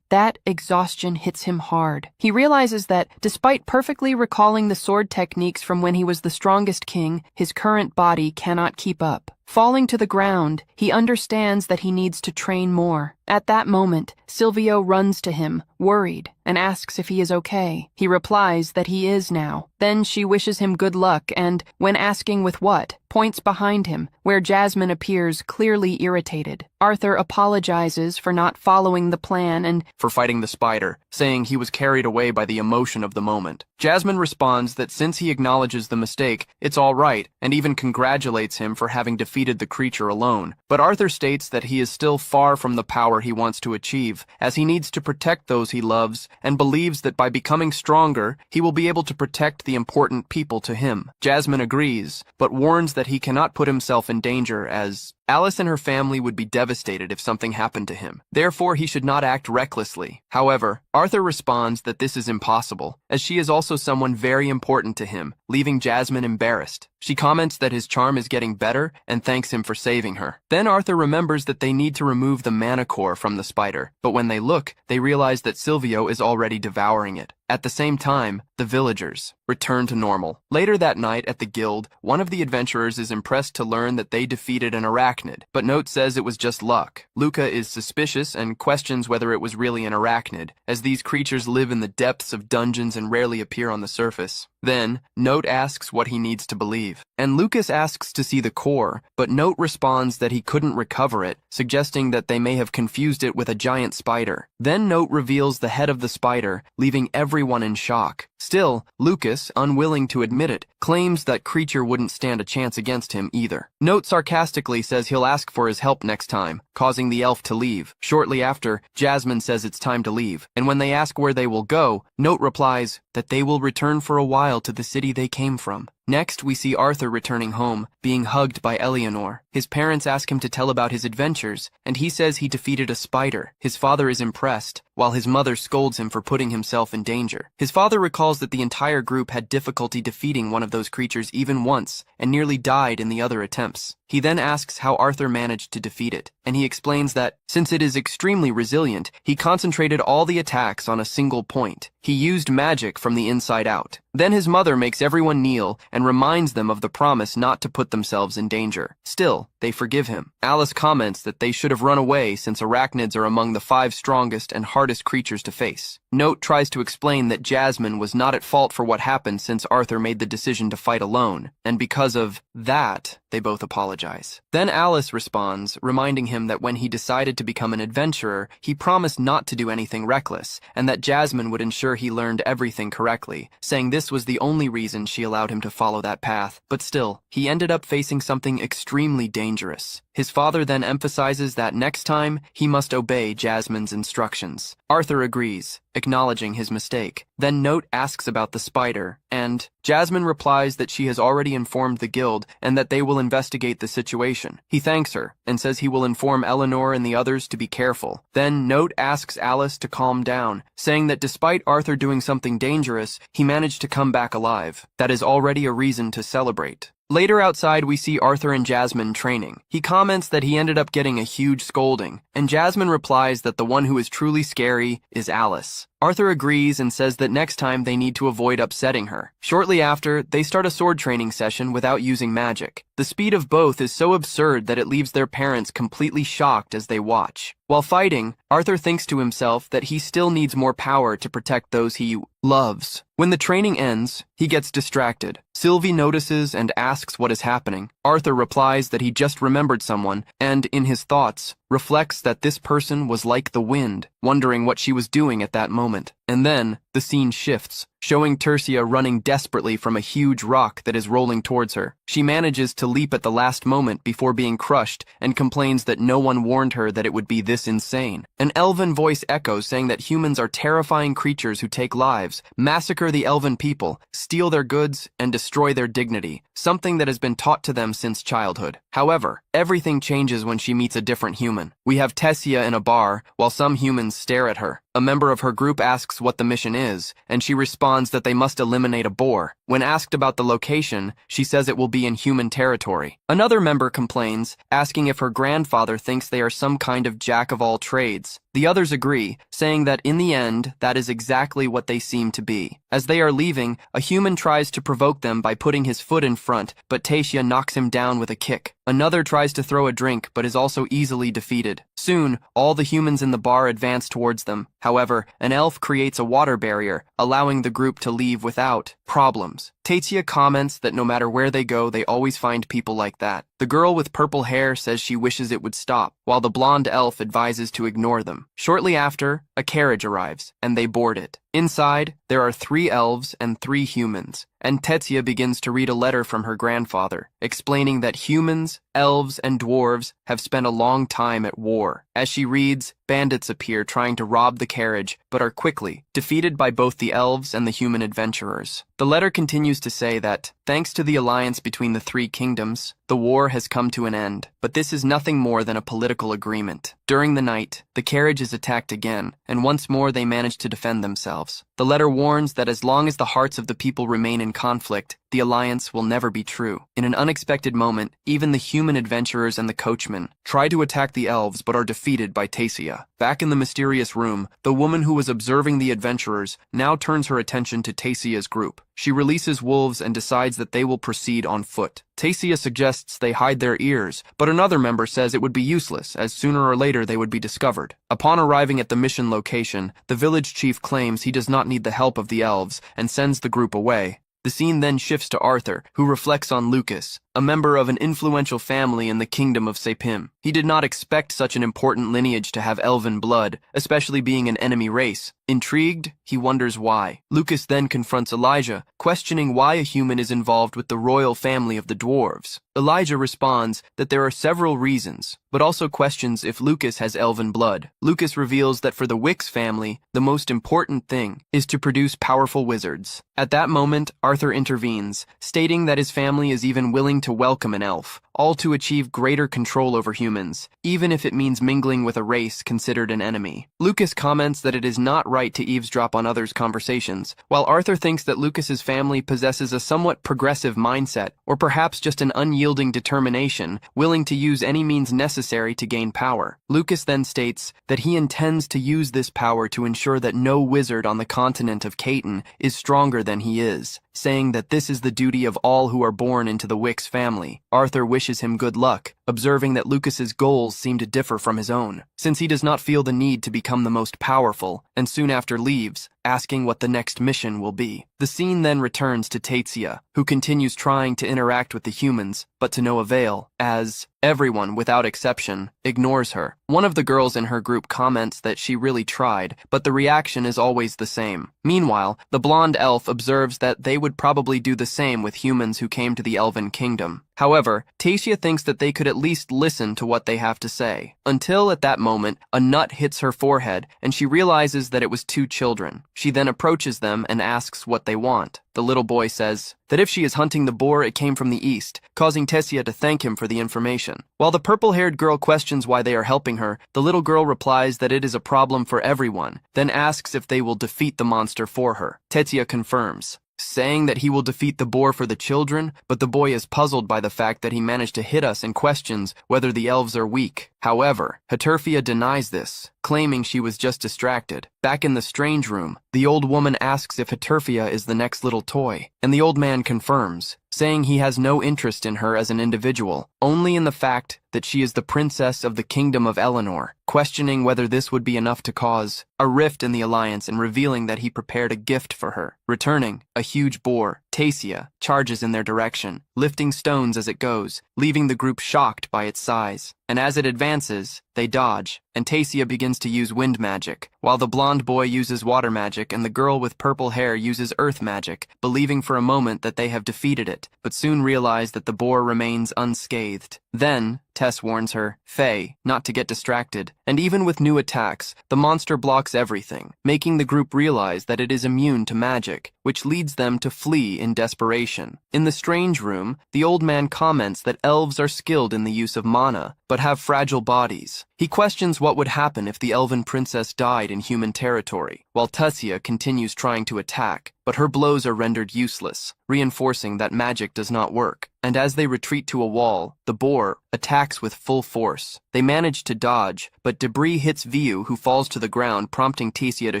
that exhaustion hits him hard. He realizes that, despite perfectly recalling the sword techniques from when he was the strongest king, his current body cannot keep up. Falling to the ground, he understands that he needs to train more. At that moment, Silvio runs to him, worried, and asks if he is okay. He replies that he is now. Then she wishes him good luck and, when asking with what, points behind him, where Jasmine appears clearly irritated. Arthur apologizes for not following the plan and for fighting the spider, saying he was carried away by the emotion of the moment. Jasmine responds that since he acknowledges the mistake, it's all right, and even congratulates him for having defeated the creature alone. But Arthur states that he is still far from the power he wants to achieve, as he needs to protect those he loves, and believes that by becoming stronger, he will be able to protect the important people to him. Jasmine agrees, but warns that he cannot put himself in danger, as Alice and her family would be devastated if something happened to him. Therefore, he should not act recklessly. However, Arthur responds that this is impossible, as she is also someone very important to him, leaving Jasmine embarrassed. She comments that his charm is getting better and thanks him for saving her. Then Arthur remembers that they need to remove the mana core from the spider, but when they look, they realize that Silvio is already devouring it. At the same time, the villagers return to normal. Later that night at the guild, one of the adventurers is impressed to learn that they defeated an arachnid, but Note says it was just luck. Luca is suspicious and questions whether it was really an arachnid, as these creatures live in the depths of dungeons and rarely appear on the surface. Then, Note asks what he needs to believe, and Lucas asks to see the core, but Note responds that he couldn't recover it, suggesting that they may have confused it with a giant spider. Then Note reveals the head of the spider, leaving everyone in shock. Still, Lucas, unwilling to admit it, claims that creature wouldn't stand a chance against him either. Note sarcastically says he'll ask for his help next time, causing the elf to leave. Shortly after, Jasmine says it's time to leave, and when they ask where they will go, Note replies that they will return for a while to the city they came from. Next, we see Arthur returning home, being hugged by Eleanor. His parents ask him to tell about his adventures, and he says he defeated a spider. His father is impressed, while his mother scolds him for putting himself in danger. His father recalls that the entire group had difficulty defeating one of those creatures even once, and nearly died in the other attempts. He then asks how Arthur managed to defeat it, and he explains that, since it is extremely resilient, he concentrated all the attacks on a single point. He used magic from the inside out. Then his mother makes everyone kneel and reminds them of the promise not to put themselves in danger. Still, they forgive him. Alice comments that they should have run away since arachnids are among the 5 strongest and hardest creatures to face. Note tries to explain that Jasmine was not at fault for what happened since Arthur made the decision to fight alone, and because of that, they both apologize. Then Alice responds, reminding him that when he decided to become an adventurer, he promised not to do anything reckless, and that Jasmine would ensure he learned everything correctly, saying this was the only reason she allowed him to follow that path. But still, he ended up facing something extremely dangerous. His father then emphasizes that next time, he must obey Jasmine's instructions. Arthur agrees, acknowledging his mistake. Then Note asks about the spider, and Jasmine replies that she has already informed the guild and that they will investigate the situation. He thanks her and says he will inform Eleanor and the others to be careful. Then Note asks Alice to calm down, saying that despite Arthur doing something dangerous, he managed to come back alive. That is already a reason to celebrate. Later outside, we see Arthur and Jasmine training. He comments that he ended up getting a huge scolding, and Jasmine replies that the one who is truly scary is Alice. Arthur agrees and says that next time they need to avoid upsetting her. Shortly after, they start a sword training session without using magic. The speed of both is so absurd that it leaves their parents completely shocked as they watch. While fighting, Arthur thinks to himself that he still needs more power to protect those he loves. When the training ends, he gets distracted. Sylvie notices and asks what is happening. Arthur replies that he just remembered someone, and in his thoughts, reflects that this person was like the wind, wondering what she was doing at that moment. And then, the scene shifts, showing Tercia running desperately from a huge rock that is rolling towards her. She manages to leap at the last moment before being crushed and complains that no one warned her that it would be this insane. An elven voice echoes saying that humans are terrifying creatures who take lives, massacre the elven people, steal their goods, and destroy their dignity, something that has been taught to them since childhood. However, everything changes when she meets a different human. We have Tessia in a bar, while some humans stare at her. A member of her group asks what the mission is, and she responds that they must eliminate a boar. When asked about the location, she says it will be in human territory. Another member complains, asking if her grandfather thinks they are some kind of jack-of-all-trades. The others agree, saying that in the end, that is exactly what they seem to be. As they are leaving, a human tries to provoke them by putting his foot in front, but Tatia knocks him down with a kick. Another tries to throw a drink, but is also easily defeated. Soon, all the humans in the bar advance towards them. However, an elf creates a water barrier, allowing the group to leave without problems. Tatia comments that no matter where they go, they always find people like that. The girl with purple hair says she wishes it would stop, while the blonde elf advises to ignore them. Shortly after, a carriage arrives, and they board it. Inside, there are 3 elves and 3 humans, and Tetsia begins to read a letter from her grandfather, explaining that humans, elves, and dwarves have spent a long time at war. As she reads, bandits appear trying to rob the carriage, but are quickly defeated by both the elves and the human adventurers. The letter continues to say that, thanks to the alliance between the 3 kingdoms, the war has come to an end, but this is nothing more than a political agreement. During the night, the carriage is attacked again, and once more they manage to defend themselves. The letter warns that as long as the hearts of the people remain in conflict, the alliance will never be true. In an unexpected moment, even the human adventurers and the coachman try to attack the elves but are defeated by Tasia. Back in the mysterious room, the woman who was observing the adventurers now turns her attention to Tasia's group. She releases wolves and decides that they will proceed on foot. Tasia suggests they hide their ears, but another member says it would be useless, as sooner or later they would be discovered. Upon arriving at the mission location, the village chief claims he does not need the help of the elves and sends the group away. The scene then shifts to Arthur, who reflects on Lucas, a member of an influential family in the kingdom of Sepim. He did not expect such an important lineage to have elven blood, especially being an enemy race. Intrigued, he wonders why. Lucas then confronts Elijah, questioning why a human is involved with the royal family of the dwarves. Elijah responds that there are several reasons, but also questions if Lucas has elven blood. Lucas reveals that for the Wicks family, the most important thing is to produce powerful wizards. At that moment, Arthur intervenes, stating that his family is even willing to welcome an elf, all to achieve greater control over humans, even if it means mingling with a race considered an enemy. Lucas comments that it is not right to eavesdrop on others' conversations, while Arthur thinks that Lucas's family possesses a somewhat progressive mindset, or perhaps just an unyielding determination, willing to use any means necessary to gain power. Lucas then states that he intends to use this power to ensure that no wizard on the continent of Caton is stronger than he is, saying that this is the duty of all who are born into the Wicks family. Arthur wishes him good luck, observing that Lucas's goals seem to differ from his own, since he does not feel the need to become the most powerful, and soon after leaves, asking what the next mission will be. The scene then returns to Tatia, who continues trying to interact with the humans, but to no avail, as everyone, without exception, ignores her. One of the girls in her group comments that she really tried, but the reaction is always the same. Meanwhile, the blonde elf observes that they would probably do the same with humans who came to the Elven Kingdom. However, Tatia thinks that they could at least listen to what they have to say. Until at that moment, a nut hits her forehead, and she realizes that it was 2 children. She then approaches them and asks what they want. The little boy says that if she is hunting the boar, it came from the east, causing Tessia to thank him for the information. While the purple-haired girl questions why they are helping her, the little girl replies that it is a problem for everyone, then asks if they will defeat the monster for her. Tessia confirms, saying that he will defeat the boar for the children, but the boy is puzzled by the fact that he managed to hit us and questions whether the elves are weak. However, Haterfia denies this, claiming she was just distracted. Back in the strange room, the old woman asks if Haterfia is the next little toy, and the old man confirms, saying he has no interest in her as an individual, only in the fact that she is the princess of the kingdom of Eleanor, questioning whether this would be enough to cause a rift in the alliance and revealing that he prepared a gift for her. Returning, a huge boar, Tasia, charges in their direction, lifting stones as it goes, leaving the group shocked by its size. And as it advances, they dodge, and Tasia begins to use wind magic, while the blonde boy uses water magic and the girl with purple hair uses earth magic, believing for a moment that they have defeated it, but soon realize that the boar remains unscathed. Then, Tess warns her, Faye, not to get distracted, and even with new attacks, the monster blocks everything, making the group realize that it is immune to magic, which leads them to flee in desperation. In the strange room, the old man comments that elves are skilled in the use of mana, but have fragile bodies. He questions what would happen if the elven princess died in human territory. while Tessia continues trying to attack, but her blows are rendered useless, reinforcing that magic does not work. And as they retreat to a wall, the boar attacks with full force. They manage to dodge, but debris hits Viu, who falls to the ground, prompting Tessia to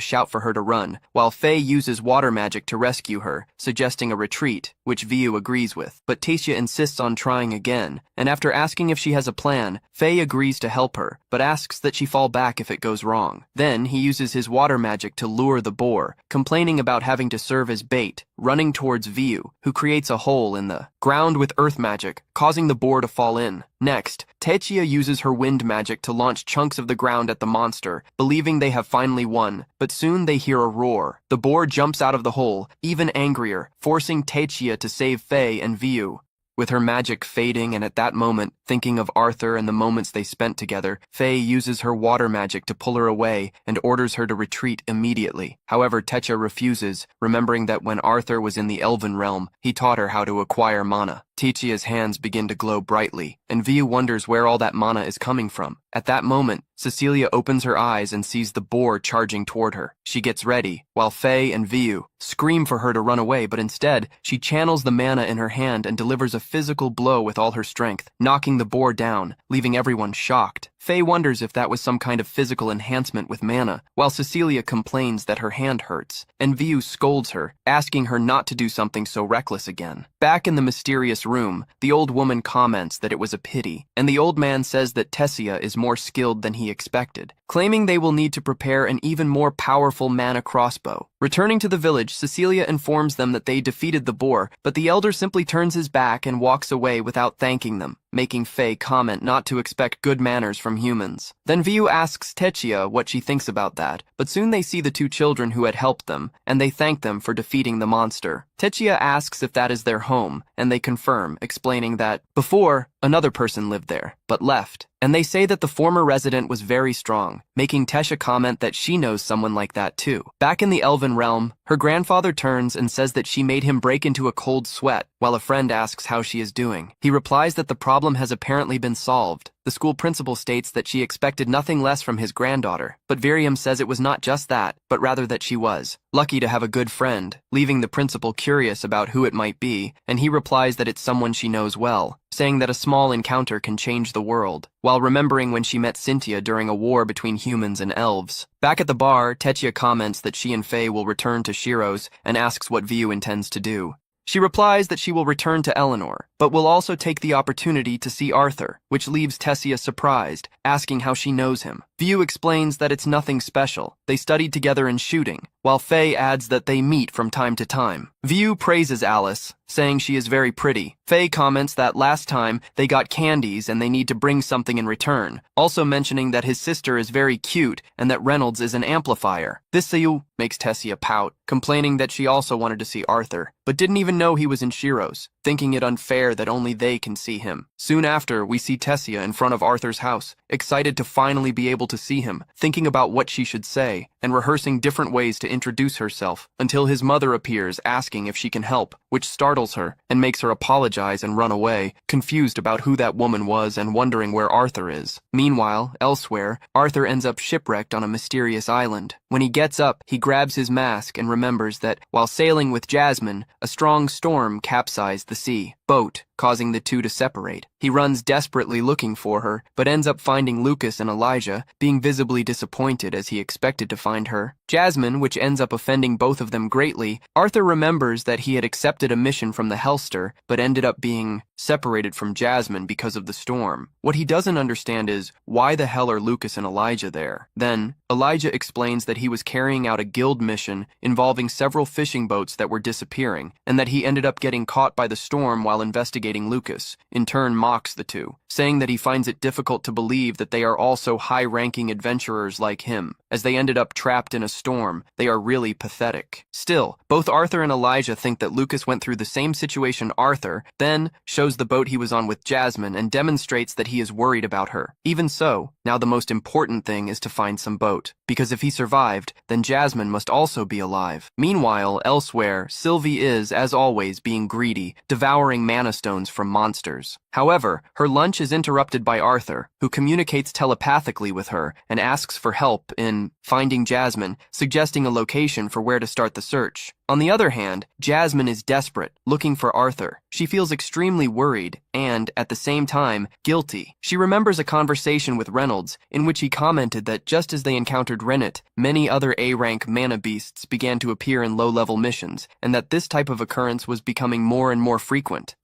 shout for her to run, while Faye uses water magic to rescue her, suggesting a retreat, which Viu agrees with. But Tessia insists on trying again, and after asking if she has a plan, Faye agrees to help her, but asks that she fall back if it goes wrong. Then he uses his water magic to lure the boar, complaining about having to serve as bait, running towards Viu, who creates a hole in the ground with earth magic, causing the boar to fall in. Next, Tessia uses her wind magic to launch chunks of the ground at the monster, believing they have finally won, but soon they hear a roar. The boar jumps out of the hole, even angrier, forcing Tessia to save Faye and Viu. With her magic fading and at that moment, thinking of Arthur and the moments they spent together, Faye uses her water magic to pull her away and orders her to retreat immediately. However, Tessia refuses, remembering that when Arthur was in the Elven realm, he taught her how to acquire mana. Techia's hands begin to glow brightly, and Viu wonders where all that mana is coming from. At that moment, Cecilia opens her eyes and sees the boar charging toward her. She gets ready, while Faye and Viu scream for her to run away, but instead, she channels the mana in her hand and delivers a physical blow with all her strength, knocking the boar down, leaving everyone shocked. Faye wonders if that was some kind of physical enhancement with mana, while Cecilia complains that her hand hurts, and Viu scolds her, asking her not to do something so reckless again. Back in the mysterious room, the old woman comments that it was a pity, and the old man says that Tessia is more skilled than he expected, claiming they will need to prepare an even more powerful mana crossbow. Returning to the village, Cecilia informs them that they defeated the boar, but the elder simply turns his back and walks away without thanking them, making Faye comment not to expect good manners from humans. Then Viu asks Tessia what she thinks about that, but soon they see the two children who had helped them, and they thank them for defeating the monster. Tessia asks if that is their home, and they confirm, explaining that, before, another person lived there, but left. And they say that the former resident was very strong, making Tessia comment that she knows someone like that too. Back in the Elven realm, her grandfather turns and says that she made him break into a cold sweat, while a friend asks how she is doing. He replies that the problem has apparently been solved. The school principal states that she expected nothing less from his granddaughter, but Virium says it was not just that, but rather that she was lucky to have a good friend, leaving the principal curious about who it might be, and he replies that it's someone she knows well, saying that a small encounter can change the world, while remembering when she met Cynthia during a war between humans and elves. Back at the bar, Tessia comments that she and Faye will return to Shiro's and asks what Viu intends to do. She replies that she will return to Eleanor, but will also take the opportunity to see Arthur, which leaves Tessia surprised, asking how she knows him. Viu explains that it's nothing special. They studied together in shooting, while Faye adds that they meet from time to time. Viu praises Alice, saying she is very pretty. Faye comments that last time they got candies and they need to bring something in return, also mentioning that his sister is very cute and that Reynolds is an amplifier. This makes Tessia pout, complaining that she also wanted to see Arthur, but didn't even know he was in Shiro's, thinking it unfair that only they can see him. Soon after, we see Tessia in front of Arthur's house, excited to finally be able to see him, thinking about what she should say, and rehearsing different ways to introduce herself, until his mother appears asking if she can help, which startles her, and makes her apologize and run away, confused about who that woman was and wondering where Arthur is. Meanwhile, elsewhere, Arthur ends up shipwrecked on a mysterious island. When he gets up, he grabs his mask and remembers that, while sailing with Jasmine, a strong storm capsized the sea boat, causing the two to separate. He runs desperately looking for her, but ends up finding Lucas and Elijah, being visibly disappointed as he expected to find her. Jasmine, which ends up offending both of them greatly. Arthur remembers that he had accepted a mission from the Hellster, but ended up being separated from Jasmine because of the storm. What he doesn't understand is, why the hell are Lucas and Elijah there? Then, Elijah explains that he was carrying out a guild mission involving several fishing boats that were disappearing, and that he ended up getting caught by the storm while investigating Lucas. In turn, mocks the two, saying that he finds it difficult to believe that they are also high-ranking adventurers like him. As they ended up trapped in a storm, they are really pathetic. Still, both Arthur and Elijah think that Lucas went through the same situation Arthur, then shows the boat he was on with Jasmine and demonstrates that he is worried about her. Even so, Now the most important thing is to find some boat, because if he survived, then Jasmine must also be alive. Meanwhile, elsewhere, Sylvie is, as always, being greedy, devouring mana stones from monsters. However, her lunch is interrupted by Arthur, who communicates telepathically with her and asks for help in finding Jasmine, suggesting a location for where to start the search. On the other hand, Jasmine is desperate, looking for Arthur. She feels extremely worried and, at the same time, guilty. She remembers a conversation with Reynolds in which he commented that just as they encountered Rennet, many other A-rank mana beasts began to appear in low-level missions, and that this type of occurrence was becoming more and more frequent.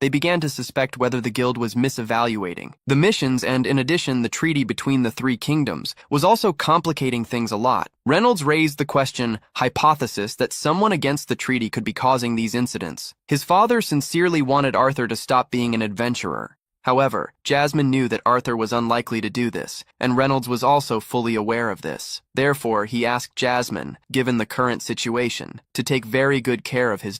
They began to suspect whether the guild was misevaluating the missions, and in addition, the treaty between the three kingdoms was also complicating things a lot. Reynolds raised the hypothesis that someone against the treaty could be causing these incidents. His father sincerely wanted Arthur to stop being an adventurer. However, Jasmine knew that Arthur was unlikely to do this, and Reynolds was also fully aware of this. Therefore, he asked Jasmine, given the current situation, to take very good care of his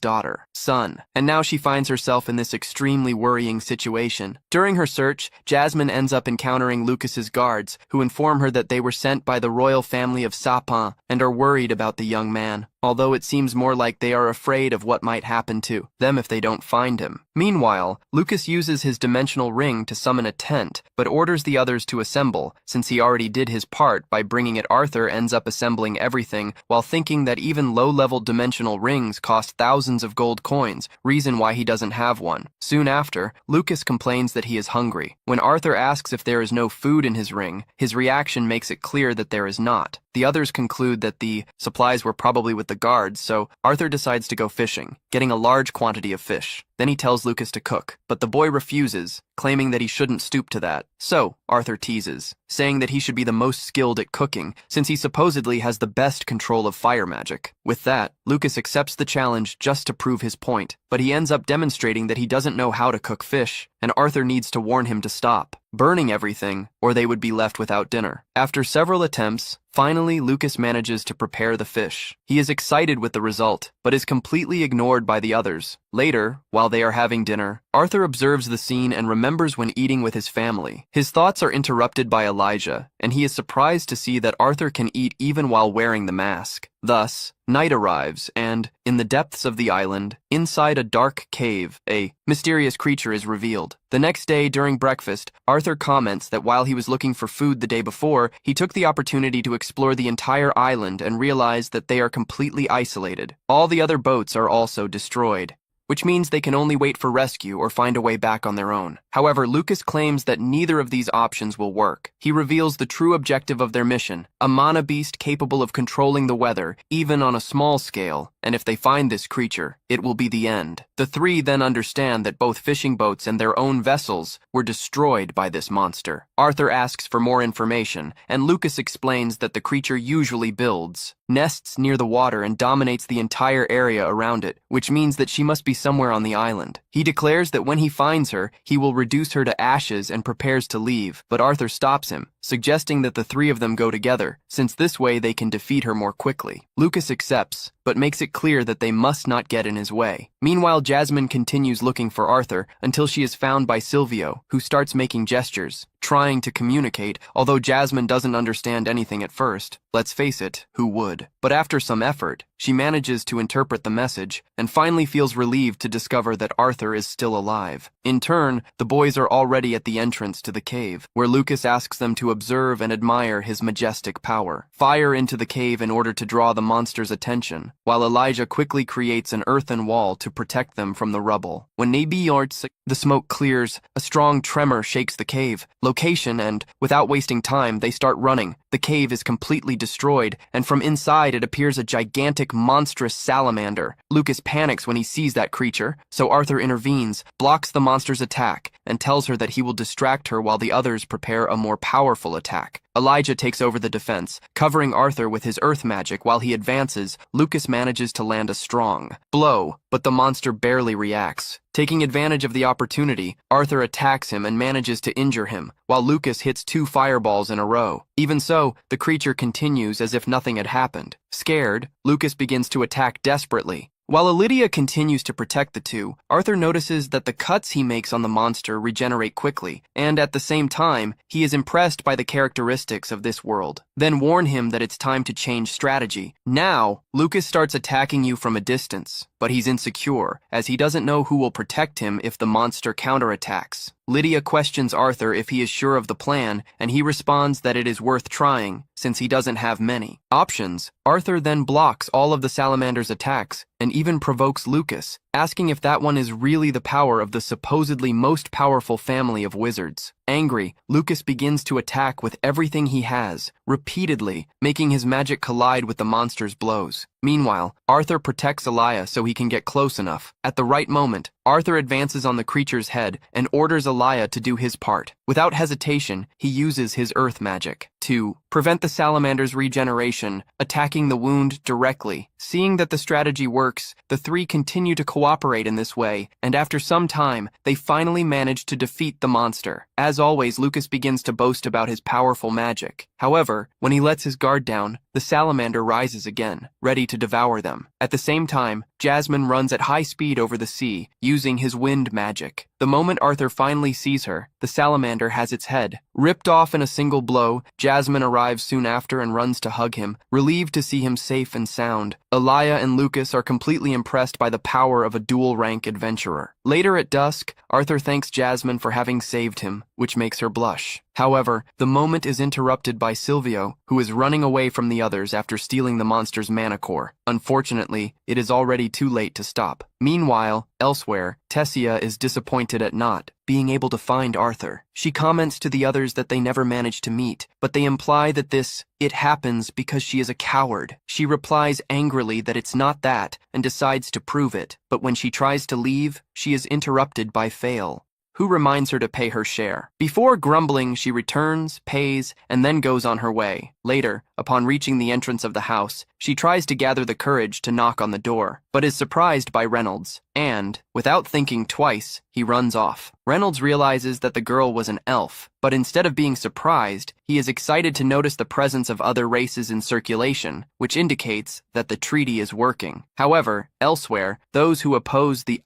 son. And now she finds herself in this extremely worrying situation. During her search, Jasmine ends up encountering Lucas's guards, who inform her that they were sent by the royal family of Sapin and are worried about the young man, although it seems more like they are afraid of what might happen to them if they don't find him. Meanwhile, Lucas uses his dimensional ring to summon a tent, but orders the others to assemble, since he already did his part by bringing it. Arthur ends up assembling everything, while thinking that even low-level dimensional rings cost thousands of gold coins, reason why he doesn't have one. Soon after, Lucas complains that he is hungry. When Arthur asks if there is no food in his ring, his reaction makes it clear that there is not. The others conclude that the supplies were probably with the guards, so Arthur decides to go fishing, getting a large quantity of fish. Then he tells Lucas to cook, but the boy refuses, claiming that he shouldn't stoop to that. So, Arthur teases, saying that he should be the most skilled at cooking, since he supposedly has the best control of fire magic. With that, Lucas accepts the challenge just to prove his point, but he ends up demonstrating that he doesn't know how to cook fish, and Arthur needs to warn him to stop burning everything, or they would be left without dinner. After several attempts, finally Lucas manages to prepare the fish. He is excited with the result, but is completely ignored by the others. Later, while they are having dinner, Arthur observes the scene and remembers when eating with his family. His thoughts are interrupted by Elijah, and he is surprised to see that Arthur can eat even while wearing the mask. Thus, night arrives, and, in the depths of the island, inside a dark cave, a mysterious creature is revealed. The next day, during breakfast, Arthur comments that while he was looking for food the day before, he took the opportunity to explore the entire island and realized that they are completely isolated. All the other boats are also destroyed, which means they can only wait for rescue or find a way back on their own. However, Lucas claims that neither of these options will work. He reveals the true objective of their mission, a mana beast capable of controlling the weather, even on a small scale, and if they find this creature, it will be the end. The three then understand that both fishing boats and their own vessels were destroyed by this monster. Arthur asks for more information, and Lucas explains that the creature usually builds nests near the water and dominates the entire area around it, which means that she must be somewhere on the island. He declares that when he finds her, he will reduce her to ashes and prepares to leave, but Arthur stops him, suggesting that the three of them go together, since this way they can defeat her more quickly. Lucas accepts, but makes it clear that they must not get in his way. Meanwhile, Jasmine continues looking for Arthur until she is found by Silvio, who starts making gestures, trying to communicate, although Jasmine doesn't understand anything at first. Let's face it, who would? But after some effort, she manages to interpret the message, and finally feels relieved to discover that Arthur is still alive. In turn, the boys are already at the entrance to the cave, where Lucas asks them to observe and admire his majestic power. Fire into the cave in order to draw the monster's attention, while Elijah quickly creates an earthen wall to protect them from the rubble. When the smoke clears, a strong tremor shakes the cave location, and, without wasting time, they start running. The cave is completely destroyed, and from inside it appears a gigantic, monstrous salamander. Lucas panics when he sees that creature, so Arthur intervenes, blocks the monster's attack, and tells her that he will distract her while the others prepare a more powerful attack. Elijah takes over the defense, covering Arthur with his earth magic. While he advances, Lucas manages to land a strong blow, but the monster barely reacts. Taking advantage of the opportunity, Arthur attacks him and manages to injure him, while Lucas hits 2 fireballs in a row. Even so, the creature continues as if nothing had happened. Scared, Lucas begins to attack desperately, While Lydia continues to protect the two, Arthur notices that the cuts he makes on the monster regenerate quickly, and at the same time, he is impressed by the characteristics of this world. Then warn him that it's time to change strategy. Now, Lucas starts attacking you from a distance, but he's insecure, as he doesn't know who will protect him if the monster counterattacks. Lydia questions Arthur if he is sure of the plan, and he responds that it is worth trying, since he doesn't have many options. Arthur then blocks all of the salamander's attacks, and even provokes Lucas, asking if that one is really the power of the supposedly most powerful family of wizards. Angry, Lucas begins to attack with everything he has, repeatedly, making his magic collide with the monster's blows. Meanwhile, Arthur protects Elia so he can get close enough. At the right moment, Arthur advances on the creature's head and orders Elia to do his part. Without hesitation, he uses his earth magic to prevent the salamander's regeneration, attacking the wound directly. Seeing that the strategy works, the three continue to cooperate in this way, and after some time, they finally manage to defeat the monster. As always, Lucas begins to boast about his powerful magic. However, when he lets his guard down, the salamander rises again, ready to devour them. At the same time, Jasmine runs at high speed over the sea, using his wind magic. The moment Arthur finally sees her, the salamander has its head ripped off in a single blow. Jasmine arrives soon after and runs to hug him, relieved to see him safe and sound. Elia and Lucas are completely impressed by the power of a dual-rank adventurer. Later at dusk, Arthur thanks Jasmine for having saved him, which makes her blush. However, the moment is interrupted by Silvio, who is running away from the others after stealing the monster's mana core. Unfortunately, it is already too late to stop. Meanwhile, elsewhere, Tessia is disappointed at not being able to find Arthur. She comments to the others that they never managed to meet, but they imply that it happens because she is a coward. She replies angrily that it's not that, and decides to prove it, but when she tries to leave, she is interrupted by Fail, who reminds her to pay her share. Before grumbling, she returns, pays, and then goes on her way. Later, upon reaching the entrance of the house, she tries to gather the courage to knock on the door, but is surprised by Reynolds, and, without thinking twice, he runs off. Reynolds realizes that the girl was an elf, but instead of being surprised, he is excited to notice the presence of other races in circulation, which indicates that the treaty is working. However, elsewhere, those who oppose the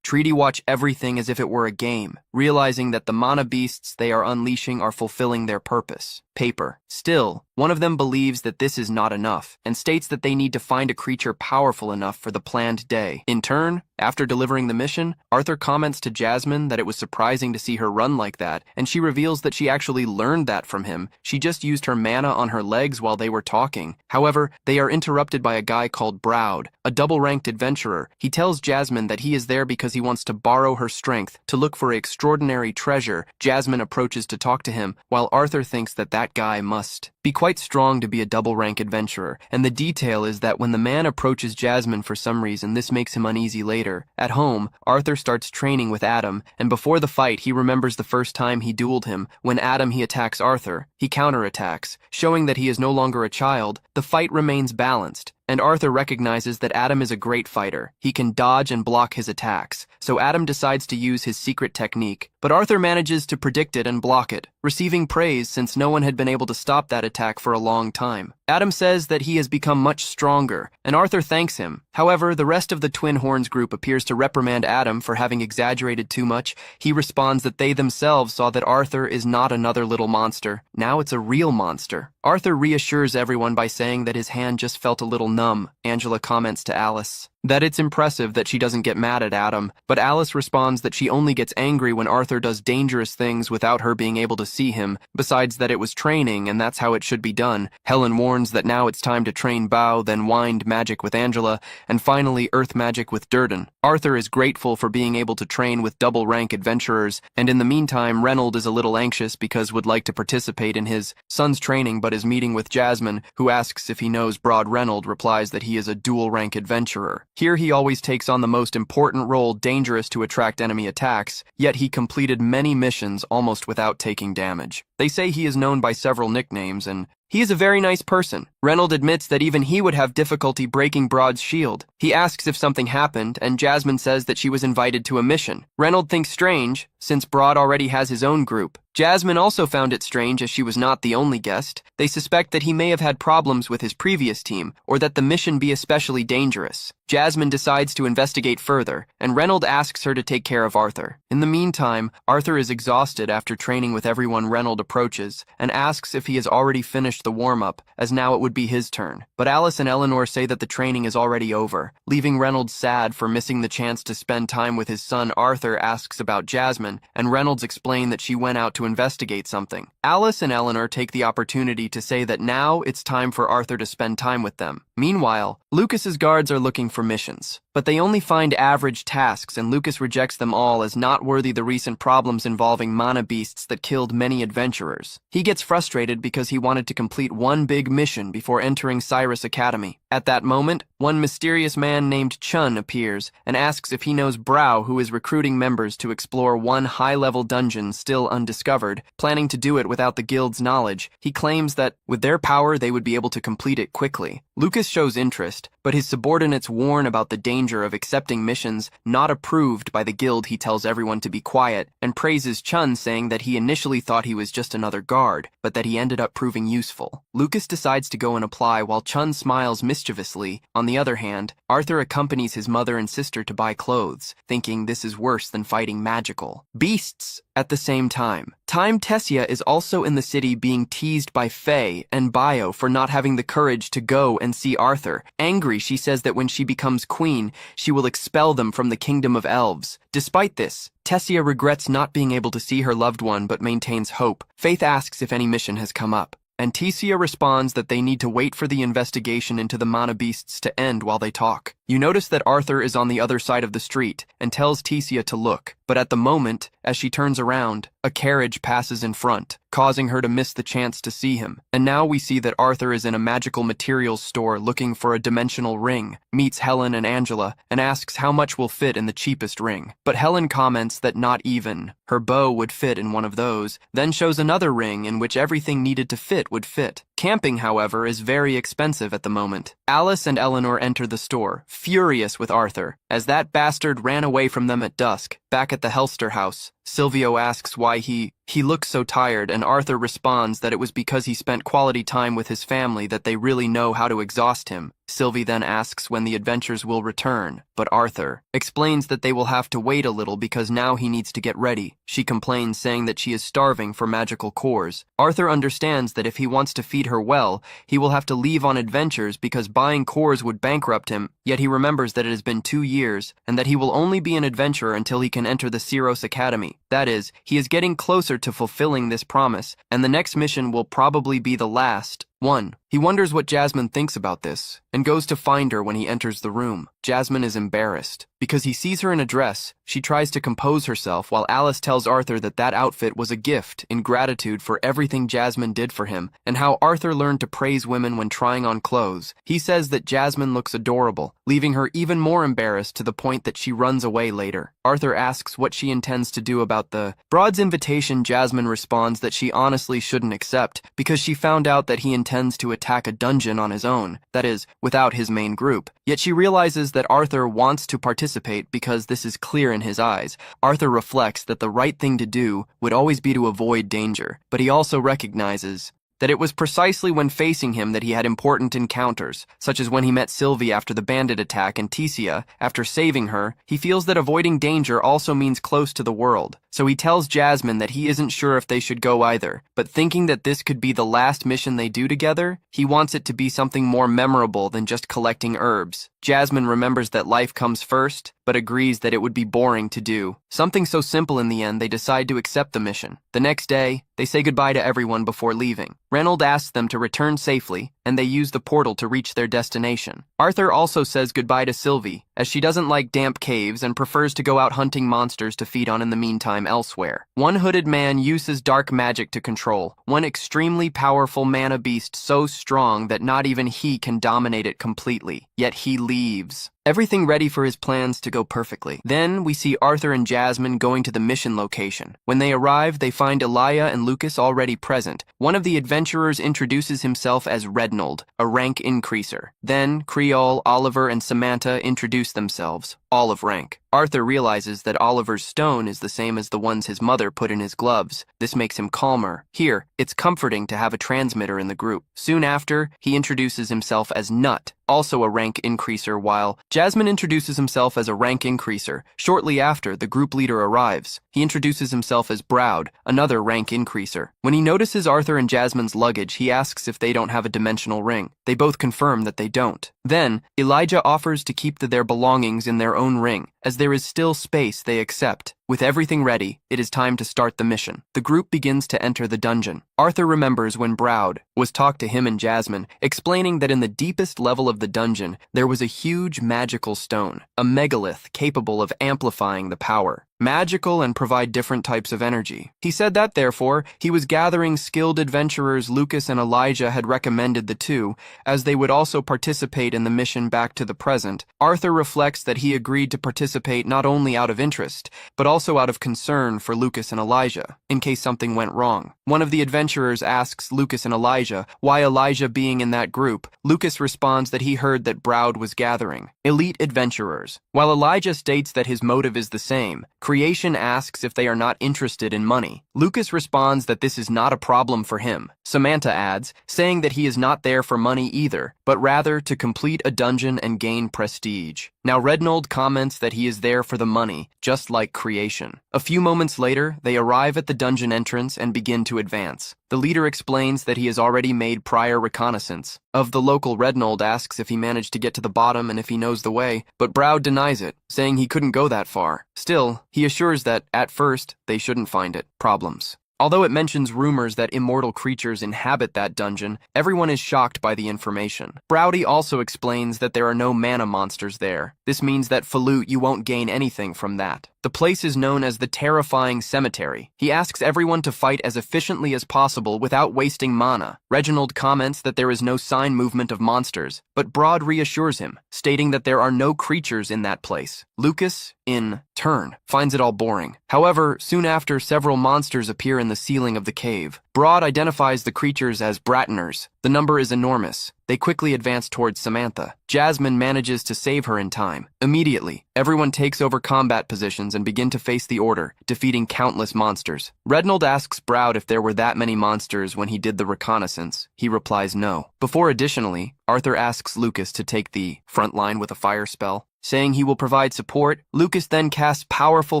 treaty watch everything as if it were a game, realizing that the mana beasts they are unleashing are fulfilling their purpose. Paper. Still, one of them believes that this is not enough, and states that they need to find a creature powerful enough for the planned day. In turn, after delivering the mission, Arthur comments to Jasmine that it was surprising to see her run like that, and she reveals that she actually learned that from him. She just used her mana on her legs while they were talking. However, they are interrupted by a guy called Browd, a double-ranked adventurer. He tells Jasmine that he is there because he wants to borrow her strength to look for extraordinary treasure. Jasmine approaches to talk to him, while Arthur thinks that guy must be quite strong to be a double-rank adventurer, and the detail is that when the man approaches Jasmine for some reason, this makes him uneasy later. At home, Arthur starts training with Adam, and before the fight, he remembers the first time he dueled him. When he attacks Arthur, he counterattacks, showing that he is no longer a child. The fight remains balanced, and Arthur recognizes that Adam is a great fighter. He can dodge and block his attacks, so Adam decides to use his secret technique, but Arthur manages to predict it and block it, receiving praise since no one had been able to stop that attack for a long time. Adam says that he has become much stronger, and Arthur thanks him. However, the rest of the Twin Horns group appears to reprimand Adam for having exaggerated too much. He responds that they themselves saw that Arthur is not another little monster. Now it's a real monster. Arthur reassures everyone by saying that his hand just felt a little numb. Angela comments to Alice that it's impressive that she doesn't get mad at Adam, but Alice responds that she only gets angry when Arthur does dangerous things without her being able to see him, besides that it was training and that's how it should be done. Helen warns that now it's time to train Bow, then wind magic with Angela, and finally earth magic with Durden. Arthur is grateful for being able to train with double-rank adventurers, and in the meantime Reynolds is a little anxious because would like to participate in his son's training but is meeting with Jasmine, who asks if he knows Broad. Reynolds replies that he is a dual-rank adventurer. Here he always takes on the most important role, dangerous to attract enemy attacks, yet he completed many missions almost without taking damage. They say he is known by several nicknames, and he is a very nice person. Reynold admits that even he would have difficulty breaking Broad's shield. He asks if something happened, and Jasmine says that she was invited to a mission. Reynold thinks strange, since Broad already has his own group. Jasmine also found it strange as she was not the only guest. They suspect that he may have had problems with his previous team, or that the mission be especially dangerous. Jasmine decides to investigate further, and Reynold asks her to take care of Arthur. In the meantime, Arthur is exhausted after training with everyone Reynold approaches, and asks if he has already finished the warm-up, as now it would be his turn. But Alice and Eleanor say that the training is already over, leaving Reynold sad for missing the chance to spend time with his son. Arthur asks about Jasmine, and Reynolds explain that she went out to investigate something. Alice and Eleanor take the opportunity to say that now it's time for Arthur to spend time with them. Meanwhile, Lucas's guards are looking for missions, but they only find average tasks, and Lucas rejects them all as not worthy the recent problems involving mana beasts that killed many adventurers. He gets frustrated because he wanted to complete one big mission before entering Cyrus Academy. At that moment, one mysterious man named Chun appears and asks if he knows Brow, who is recruiting members to explore one high-level dungeon still undiscovered, planning to do it without the guild's knowledge. He claims that, with their power, they would be able to complete it quickly. Lucas shows interest, but his subordinates warn about the danger of accepting missions not approved by the guild. He tells everyone to be quiet and praises Chun, saying that he initially thought he was just another guard, but that he ended up proving useful. Lucas decides to go and apply while Chun smiles mischievously. On the other hand, Arthur accompanies his mother and sister to buy clothes, thinking this is worse than fighting magical beasts. At the same time, Tessia is also in the city, being teased by Faye and Bio for not having the courage to go and see Arthur. Angry, she says that when she becomes queen, she will expel them from the kingdom of elves. Despite this, Tessia regrets not being able to see her loved one but maintains hope. Faith asks if any mission has come up, and Tessia responds that they need to wait for the investigation into the mana beasts to end while they talk. You notice that Arthur is on the other side of the street and tells Tessia to look, but at the moment, as she turns around, a carriage passes in front, causing her to miss the chance to see him. And now we see that Arthur is in a magical materials store looking for a dimensional ring, meets Helen and Angela, and asks how much will fit in the cheapest ring. But Helen comments that not even her bow would fit in one of those, then shows another ring in which everything needed to fit would fit. Camping, however, is very expensive at the moment. Alice and Eleanor enter the store, furious with Arthur, as that bastard ran away from them at dusk. Back at the Helster house, Silvio asks why he looks so tired, and Arthur responds that it was because he spent quality time with his family that they really know how to exhaust him. Sylvie then asks when the adventures will return, but Arthur explains that they will have to wait a little because now he needs to get ready. She complains, saying that she is starving for magical cores. Arthur understands that if he wants to feed her well, he will have to leave on adventures because buying cores would bankrupt him, yet he remembers that it has been 2 years and that he will only be an adventurer until he can enter the Syros Academy. That is, he is getting closer to fulfilling this promise, and the next mission will probably be the last one. He wonders what Jasmine thinks about this, and goes to find her when he enters the room. Jasmine is embarrassed. Because he sees her in a dress, she tries to compose herself while Alice tells Arthur that that outfit was a gift in gratitude for everything Jasmine did for him, and how Arthur learned to praise women when trying on clothes. He says that Jasmine looks adorable, leaving her even more embarrassed to the point that she runs away later. Arthur asks what she intends to do about the Broad's invitation. Jasmine responds that she honestly shouldn't accept because she found out that he intends to attack a dungeon on his own, that is, without his main group. Yet she realizes that Arthur wants to participate because this is clear in his eyes. Arthur reflects that the right thing to do would always be to avoid danger, but he also recognizes that it was precisely when facing him that he had important encounters, such as when he met Sylvie after the bandit attack and Tessia after saving her. He feels that avoiding danger also means close to the world, so he tells Jasmine that he isn't sure if they should go either, but thinking that this could be the last mission they do together, he wants it to be something more memorable than just collecting herbs. Jasmine remembers that life comes first, but agrees that it would be boring to do something so simple. In the end, they decide to accept the mission. The next day, they say goodbye to everyone before leaving. Reynold asks them to return safely, and they use the portal to reach their destination. Arthur also says goodbye to Sylvie, as she doesn't like damp caves and prefers to go out hunting monsters to feed on in the meantime elsewhere. One hooded man uses dark magic to control one extremely powerful mana beast so strong that not even he can dominate it completely, yet he leaves. Everything ready for his plans to go perfectly. Then we see Arthur and Jasmine going to the mission location. When they arrive, they find Elijah and Lucas already present. One of the adventurers introduces himself as Rednold, a rank increaser. Then Creole, Oliver, and Samantha introduce themselves, all of rank. Arthur realizes that Oliver's stone is the same as the ones his mother put in his gloves. This makes him calmer. Here, it's comforting to have a transmitter in the group. Soon after, he introduces himself as Nut, also a rank increaser, while Jasmine introduces himself as a rank increaser. Shortly after, the group leader arrives. He introduces himself as Browd, another rank increaser. When he notices Arthur and Jasmine's luggage, he asks if they don't have a dimensional ring. They both confirm that they don't. Then, Elijah offers to keep their belongings in their own ring. As there is still space, they accept. With everything ready, it is time to start the mission. The group begins to enter the dungeon. Arthur remembers when Browd was talked to him and Jasmine, explaining that in the deepest level of the dungeon, there was a huge magical stone, a megalith capable of amplifying the power. Magical and provide different types of energy. He said that, therefore, he was gathering skilled adventurers. Lucas and Elijah had recommended the two, as they would also participate in the mission back to the present. Arthur reflects that he agreed to participate not only out of interest, but also out of concern for Lucas and Elijah, in case something went wrong. One of the adventurers asks Lucas and Elijah why Elijah being in that group. Lucas responds that he heard that Browd was gathering elite adventurers, while Elijah states that his motive is the same. Creation asks if they are not interested in money. Lucas responds that this is not a problem for him. Samantha adds, saying that he is not there for money either, but rather to complete a dungeon and gain prestige. Now Rednold comments that he is there for the money, just like Creation. A few moments later, they arrive at the dungeon entrance and begin to advance. The leader explains that he has already made prior reconnaissance. Of the local, Rednold asks if he managed to get to the bottom and if he knows the way, but Browd denies it, saying he couldn't go that far. Still, he assures that, at first, they shouldn't find it. Problems. Although it mentions rumors that immortal creatures inhabit that dungeon, everyone is shocked by the information. Browdy also explains that there are no mana monsters there. This means that Falut, you won't gain anything from that. The place is known as the Terrifying Cemetery. He asks everyone to fight as efficiently as possible without wasting mana. Reginald comments that there is no sign movement of monsters, but Broad reassures him, stating that there are no creatures in that place. Lucas, in turn, finds it all boring. However, soon after, several monsters appear in the ceiling of the cave. Broad identifies the creatures as Brattoners. The number is enormous. They quickly advance towards Samantha. Jasmine manages to save her in time. Immediately, everyone takes over combat positions and begin to face the Order, defeating countless monsters. Rednold asks Browd if there were that many monsters when he did the reconnaissance. He replies no. Before additionally, Arthur asks Lucas to take the front line with a fire spell. Saying he will provide support, Lucas then casts powerful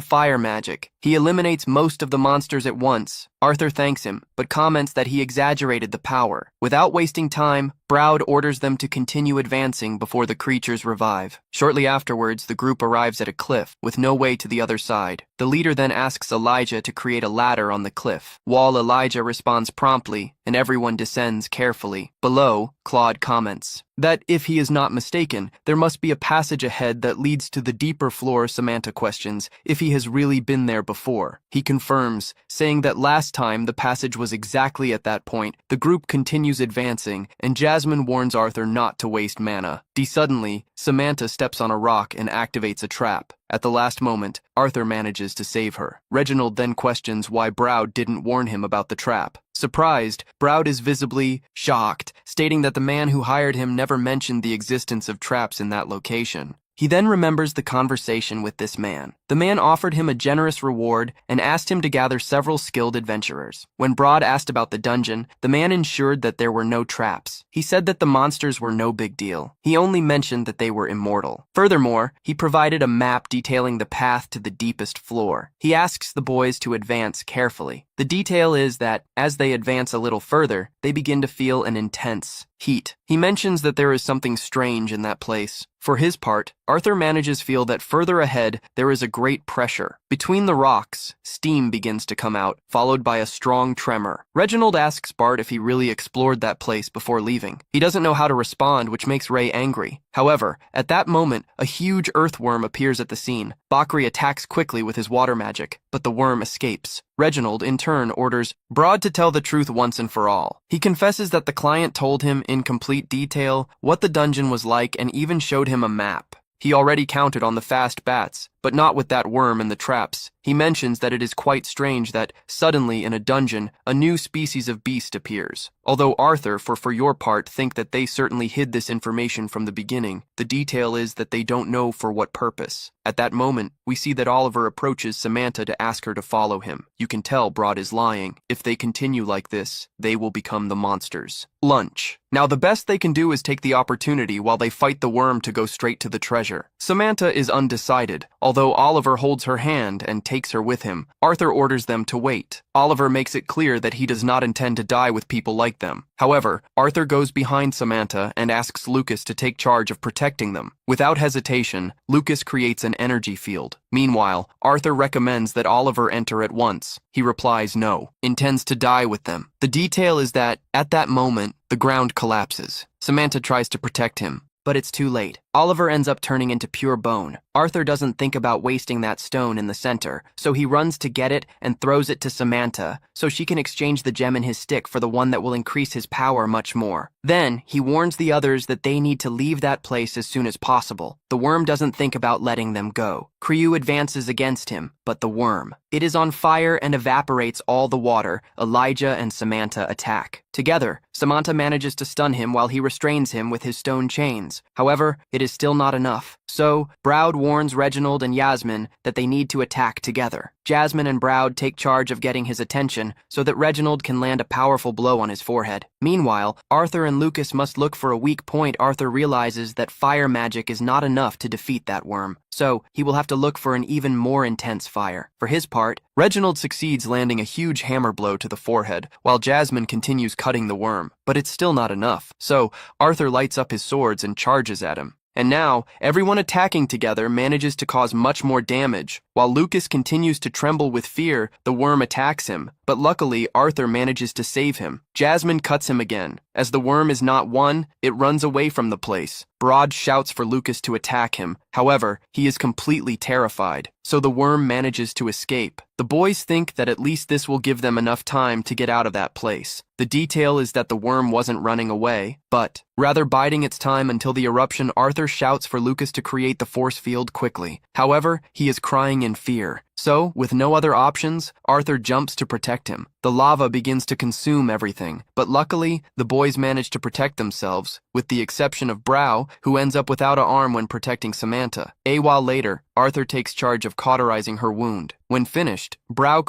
fire magic. He eliminates most of the monsters at once. Arthur thanks him, but comments that he exaggerated the power. Without wasting time, Browd orders them to continue advancing before the creatures revive. Shortly afterwards, the group arrives at a cliff, with no way to the other side. The leader then asks Elijah to create a ladder on the cliff. While Elijah responds promptly, and everyone descends carefully. Below, Claude comments that, if he is not mistaken, there must be a passage ahead that leads to the deeper floor. Samantha questions if he has really been there before. He confirms, saying that last time the passage was exactly at that point. The group continues advancing, and Jasmine warns Arthur not to waste mana. Suddenly, Samantha steps on a rock and activates a trap. At the last moment, Arthur manages to save her. Reginald then questions why Browd didn't warn him about the trap. Surprised, Browd is visibly shocked, stating that the man who hired him never mentioned the existence of traps in that location. He then remembers the conversation with this man. The man offered him a generous reward and asked him to gather several skilled adventurers. When Broad asked about the dungeon, the man ensured that there were no traps. He said that the monsters were no big deal. He only mentioned that they were immortal. Furthermore, he provided a map detailing the path to the deepest floor. He asks the boys to advance carefully. The detail is that, as they advance a little further, they begin to feel an intense heat. He mentions that there is something strange in that place. For his part, Arthur manages to feel that further ahead there is a great pressure. Between the rocks, steam begins to come out, followed by a strong tremor. Reginald asks Bart if he really explored that place before leaving. He doesn't know how to respond, which makes Ray angry. However, at that moment, a huge earthworm appears at the scene. Bakri attacks quickly with his water magic, but the worm escapes. Reginald, in turn, orders Broad to tell the truth once and for all. He confesses that the client told him in complete detail what the dungeon was like and even showed him a map. He already counted on the fast bats, but not with that worm and the traps. He mentions that it is quite strange that, suddenly in a dungeon, a new species of beast appears. Although Arthur, for your part, think that they certainly hid this information from the beginning, the detail is that they don't know for what purpose. At that moment, we see that Oliver approaches Samantha to ask her to follow him. You can tell Broad is lying. If they continue like this, they will become the monsters. Lunch. Now the best they can do is take the opportunity while they fight the worm to go straight to the treasure. Samantha is undecided. Although Oliver holds her hand and takes her with him, Arthur orders them to wait. Oliver makes it clear that he does not intend to die with people like them. However, Arthur goes behind Samantha and asks Lucas to take charge of protecting them. Without hesitation, Lucas creates an energy field. Meanwhile, Arthur recommends that Oliver enter at once. He replies no, intends to die with them. The detail is that, at that moment, the ground collapses. Samantha tries to protect him, but it's too late. Oliver ends up turning into pure bone. Arthur doesn't think about wasting that stone in the center, so he runs to get it and throws it to Samantha, so she can exchange the gem in his stick for the one that will increase his power much more. Then, he warns the others that they need to leave that place as soon as possible. The worm doesn't think about letting them go. Crew advances against him, but the worm. It is on fire and evaporates all the water. Elijah and Samantha attack. Together, Samantha manages to stun him while he restrains him with his stone chains. However, it is still not enough. So, Broud warns Reginald and Yasmin that they need to attack together. Jasmine and Broud take charge of getting his attention so that Reginald can land a powerful blow on his forehead. Meanwhile, Arthur and Lucas must look for a weak point. Arthur realizes that fire magic is not enough to defeat that worm, so he will have to look for an even more intense fire. For his part, Reginald succeeds landing a huge hammer blow to the forehead, while Jasmine continues cutting the worm. But it's still not enough, so Arthur lights up his swords and charges at him. And now, everyone attacking together manages to cause much more damage. While Lucas continues to tremble with fear, the worm attacks him, but luckily Arthur manages to save him. Jasmine cuts him again. As the worm is not won, it runs away from the place. Broad shouts for Lucas to attack him. However, he is completely terrified, so the worm manages to escape. The boys think that at least this will give them enough time to get out of that place. The detail is that the worm wasn't running away, but rather biding its time until the eruption. Arthur shouts for Lucas to create the force field quickly. However, he is crying in fear. So, with no other options, Arthur jumps to protect him. The lava begins to consume everything, but luckily, the boys manage to protect themselves, with the exception of Brow, who ends up without an arm when protecting Samantha. A while later, Arthur takes charge of cauterizing her wound. When finished, Brow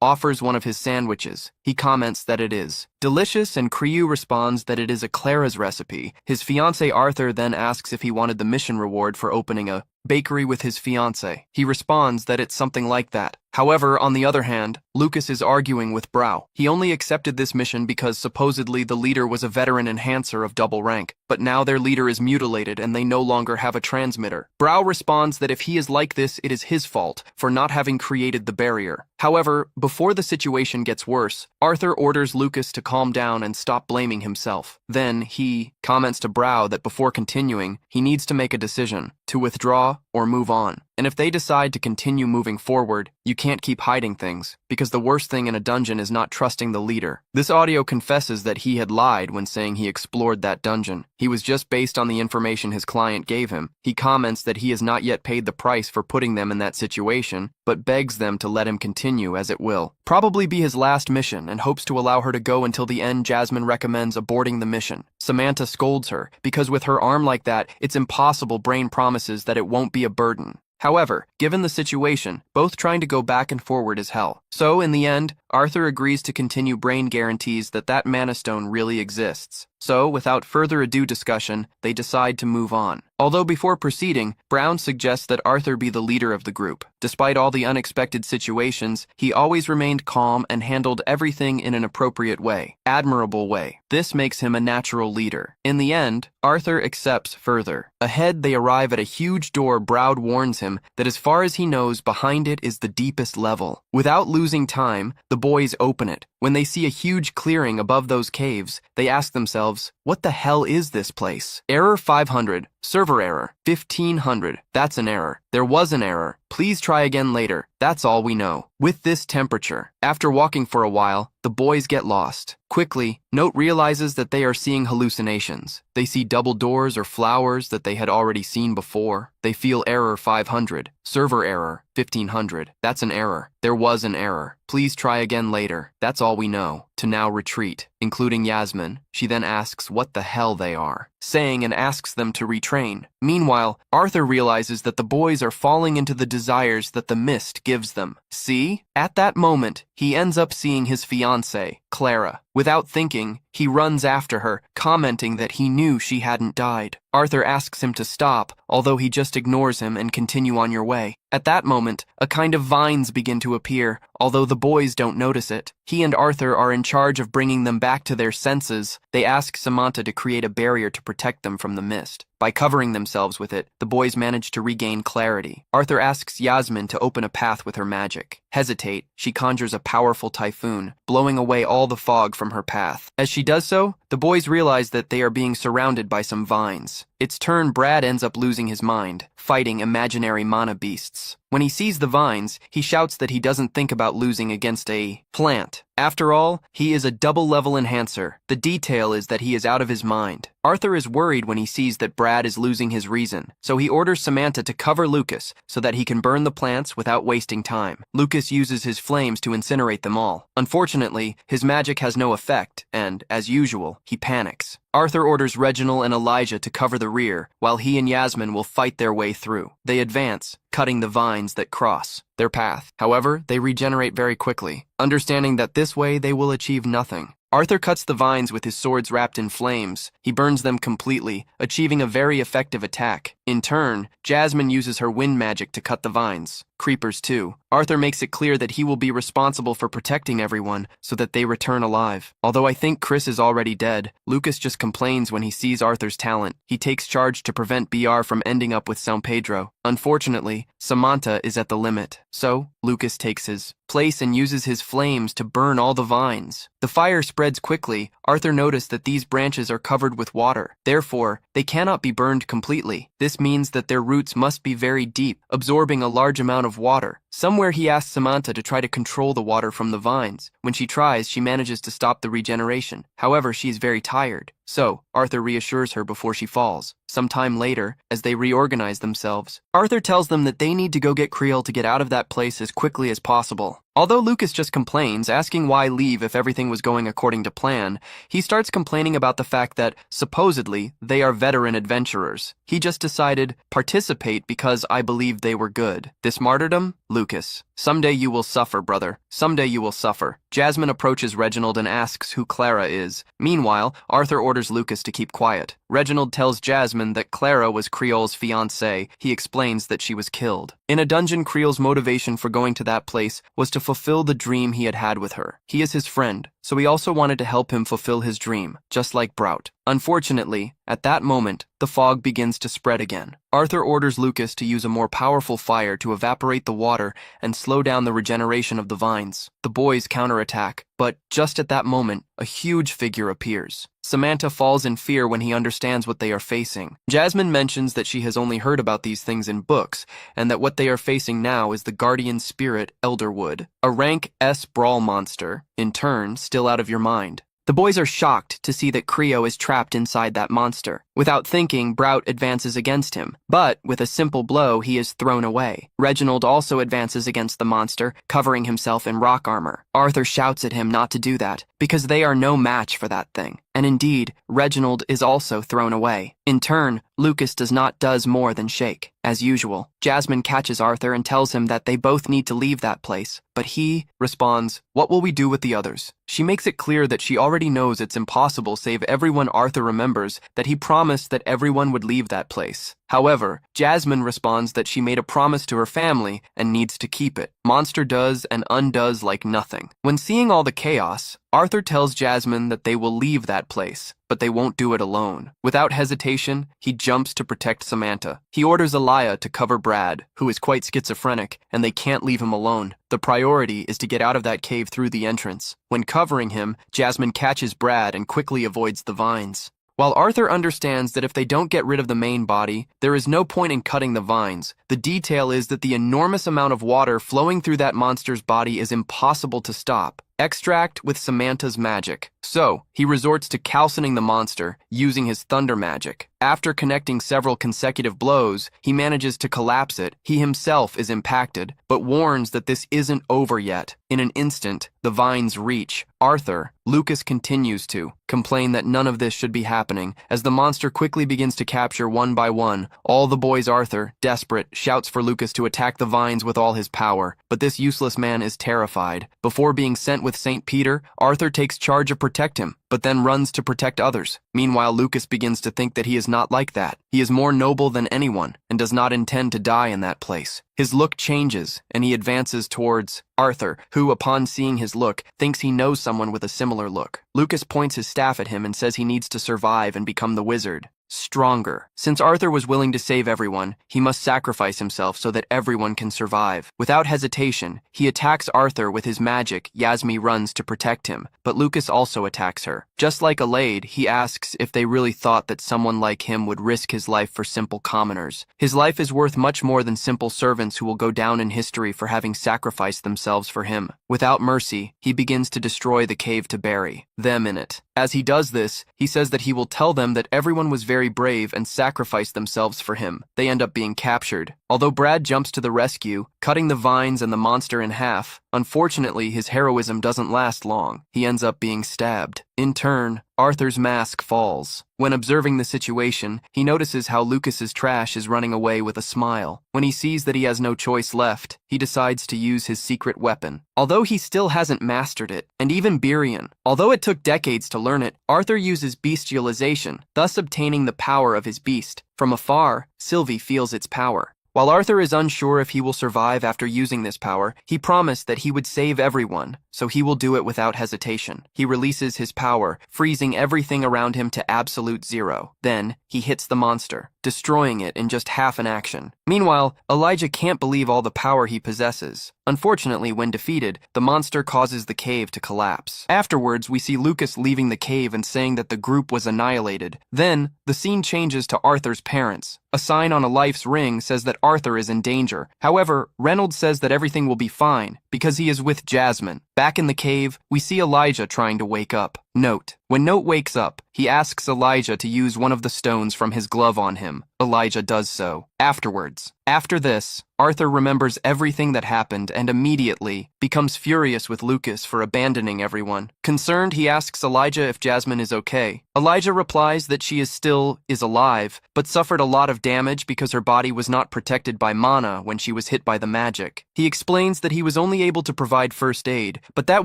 offers one of his sandwiches. He comments that it is delicious, and Crew responds that it is a Clara's recipe. His fiancé Arthur then asks if he wanted the mission reward for opening a bakery with his fiancée. He responds that it's something like that. However, on the other hand, Lucas is arguing with Brow. He only accepted this mission because supposedly the leader was a veteran enhancer of double rank, but now their leader is mutilated and they no longer have a transmitter. Brow responds that if he is like this, it is his fault for not having created the barrier. However, before the situation gets worse, Arthur orders Lucas to calm down and stop blaming himself. Then he comments to Brow that before continuing, he needs to make a decision to withdraw or move on. And if they decide to continue moving forward, you can't keep hiding things, because the worst thing in a dungeon is not trusting the leader. This audio confesses that he had lied when saying he explored that dungeon. He was just based on the information his client gave him. He comments that he has not yet paid the price for putting them in that situation, but begs them to let him continue, as it will probably be his last mission, and hopes to allow her to go until the end. Jasmine recommends aborting the mission. Samantha scolds her, because with her arm like that, it's impossible. Brain promises that it won't be a burden. However, given the situation, both trying to go back and forward is hell. So, in the end, Arthur agrees to continue. Brain guarantees that that mana stone really exists. So, without further ado discussion, they decide to move on. Although before proceeding, Brown suggests that Arthur be the leader of the group. Despite all the unexpected situations, he always remained calm and handled everything in an appropriate way, admirable way. This makes him a natural leader. In the end, Arthur accepts further. Ahead, they arrive at a huge door. Brown warns him that as far as he knows, behind it is the deepest level. Without losing time, the boys open it. When they see a huge clearing above those caves, they ask themselves, what the hell is this place? Error 500. Server error. 1500. That's an error. There was an error. Please try again later. That's all we know. With this temperature, after walking for a while, the boys get lost. Quickly, Note realizes that they are seeing hallucinations. They see double doors or flowers that they had already seen before. They feel error 500. Server error 1500. That's an error. There was an error. Please try again later. That's all we know. To now retreat, including Yasmin. She then asks what the hell they are, saying and asks them to retrain. Meanwhile, Arthur realizes that the boys are falling into the desires that the mist gives them. See? At that moment, he ends up seeing his fiancée, Clara. Without thinking, he runs after her, commenting that he knew she hadn't died. Arthur asks him to stop, although he just ignores him and continue on your way. At that moment, a kind of vines begin to appear, although the boys don't notice it. He and Arthur are in charge of bringing them back to their senses. They ask Samantha to create a barrier to protect them from the mist. By covering themselves with it, the boys manage to regain clarity. Arthur asks Yasmin to open a path with her magic. Hesitate, she conjures a powerful typhoon, blowing away all the fog from her path. As she does so, the boys realize that they are being surrounded by some vines. Its turn, Brad ends up losing his mind, fighting imaginary mana beasts. When he sees the vines, he shouts that he doesn't think about losing against a plant. After all, he is a double-level enhancer. The detail is that he is out of his mind. Arthur is worried when he sees that Brad is losing his reason, so he orders Samantha to cover Lucas so that he can burn the plants without wasting time. Lucas uses his flames to incinerate them all. Unfortunately, his magic has no effect, and, as usual, he panics. Arthur orders Reginald and Elijah to cover the rear, while he and Yasmin will fight their way through. They advance, cutting the vines that cross their path. However, they regenerate very quickly, understanding that this way they will achieve nothing. Arthur cuts the vines with his swords wrapped in flames. He burns them completely, achieving a very effective attack. In turn, Jasmine uses her wind magic to cut the vines. Creepers too. Arthur makes it clear that he will be responsible for protecting everyone so that they return alive. Although I think Chris is already dead, Lucas just complains when he sees Arthur's talent. He takes charge to prevent BR from ending up with San Pedro. Unfortunately, Samantha is at the limit. So, Lucas takes his place and uses his flames to burn all the vines. The fire spreads quickly. Arthur noticed that these branches are covered with water. Therefore, they cannot be burned completely. This means that their roots must be very deep, absorbing a large amount of water. Somewhere he asks Samantha to try to control the water from the vines. When she tries, she manages to stop the regeneration. However, she is very tired. So, Arthur reassures her before she falls. Some time later, as they reorganize themselves, Arthur tells them that they need to go get Creel to get out of that place as quickly as possible. Although Lucas just complains, asking why leave if everything was going according to plan, he starts complaining about the fact that, supposedly, they are veteran adventurers. He just decided, participate because I believed they were good. This martyrdom? Lucas. Someday you will suffer, brother. Someday you will suffer. Jasmine approaches Reginald and asks who Clara is. Meanwhile, Arthur orders Lucas to keep quiet. Reginald tells Jasmine that Clara was Creel's fiancée. He explains that she was killed. In a dungeon, Creel's motivation for going to that place was to fulfill the dream he had had with her. He is his friend, so he also wanted to help him fulfill his dream, just like Brout. Unfortunately, at that moment, the fog begins to spread again. Arthur orders Lucas to use a more powerful fire to evaporate the water and slow down the regeneration of the vines. The boys counterattack, but just at that moment, a huge figure appears. Samantha falls in fear when he understands what they are facing. Jasmine mentions that she has only heard about these things in books, and that what they are facing now is the guardian spirit, Elderwood, a rank S brawl monster, in turn, still out of your mind. The boys are shocked to see that Creo is trapped inside that monster. Without thinking, Brout advances against him, but with a simple blow, he is thrown away. Reginald also advances against the monster, covering himself in rock armor. Arthur shouts at him not to do that, because they are no match for that thing. And indeed, Reginald is also thrown away. In turn, Lucas does more than shake. As usual, Jasmine catches Arthur and tells him that they both need to leave that place, but he responds, "What will we do with the others?" She makes it clear that she already knows it's impossible save everyone. Arthur remembers that he promised that everyone would leave that place. However, Jasmine responds that she made a promise to her family and needs to keep it. Monster does and undoes like nothing. When seeing all the chaos, Arthur tells Jasmine that they will leave that place, but they won't do it alone. Without hesitation, he jumps to protect Samantha. He orders Elijah to cover Brad, who is quite schizophrenic, and they can't leave him alone. The priority is to get out of that cave through the entrance. When covering him, Jasmine catches Brad and quickly avoids the vines. While Arthur understands that if they don't get rid of the main body, there is no point in cutting the vines, the detail is that the enormous amount of water flowing through that monster's body is impossible to stop. Extract with Samantha's magic. So, he resorts to calcining the monster, using his thunder magic. After connecting several consecutive blows, he manages to collapse it. He himself is impacted, but warns that this isn't over yet. In an instant, the vines reach Arthur. Lucas continues to complain that none of this should be happening, as the monster quickly begins to capture one by one all the boys. Arthur, desperate, shouts for Lucas to attack the vines with all his power, but this useless man is terrified. Before being sent with St. Peter, Arthur takes charge of protect him, but then runs to protect others. Meanwhile, Lucas begins to think that he is not like that. He is more noble than anyone, and does not intend to die in that place. His look changes, and he advances towards Arthur, who, upon seeing his look, thinks he knows someone with a similar look. Lucas points his staff at him and says he needs to survive and become the wizard. Stronger. Since Arthur was willing to save everyone, he must sacrifice himself so that everyone can survive. Without hesitation, he attacks Arthur with his magic. Yasmi runs to protect him, but Lucas also attacks her. Just like Alade, he asks if they really thought that someone like him would risk his life for simple commoners. His life is worth much more than simple servants who will go down in history for having sacrificed themselves for him. Without mercy, he begins to destroy the cave to bury them in it. As he does this, he says that he will tell them that everyone was very brave and sacrificed themselves for him. They end up being captured. Although Brad jumps to the rescue, cutting the vines and the monster in half, unfortunately his heroism doesn't last long. He ends up being stabbed. In turn, Arthur's mask falls. When observing the situation, he notices how Lucas's trash is running away with a smile. When he sees that he has no choice left, he decides to use his secret weapon. Although he still hasn't mastered it, and even Birion, although it took decades to learn it, Arthur uses bestialization, thus obtaining the power of his beast. From afar, Sylvie feels its power. While Arthur is unsure if he will survive after using this power, he promised that he would save everyone, so he will do it without hesitation. He releases his power, freezing everything around him to absolute zero. Then, he hits the monster, destroying it in just half an action. Meanwhile, Elijah can't believe all the power he possesses. Unfortunately, when defeated, the monster causes the cave to collapse. Afterwards, we see Lucas leaving the cave and saying that the group was annihilated. Then, the scene changes to Arthur's parents. A sign on Elife's ring says that Arthur is in danger. However, Reynolds says that everything will be fine, because he is with Jasmine. Back in the cave, we see Elijah trying to wake up. Note: when Note wakes up, he asks Elijah to use one of the stones from his glove on him. Elijah does so. After this, Arthur remembers everything that happened and immediately becomes furious with Lucas for abandoning everyone. Concerned, he asks Elijah if Jasmine is okay. Elijah replies that she is alive, but suffered a lot of damage because her body was not protected by mana when she was hit by the magic. He explains that he was only able to provide first aid, but that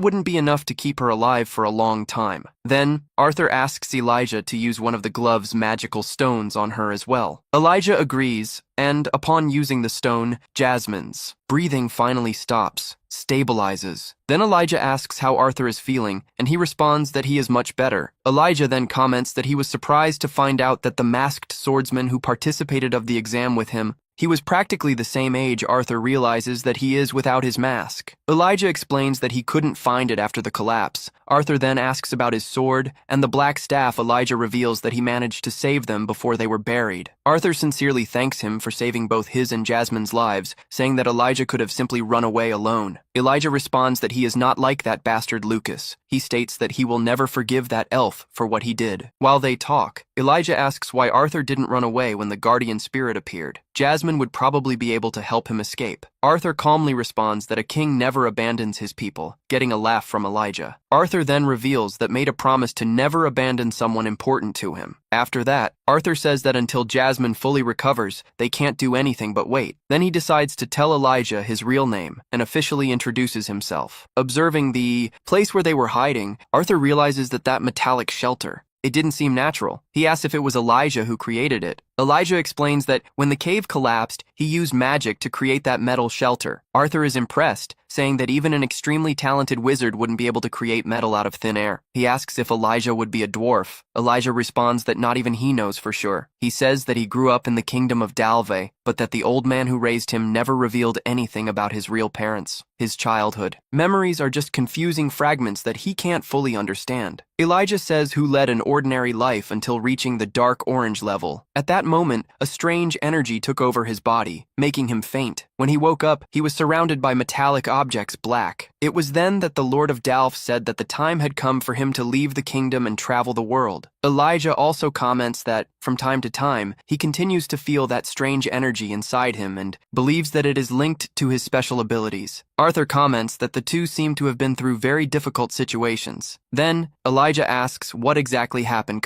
wouldn't be enough to keep her alive for a long time. Then, Arthur asks Elijah to use one of the glove's magical stones on her as well. Elijah agrees, and upon using the stone, Jasmine's breathing finally stops, stabilizes. Then Elijah asks how Arthur is feeling, and he responds that he is much better. Elijah then comments that he was surprised to find out that the masked swordsman who participated of the exam with him He was practically the same age Arthur realizes that he is without his mask. Elijah explains that he couldn't find it after the collapse. Arthur then asks about his sword and the black staff. Elijah reveals that he managed to save them before they were buried. Arthur sincerely thanks him for saving both his and Jasmine's lives, saying that Elijah could have simply run away alone. Elijah responds that he is not like that bastard Lucas. He states that he will never forgive that elf for what he did. While they talk, Elijah asks why Arthur didn't run away when the guardian spirit appeared. Jasmine would probably be able to help him escape. Arthur calmly responds that a king never abandons his people, getting a laugh from Elijah. Arthur then reveals that made a promise to never abandon someone important to him. After that, Arthur says that until Jasmine fully recovers, they can't do anything but wait. Then he decides to tell Elijah his real name and officially introduces himself. Observing the place where they were hiding, Arthur realizes that metallic shelter. It didn't seem natural. He asks if it was Elijah who created it. Elijah explains that when the cave collapsed, he used magic to create that metal shelter. Arthur is impressed, saying that even an extremely talented wizard wouldn't be able to create metal out of thin air. He asks if Elijah would be a dwarf. Elijah responds that not even he knows for sure. He says that he grew up in the kingdom of Dalve, but that the old man who raised him never revealed anything about his real parents, his childhood. Memories are just confusing fragments that he can't fully understand. Elijah says who led an ordinary life until reaching the dark orange level. At that moment, a strange energy took over his body, making him faint. When he woke up, he was surrounded by metallic objects black. It was then that the Lord of Dalf said that the time had come for him to leave the kingdom and travel the world. Elijah also comments that, from time to time, he continues to feel that strange energy inside him and believes that it is linked to his special abilities. Arthur comments that the two seem to have been through very difficult situations. Then, Elijah asks what exactly happened.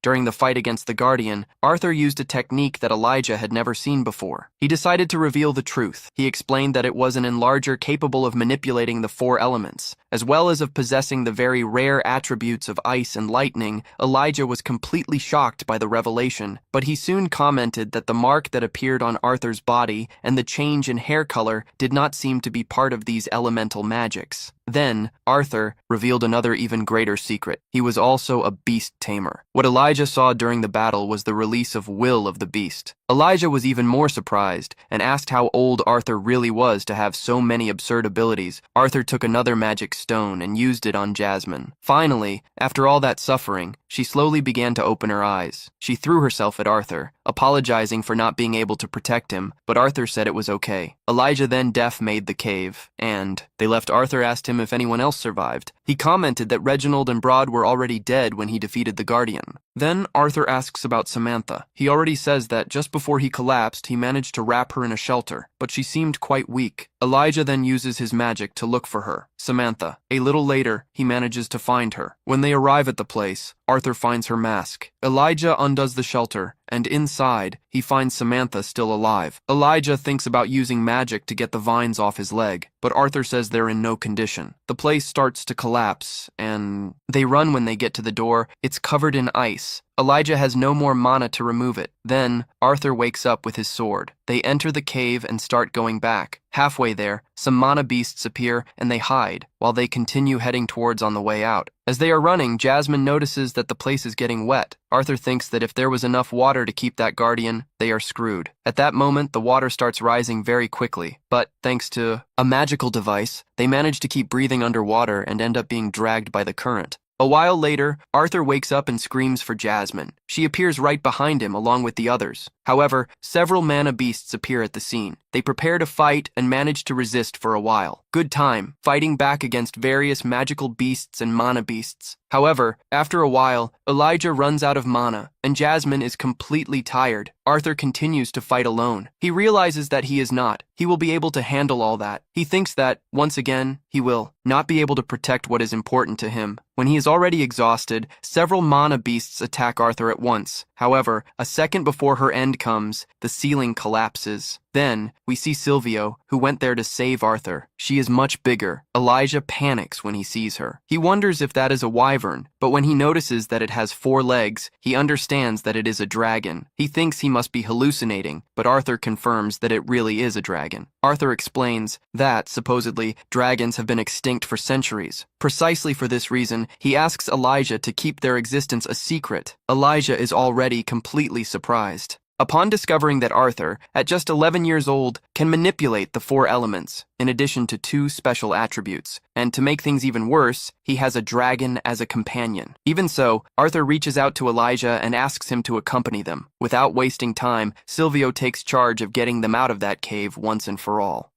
During the fight against the Guardian, Arthur used a technique that Elijah had never seen before. He decided to reveal the truth. He explained that it was an enlarger capable of manipulating the 4 elements, as well as of possessing the very rare attributes of ice and lightning. Elijah was completely shocked by the revelation, but he soon commented that the mark that appeared on Arthur's body and the change in hair color did not seem to be part of these elemental magics. Then, Arthur revealed another even greater secret. He was also a beast tamer. What Elijah saw during the battle was the release of will of the beast. Elijah was even more surprised and asked how old Arthur really was to have so many absurd abilities. Arthur took another magic stone and used it on Jasmine. Finally, after all that suffering, she slowly began to open her eyes. She threw herself at Arthur, apologizing for not being able to protect him, but Arthur said it was okay. Elijah then made the cave, and they left. Arthur asked him if anyone else survived. He commented that Reginald and Broad were already dead when he defeated the Guardian. Then Arthur asks about Samantha. He already says that just before he collapsed, he managed to wrap her in a shelter, but she seemed quite weak. Elijah then uses his magic to look for her, Samantha. A little later, he manages to find her. When they arrive at the place, Arthur finds her mask. Elijah undoes the shelter, and inside, he finds Samantha still alive. Elijah thinks about using magic to get the vines off his leg, but Arthur says they're in no condition. The place starts to collapse, and they run. When they get to the door, it's covered in ice. Elijah has no more mana to remove it. Then, Arthur wakes up with his sword. They enter the cave and start going back. Halfway there, some mana beasts appear and they hide, while they continue heading towards on the way out. As they are running, Jasmine notices that the place is getting wet. Arthur thinks that if there was enough water to keep that guardian, they are screwed. At that moment, the water starts rising very quickly, but thanks to a magical device, they manage to keep breathing underwater and end up being dragged by the current. A while later, Arthur wakes up and screams for Jasmine. She appears right behind him along with the others. However, several mana beasts appear at the scene. They prepare to fight and manage to resist for a while. Good time, fighting back against various magical beasts and mana beasts. However, after a while, Elijah runs out of mana, and Jasmine is completely tired. Arthur continues to fight alone. He realizes that he is not. He will be able to handle all that. He thinks that, once again, he will not be able to protect what is important to him. When he is already exhausted, several mana beasts attack Arthur at once. However, a second before her end comes, the ceiling collapses. Then, we see Silvio, who went there to save Arthur. She is much bigger. Elijah panics when he sees her. He wonders if that is a wyvern, but when he notices that it has 4 legs, he understands that it is a dragon. He thinks he must be hallucinating, but Arthur confirms that it really is a dragon. Arthur explains that, supposedly, dragons have been extinct for centuries. Precisely for this reason, he asks Elijah to keep their existence a secret. Elijah is already completely surprised. Upon discovering that Arthur, at just 11 years old, can manipulate the four elements, in addition to two special attributes, and to make things even worse, he has a dragon as a companion. Even so, Arthur reaches out to Elijah and asks him to accompany them. Without wasting time, Silvio takes charge of getting them out of that cave once and for all.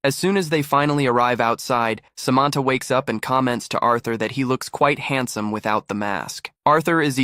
As soon as they finally arrive outside, Samantha wakes up and comments to Arthur that he looks quite handsome without the mask. Arthur is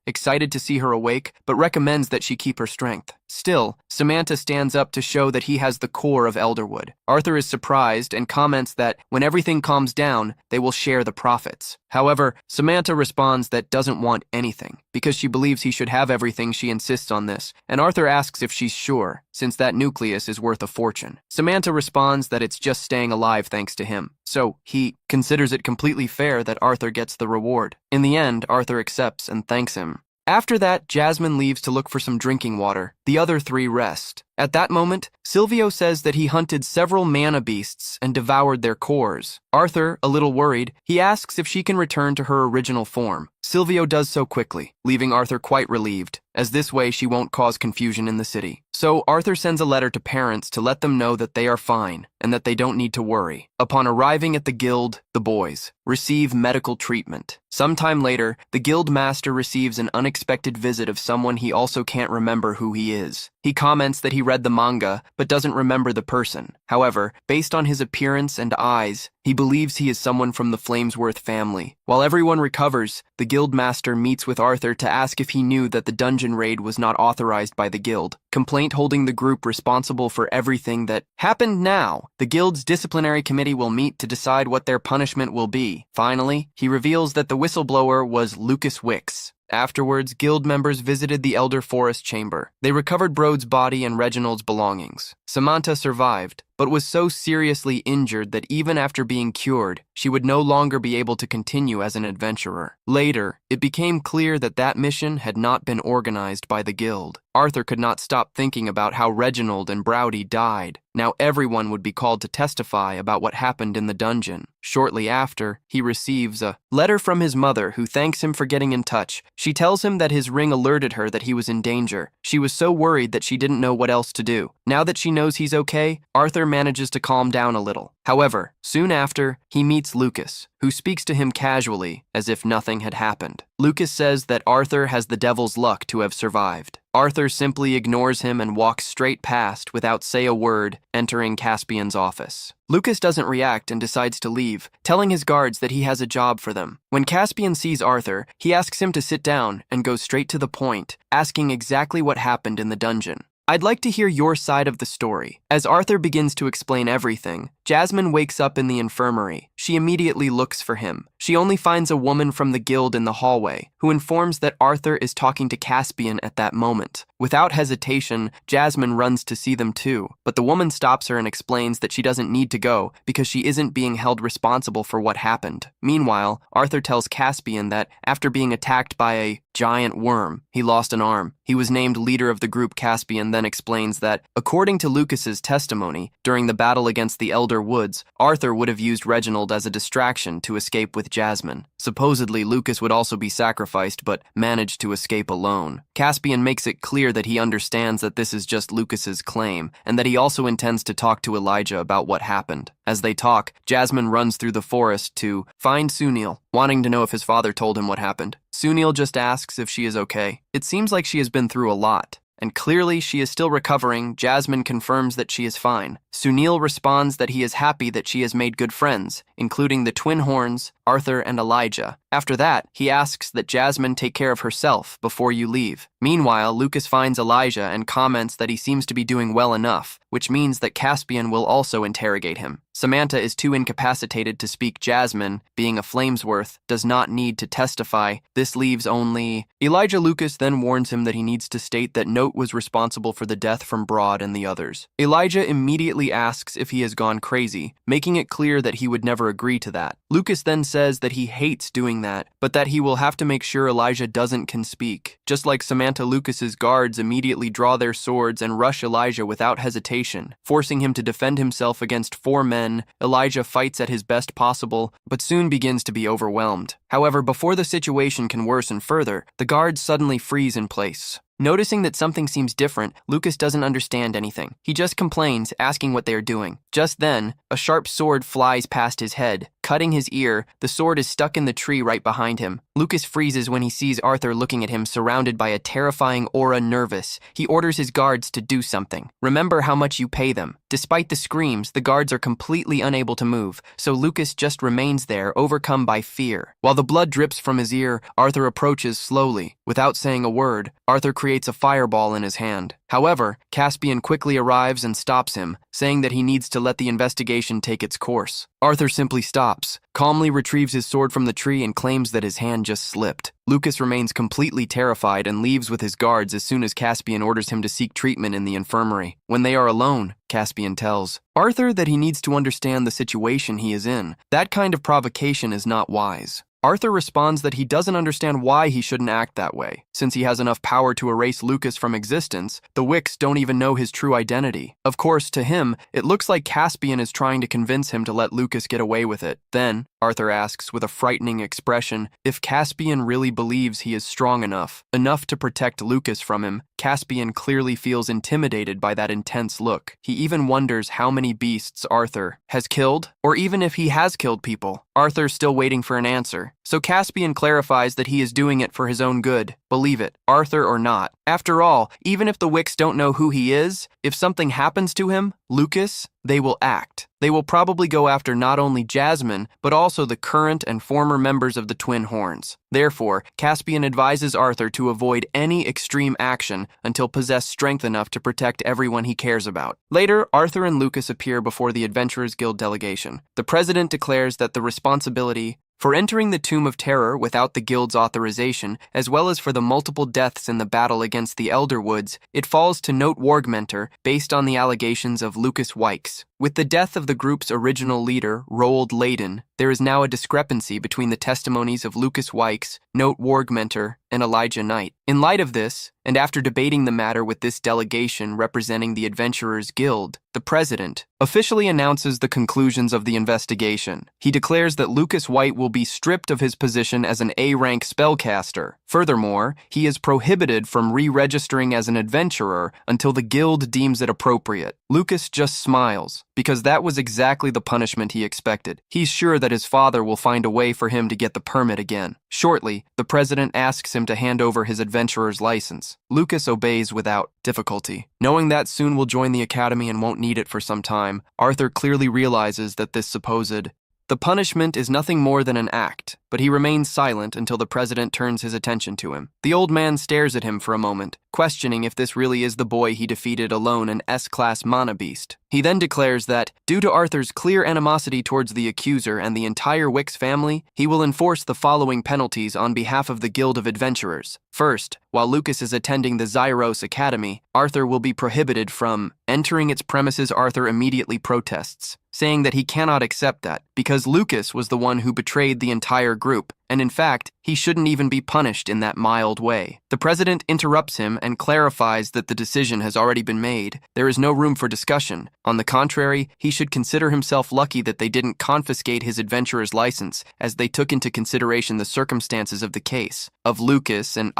excited to see her awake, but recommends that she keep her strength. Still, Samantha stands up to show that he has the core of Elderwood. Arthur is surprised and comments that when everything calms down, they will share the profits. However, Samantha responds that doesn't want anything, because she believes he should have everything. She insists on this, and Arthur asks if she's sure, since that nucleus is worth a fortune. Samantha responds that it's just staying alive thanks to him, so he considers it completely fair that Arthur gets the reward. In the end, Arthur accepts and thanks him. After that, Jasmine leaves to look for some drinking water. The other three rest. At that moment, Silvio says that he hunted several mana beasts and devoured their cores. Arthur, a little worried, he asks if she can return to her original form. Silvio does so quickly, leaving Arthur quite relieved, as this way she won't cause confusion in the city. So Arthur sends a letter to parents to let them know that they are fine and that they don't need to worry. Upon arriving at the guild, the boys receive medical treatment. Sometime later, the guild master receives an unexpected visit of someone he also can't remember who he is. He comments that he read the manga, but doesn't remember the person. However, based on his appearance and eyes, he believes he is someone from the Flamesworth family. While everyone recovers, the guild master meets with Arthur to ask if he knew that the dungeon raid was not authorized by the guild, complaint holding the group responsible for everything that happened. Now, the guild's disciplinary committee will meet to decide what their punishment will be. Finally, he reveals that the whistleblower was Lucas Wicks. Afterwards, guild members visited the Elder Forest chamber. They recovered Brode's body and Reginald's belongings. Samantha survived, but was so seriously injured that even after being cured, she would no longer be able to continue as an adventurer. Later, it became clear that that mission had not been organized by the guild. Arthur could not stop thinking about how Reginald and Browdy died. Now everyone would be called to testify about what happened in the dungeon. Shortly after, he receives a letter from his mother who thanks him for getting in touch. She tells him that his ring alerted her that he was in danger. She was so worried that she didn't know what else to do. Now that she knows he's okay, Arthur manages to calm down a little. However, soon after, he meets Lucas, who speaks to him casually, as if nothing had happened. Lucas says that Arthur has the devil's luck to have survived. Arthur simply ignores him and walks straight past without say a word, entering Caspian's office. Lucas doesn't react and decides to leave, telling his guards that he has a job for them. When Caspian sees Arthur, he asks him to sit down and goes straight to the point, asking exactly what happened in the dungeon. I'd like to hear your side of the story. As Arthur begins to explain everything, Jasmine wakes up in the infirmary. She immediately looks for him. She only finds a woman from the guild in the hallway, who informs that Arthur is talking to Caspian at that moment. Without hesitation, Jasmine runs to see them too, but the woman stops her and explains that she doesn't need to go because she isn't being held responsible for what happened. Meanwhile, Arthur tells Caspian that after being attacked by a giant worm, he lost an arm. He was named leader of the group. Caspian then explains that, according to Lucas's testimony, during the battle against the Elder Woods, Arthur would have used Reginald as a distraction to escape with Jasmine. Supposedly, Lucas would also be sacrificed, but managed to escape alone. Caspian makes it clear that he understands that this is just Lucas's claim, and that he also intends to talk to Elijah about what happened. As they talk, Jasmine runs through the forest to find Sunil, wanting to know if his father told him what happened. Sunil just asks if she is okay. It seems like she has been through a lot, and clearly she is still recovering. Jasmine confirms that she is fine. Sunil responds that he is happy that she has made good friends, including the Twin Horns, Arthur, and Elijah. After that, he asks that Jasmine take care of herself before you leave. Meanwhile, Lucas finds Elijah and comments that he seems to be doing well enough, which means that Caspian will also interrogate him. Samantha is too incapacitated to speak. Jasmine, being a Flamesworth, does not need to testify. This leaves only Elijah. Lucas then warns him that he needs to state that Note was responsible for the death from Broad and the others. Elijah immediately asks if he has gone crazy, making it clear that he would never agree to that. Lucas then says that he hates doing that, but that he will have to make sure Elijah can speak. Just like Samantha, Lucas's guards immediately draw their swords and rush Elijah without hesitation. situation, forcing him to defend himself against 4 men. Elijah fights at his best possible, but soon begins to be overwhelmed. However, before the situation can worsen further, the guards suddenly freeze in place. Noticing that something seems different, Lucas doesn't understand anything. He just complains, asking what they are doing. Just then, a sharp sword flies past his head. Cutting his ear, the sword is stuck in the tree right behind him. Lucas freezes when he sees Arthur looking at him, surrounded by a terrifying aura. Nervous, he orders his guards to do something. Remember how much you pay them. Despite the screams, the guards are completely unable to move, so Lucas just remains there, overcome by fear. While the blood drips from his ear, Arthur approaches slowly. Without saying a word, Arthur creates a fireball in his hand. However, Caspian quickly arrives and stops him, saying that he needs to let the investigation take its course. Arthur simply stops, calmly retrieves his sword from the tree and claims that his hand just slipped. Lucas remains completely terrified and leaves with his guards as soon as Caspian orders him to seek treatment in the infirmary. When they are alone, Caspian tells Arthur that he needs to understand the situation he is in. That kind of provocation is not wise. Arthur responds that he doesn't understand why he shouldn't act that way. Since he has enough power to erase Lucas from existence, the Wicks don't even know his true identity. Of course, to him, it looks like Caspian is trying to convince him to let Lucas get away with it. Then, Arthur asks with a frightening expression if Caspian really believes he is strong enough to protect Lucas from him. Caspian clearly feels intimidated by that intense look. He even wonders how many beasts Arthur has killed, or even if he has killed people. Arthur's still waiting for an answer. So Caspian clarifies that he is doing it for his own good. Believe it, Arthur or not. After all, even if the Wicks don't know who he is, if something happens to him, Lucas, they will act. They will probably go after not only Jasmine, but also the current and former members of the Twin Horns. Therefore, Caspian advises Arthur to avoid any extreme action until possess strength enough to protect everyone he cares about. Later, Arthur and Lucas appear before the Adventurers Guild delegation. The president declares that the responsibility for entering the Tomb of Terror without the Guild's authorization, as well as for the multiple deaths in the battle against the Elderwoods, it falls to Note Wargmentor based on the allegations of Lucas Wykes. With the death of the group's original leader, Roald Leyden, there is now a discrepancy between the testimonies of Lucas Wykes, Note Wargmentor, and Elijah Knight. In light of this, and after debating the matter with this delegation representing the Adventurers Guild, the president officially announces the conclusions of the investigation. He declares that Lucas White will be stripped of his position as an A-rank spellcaster. Furthermore, he is prohibited from re-registering as an adventurer until the guild deems it appropriate. Lucas just smiles, because that was exactly the punishment he expected. He's sure that his father will find a way for him to get the permit again. Shortly, the president asks him to hand over his adventurer's license. Lucas obeys without difficulty. Knowing that soon will join the academy and won't need it for some time, Arthur clearly realizes that the punishment is nothing more than an act, but he remains silent until the president turns his attention to him. The old man stares at him for a moment, questioning if this really is the boy he defeated alone, an S-class mana beast. He then declares that, due to Arthur's clear animosity towards the accuser and the entire Wicks family, he will enforce the following penalties on behalf of the Guild of Adventurers. First, while Lucas is attending the Zyros Academy, Arthur will be prohibited from entering its premises. Arthur immediately protests, saying that he cannot accept that, because Lucas was the one who betrayed the entire group, and in fact, he shouldn't even be punished in that mild way. The president interrupts him and clarifies that the decision has already been made. There is no room for discussion. On the contrary, he should consider himself lucky that they didn't confiscate his adventurer's license, as they took into consideration the circumstances of the case. Of Lucas and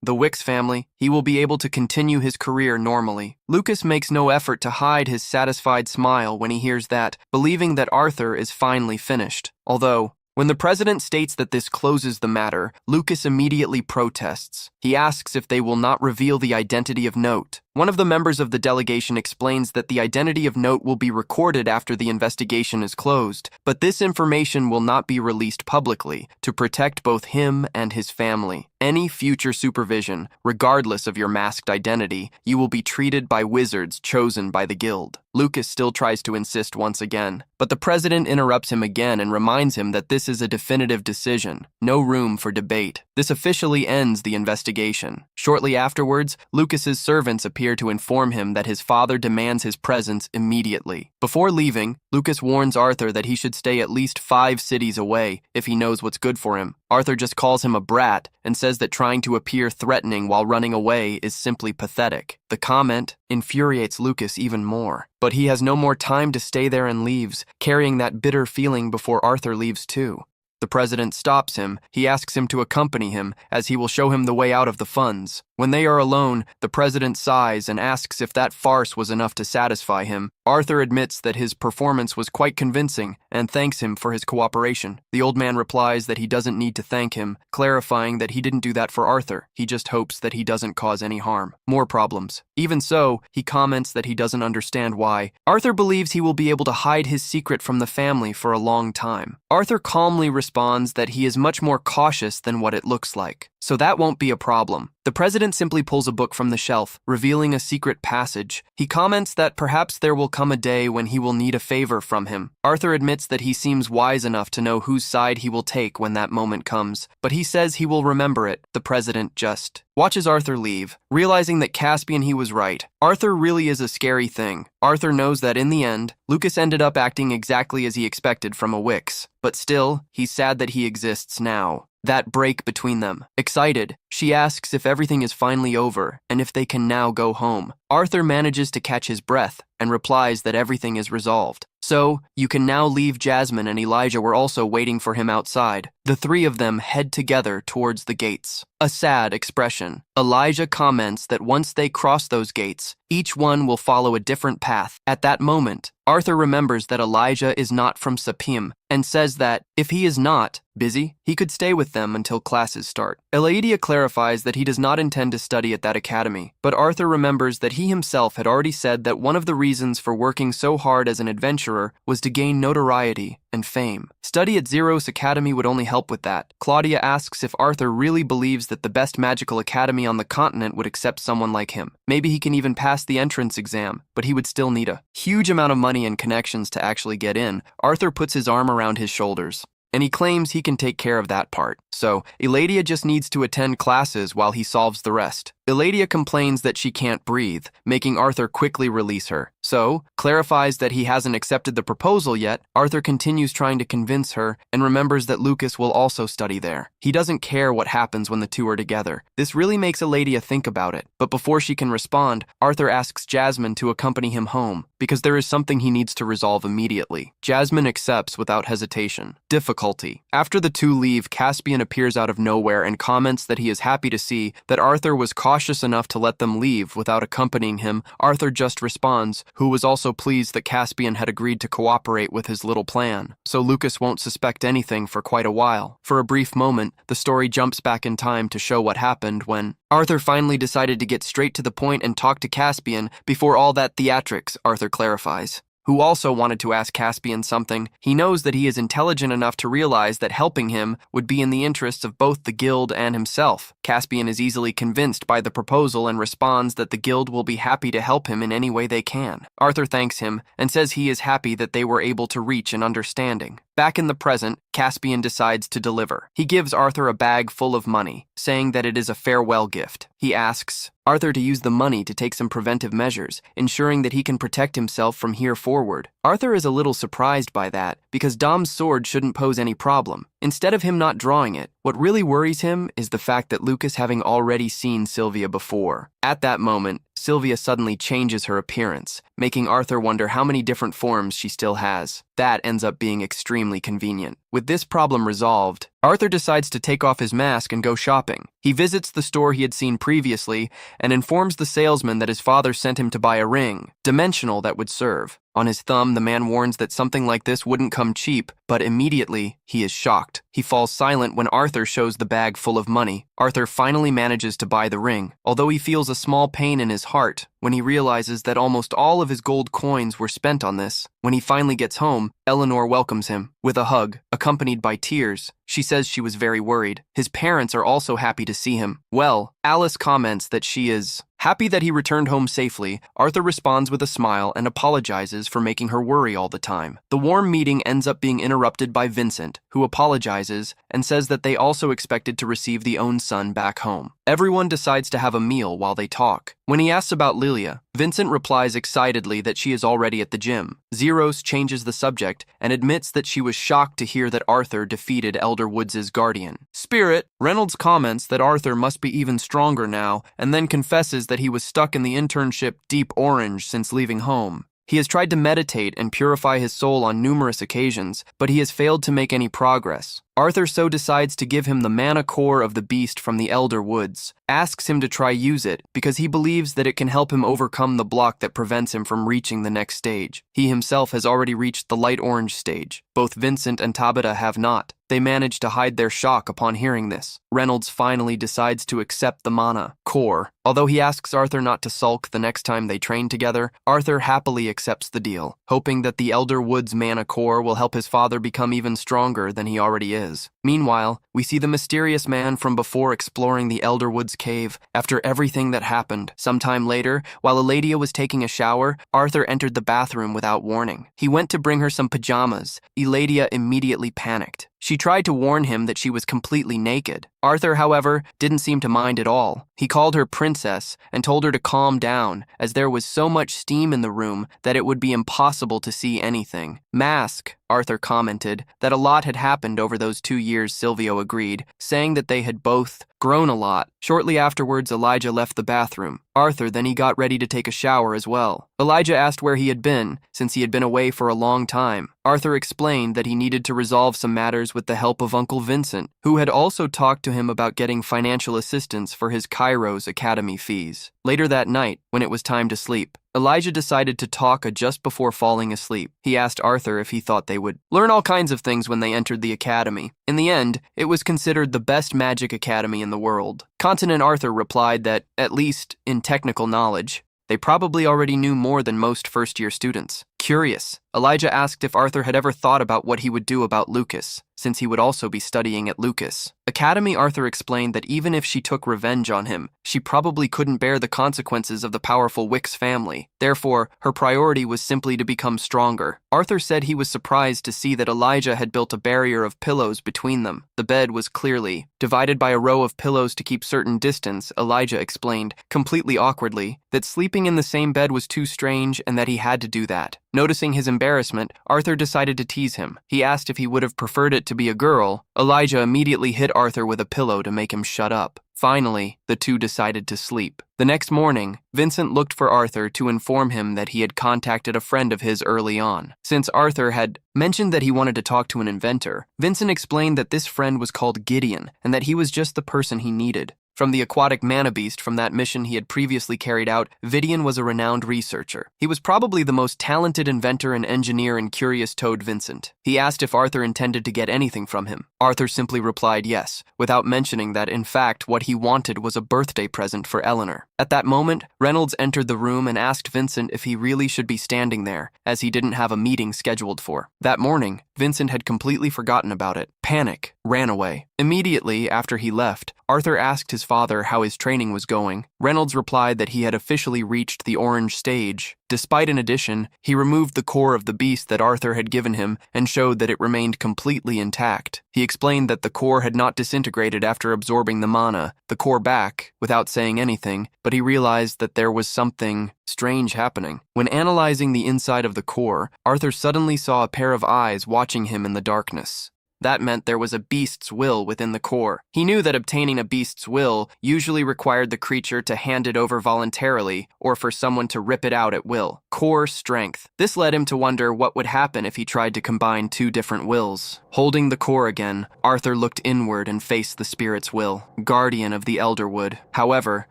the Wicks family, he will be able to continue his career normally. Lucas makes no effort to hide his satisfied smile when he hears that, believing that Arthur is finally finished. Although, when the president states that this closes the matter, Lucas immediately protests. He asks if they will not reveal the identity of Note. One of the members of the delegation explains that the identity of Note will be recorded after the investigation is closed, but this information will not be released publicly to protect both him and his family. Any future supervision, regardless of your masked identity, you will be treated by wizards chosen by the guild. Lucas still tries to insist once again, but the president interrupts him again and reminds him that this is a definitive decision. No room for debate. This officially ends the investigation. Shortly afterwards, Lucas's servants appear appear to inform him that his father demands his presence immediately. Before leaving, Lucas warns Arthur that he should stay at least 5 cities away if he knows what's good for him. Arthur just calls him a brat and says that trying to appear threatening while running away is simply pathetic. The comment infuriates Lucas even more, but he has no more time to stay there and leaves, carrying that bitter feeling before Arthur leaves too. The president stops him. He asks him to accompany him, as he will show him the way out of the funds. When they are alone, the president sighs and asks if that farce was enough to satisfy him. Arthur admits that his performance was quite convincing and thanks him for his cooperation. The old man replies that he doesn't need to thank him, clarifying that he didn't do that for Arthur. He just hopes that he doesn't cause any harm. More problems. Even so, he comments that he doesn't understand why. Arthur believes he will be able to hide his secret from the family for a long time. Arthur calmly responds that he is much more cautious than what it looks like, so that won't be a problem. The president simply pulls a book from the shelf, revealing a secret passage. He comments that perhaps there will come a day when he will need a favor from him. Arthur admits that he seems wise enough to know whose side he will take when that moment comes, but he says he will remember it. The president just watches Arthur leave, realizing that Caspian he was right. Arthur really is a scary thing. Arthur knows that in the end, Lucas ended up acting exactly as he expected from a Wix, but still, he's sad that he exists now. That break between them. Excited, she asks if everything is finally over and if they can now go home. Arthur manages to catch his breath and replies that everything is resolved. So, you can now leave. Jasmine and Elijah were also waiting for him outside. The 3 of them head together towards the gates. A sad expression. Elijah comments that once they cross those gates, each one will follow a different path. At that moment, Arthur remembers that Elijah is not from Sapim and says that, if he is not busy, he could stay with them until classes start. Eladia clarifies that he does not intend to study at that academy, but Arthur remembers that he himself had already said that one of the reasons for working so hard as an adventurer was to gain notoriety and fame. Study at Zeros Academy would only help with that. Claudia asks if Arthur really believes that the best magical academy on the continent would accept someone like him. Maybe he can even pass the entrance exam, but he would still need a huge amount of money and connections to actually get in. Arthur puts his arm around his shoulders, and he claims he can take care of that part. So, Eladia just needs to attend classes while he solves the rest. Eladia complains that she can't breathe, making Arthur quickly release her. So, clarifies that he hasn't accepted the proposal yet. Arthur continues trying to convince her and remembers that Lucas will also study there. He doesn't care what happens when the 2 are together. This really makes Eladia think about it. But before she can respond, Arthur asks Jasmine to accompany him home, because there is something he needs to resolve immediately. Jasmine accepts without hesitation. Difficulty. After the 2 leave, Caspian appears out of nowhere and comments that he is happy to see that Arthur was cautious enough to let them leave without accompanying him. Arthur just responds, who was also pleased that Caspian had agreed to cooperate with his little plan, so Lucas won't suspect anything for quite a while. For a brief moment, the story jumps back in time to show what happened when Arthur finally decided to get straight to the point and talk to Caspian before all that theatrics, Arthur clarifies, who also wanted to ask Caspian something. He knows that he is intelligent enough to realize that helping him would be in the interests of both the guild and himself. Caspian is easily convinced by the proposal and responds that the guild will be happy to help him in any way they can. Arthur thanks him and says he is happy that they were able to reach an understanding. Back in the present, Caspian decides to deliver. He gives Arthur a bag full of money, saying that it is a farewell gift. He asks Arthur to use the money to take some preventive measures, ensuring that he can protect himself from here forward. Arthur is a little surprised by that, because Dom's sword shouldn't pose any problem. Instead of him not drawing it, what really worries him is the fact that Lucas having already seen Sylvia before. At that moment, Sylvia suddenly changes her appearance, making Arthur wonder how many different forms she still has. That ends up being extremely convenient. With this problem resolved, Arthur decides to take off his mask and go shopping. He visits the store he had seen previously and informs the salesman that his father sent him to buy a ring, dimensional, that would serve. On his thumb, the man warns that something like this wouldn't come cheap, but immediately, he is shocked. He falls silent when Arthur shows the bag full of money. Arthur finally manages to buy the ring, although he feels a small pain in his heart when he realizes that almost all of his gold coins were spent on this. When he finally gets home, Eleanor welcomes him with a hug, accompanied by tears. She says she was very worried. His parents are also happy to see him. Well, Alice comments that she is happy that he returned home safely. Arthur responds with a smile and apologizes for making her worry all the time. The warm meeting ends up being interrupted by Vincent, who apologizes and says that they also expected to receive the own son back home. Everyone decides to have a meal while they talk. When he asks about Lilia, Vincent replies excitedly that she is already at the gym. Zeros changes the subject and admits that she was shocked to hear that Arthur defeated Elder Woods' guardian. Spirit, Reynolds comments that Arthur must be even stronger now and then confesses that he was stuck in the internship Deep Orange since leaving home. He has tried to meditate and purify his soul on numerous occasions, but he has failed to make any progress. Arthur so decides to give him the mana core of the beast from the Elder Woods, asks him to try use it because he believes that it can help him overcome the block that prevents him from reaching the next stage. He himself has already reached the light orange stage. Both Vincent and Tabitha have not. They manage to hide their shock upon hearing this. Reynolds finally decides to accept the mana core. Although he asks Arthur not to sulk the next time they train together, Arthur happily accepts the deal, hoping that the Elder Woods mana core will help his father become even stronger than he already is. Meanwhile, we see the mysterious man from before exploring the Elder Woods cave after everything that happened. Sometime later, while Eladia was taking a shower, Arthur entered the bathroom without warning. He went to bring her some pajamas. Eladia immediately panicked. She tried to warn him that she was completely naked. Arthur, however, didn't seem to mind at all. He called her princess and told her to calm down, as there was so much steam in the room that it would be impossible to see anything. Mask, Arthur commented that a lot had happened over those 2 years. Silvio agreed, saying that they had both grown a lot. Shortly afterwards, Elijah left the bathroom. Arthur then he got ready to take a shower as well. Elijah asked where he had been, since he had been away for a long time. Arthur explained that he needed to resolve some matters with the help of Uncle Vincent, who had also talked to him about getting financial assistance for his Kairos Academy fees. Later that night, when it was time to sleep, Elijah decided to talk just before falling asleep. He asked Arthur if he thought they would learn all kinds of things when they entered the academy. In the end, it was considered the best magic academy in the world. Continent Arthur replied that, at least in technical knowledge, they probably already knew more than most first-year students. Curious, Elijah asked if Arthur had ever thought about what he would do about Lucas, since he would also be studying at Lucas. Academy Arthur explained that even if she took revenge on him, she probably couldn't bear the consequences of the powerful Wicks family. Therefore, her priority was simply to become stronger. Arthur said he was surprised to see that Elijah had built a barrier of pillows between them. The bed was clearly divided by a row of pillows to keep certain distance. Elijah explained, completely awkwardly, that sleeping in the same bed was too strange and that he had to do that. Noticing his embarrassment, Arthur decided to tease him. He asked if he would have preferred it to be a girl. Elijah immediately hit Arthur with a pillow to make him shut up. Finally, the two decided to sleep. The next morning, Vincent looked for Arthur to inform him that he had contacted a friend of his early on. Since Arthur had mentioned that he wanted to talk to an inventor, Vincent explained that this friend was called Gideon and that he was just the person he needed. From the aquatic mana beast from that mission he had previously carried out, Vidian was a renowned researcher. He was probably the most talented inventor and engineer in Curious Toad Vincent. He asked if Arthur intended to get anything from him. Arthur simply replied yes, without mentioning that, in fact, what he wanted was a birthday present for Eleanor. At that moment, Reynolds entered the room and asked Vincent if he really should be standing there, as he didn't have a meeting scheduled for. That morning, Vincent had completely forgotten about it. Panic ran away. Immediately after he left, Arthur asked his father how his training was going. Reynolds replied that he had officially reached the orange stage. Despite an addition, he removed the core of the beast that Arthur had given him and showed that it remained completely intact. He explained that the core had not disintegrated after absorbing the mana, the core back, without saying anything, but he realized that there was something strange happening. When analyzing the inside of the core, Arthur suddenly saw a pair of eyes watching him in the darkness. That meant there was a beast's will within the core. He knew that obtaining a beast's will usually required the creature to hand it over voluntarily or for someone to rip it out at will. Core strength. This led him to wonder what would happen if he tried to combine two different wills. Holding the core again, Arthur looked inward and faced the spirit's will, guardian of the Elderwood. However,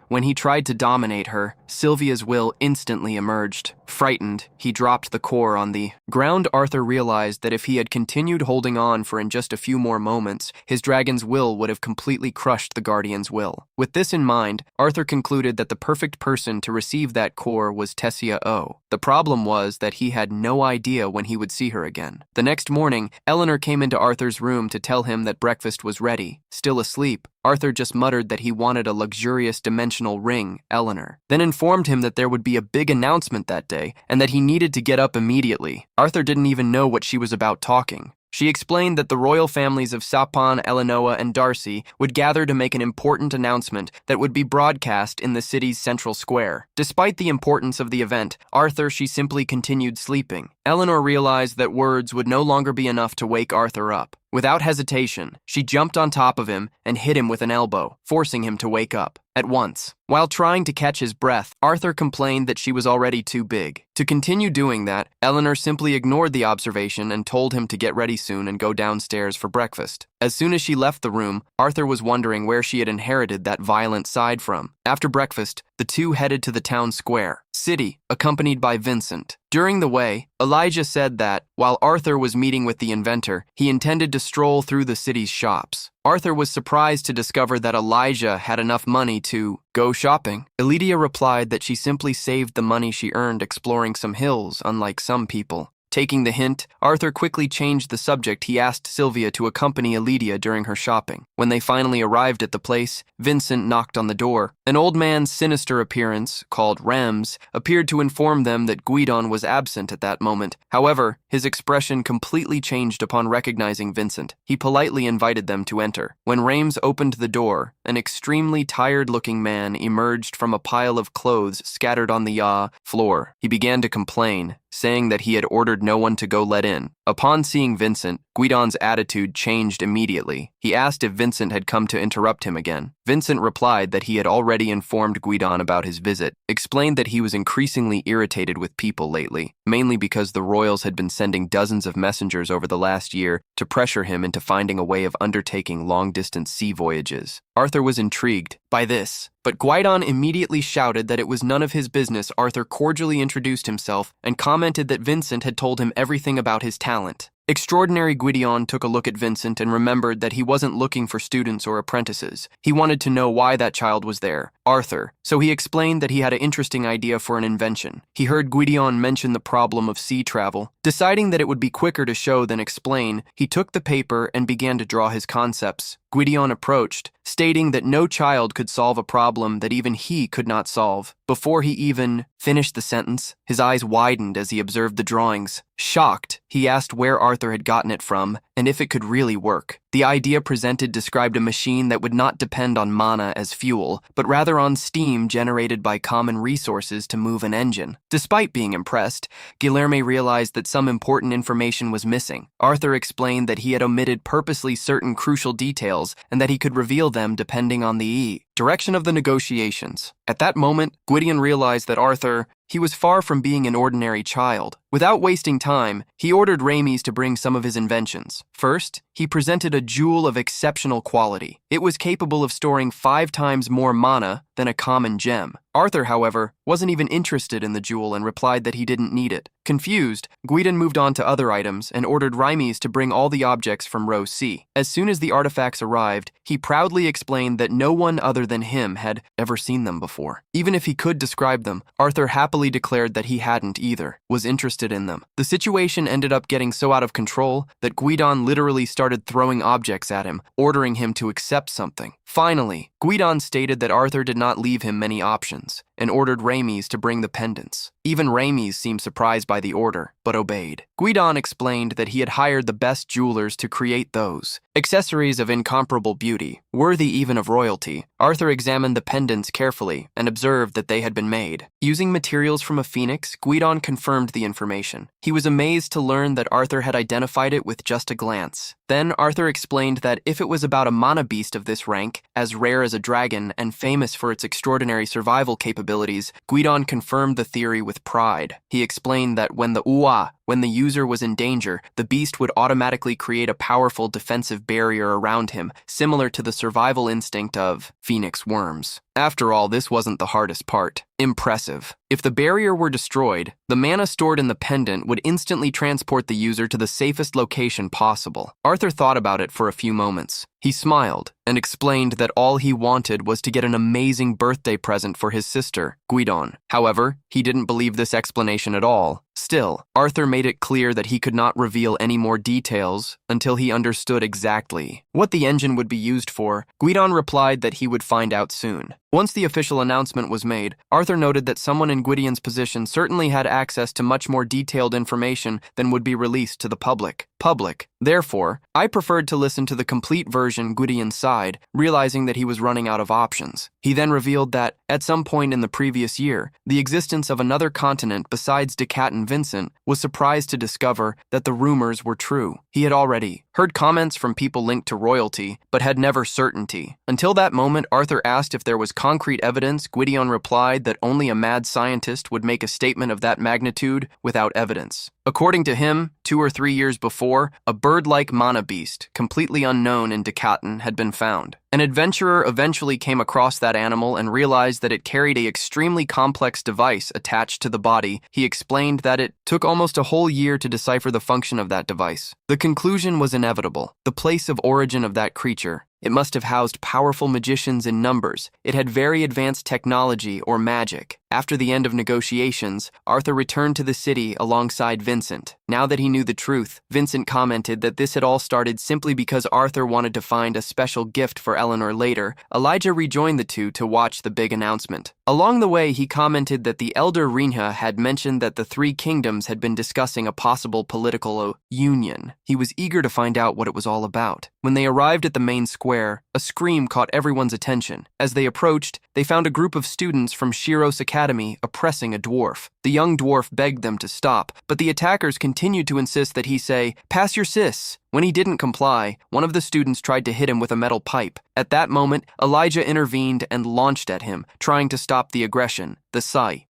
when he tried to dominate her, Sylvia's will instantly emerged. Frightened, he dropped the core on the ground. Arthur realized that if he had continued holding on for just a few more moments, his dragon's will would have completely crushed the guardian's will. With this in mind, Arthur concluded that the perfect person to receive that core was Tessia O. The problem was that he had no idea when he would see her again. The next morning, Eleanor came into Arthur's room to tell him that breakfast was ready. Still asleep, Arthur just muttered that he wanted a luxurious dimensional ring, Eleanor, then informed him that there would be a big announcement that day and that he needed to get up immediately. Arthur didn't even know what she was about talking. She explained that the royal families of Sapon, Eleanoa, and Darcy would gather to make an important announcement that would be broadcast in the city's central square. Despite the importance of the event, she simply continued sleeping. Eleanor realized that words would no longer be enough to wake Arthur up. Without hesitation, she jumped on top of him and hit him with an elbow, forcing him to wake up at once. While trying to catch his breath, Arthur complained that she was already too big. To continue doing that, Eleanor simply ignored the observation and told him to get ready soon and go downstairs for breakfast. As soon as she left the room, Arthur was wondering where she had inherited that violent side from. After breakfast, the two headed to the town square, city, accompanied by Vincent. During the way, Elijah said that, while Arthur was meeting with the inventor, he intended to stroll through the city's shops. Arthur was surprised to discover that Elijah had enough money to go shopping. Elydia replied that she simply saved the money she earned exploring some hills, unlike some people. Taking the hint, Arthur quickly changed the subject. He asked Sylvia to accompany Elydia during her shopping. When they finally arrived at the place, Vincent knocked on the door. An old man's sinister appearance, called Rems, appeared to inform them that Guidon was absent at that moment. However, his expression completely changed upon recognizing Vincent. He politely invited them to enter. When Rems opened the door, an extremely tired-looking man emerged from a pile of clothes scattered on the floor. He began to complain, saying that he had ordered no one to go let in. Upon seeing Vincent, Guidon's attitude changed immediately. He asked if Vincent had come to interrupt him again. Vincent replied that he had already informed Guidon about his visit, explained that he was increasingly irritated with people lately, mainly because the royals had been sending dozens of messengers over the last year to pressure him into finding a way of undertaking long-distance sea voyages. Arthur was intrigued by this, but Guidon immediately shouted that it was none of his business. Arthur cordially introduced himself and commented that Vincent had told him everything about his talent. Extraordinary Guidon took a look at Vincent and remembered that he wasn't looking for students or apprentices. He wanted to know why that child was there, Arthur, so he explained that he had an interesting idea for an invention. He heard Guidon mention the problem of sea travel. Deciding that it would be quicker to show than explain, he took the paper and began to draw his concepts. Guidon approached, stating that no child could solve a problem that even he could not solve. Before he even finished the sentence, his eyes widened as he observed the drawings. Shocked, he asked where Arthur had gotten it from and if it could really work. The idea presented described a machine that would not depend on mana as fuel, but rather on steam generated by common resources to move an engine. Despite being impressed, Guilherme realized that some important information was missing. Arthur explained that he had omitted purposely certain crucial details and that he could reveal them depending on the direction of the negotiations. At that moment, Gwydion realized that he was far from being an ordinary child. Without wasting time, he ordered Ramis to bring some of his inventions. First, he presented a jewel of exceptional quality. It was capable of storing 5 times more mana than a common gem. Arthur, however, wasn't even interested in the jewel and replied that he didn't need it. Confused, Gwydion moved on to other items and ordered Ramis to bring all the objects from row C. As soon as the artifacts arrived, he proudly explained that no one other than him had ever seen them before. Even if he could describe them, Arthur happily declared that he hadn't either, was interested in them. The situation ended up getting so out of control that Gwydion literally started throwing objects at him, ordering him to accept something. Finally, Gwydion stated that Arthur did not leave him many options and ordered Ramis to bring the pendants. Even Ramis seemed surprised by the order, but obeyed. Gwydion explained that he had hired the best jewelers to create those. Accessories of incomparable beauty, worthy even of royalty. Arthur examined the pendants carefully and observed that they had been made. Using materials from a phoenix, Gwydion confirmed the information. He was amazed to learn that Arthur had identified it with just a glance. Then Arthur explained that if it was about a mana beast of this rank, as rare as a dragon and famous for its extraordinary survival capabilities, Gwydion confirmed the theory with pride. He explained that when the user was in danger, the beast would automatically create a powerful defensive barrier around him, similar to the survival instinct of phoenix worms. After all, this wasn't the hardest part. Impressive. If the barrier were destroyed, the mana stored in the pendant would instantly transport the user to the safest location possible. Arthur thought about it for a few moments. He smiled and explained that all he wanted was to get an amazing birthday present for his sister, Gwydion. However, he didn't believe this explanation at all. Still, Arthur made it clear that he could not reveal any more details until he understood exactly what the engine would be used for. Gwydion replied that he would find out soon. Once the official announcement was made, Arthur noted that someone in Gwydion's position certainly had access to much more detailed information than would be released to the public. Therefore, I preferred to listen to the complete version Gwydion's side, realizing that he was running out of options. He then revealed that, at some point in the previous year, the existence of another continent besides Decat and Vincent was surprised to discover that the rumors were true. He had already heard comments from people linked to royalty, but had never certainty. Until that moment, Arthur asked if there was concrete evidence. Gwydion replied that only a mad scientist would make a statement of that magnitude without evidence. According to him, 2 or 3 years before, a bird-like mana beast, completely unknown in Decaton, had been found. An adventurer eventually came across that animal and realized that it carried an extremely complex device attached to the body. He explained that it took almost a whole year to decipher the function of that device. The conclusion was inevitable: the place of origin of that creature. It must have housed powerful magicians in numbers. It had very advanced technology or magic. After the end of negotiations, Arthur returned to the city alongside Vincent. Now that he knew the truth, Vincent commented that this had all started simply because Arthur wanted to find a special gift for Eleanor later. Elijah rejoined the two to watch the big announcement. Along the way, he commented that the elder Reinha had mentioned that the 3 kingdoms had been discussing a possible political union. He was eager to find out what it was all about. When they arrived at the main square, a scream caught everyone's attention. As they approached, they found a group of students from Shiros Academy oppressing a dwarf. The young dwarf begged them to stop, but the attackers continued to insist that he say, "Pass your sis." When he didn't comply, one of the students tried to hit him with a metal pipe. At that moment, Elijah intervened and launched at him, trying to stop the aggression. The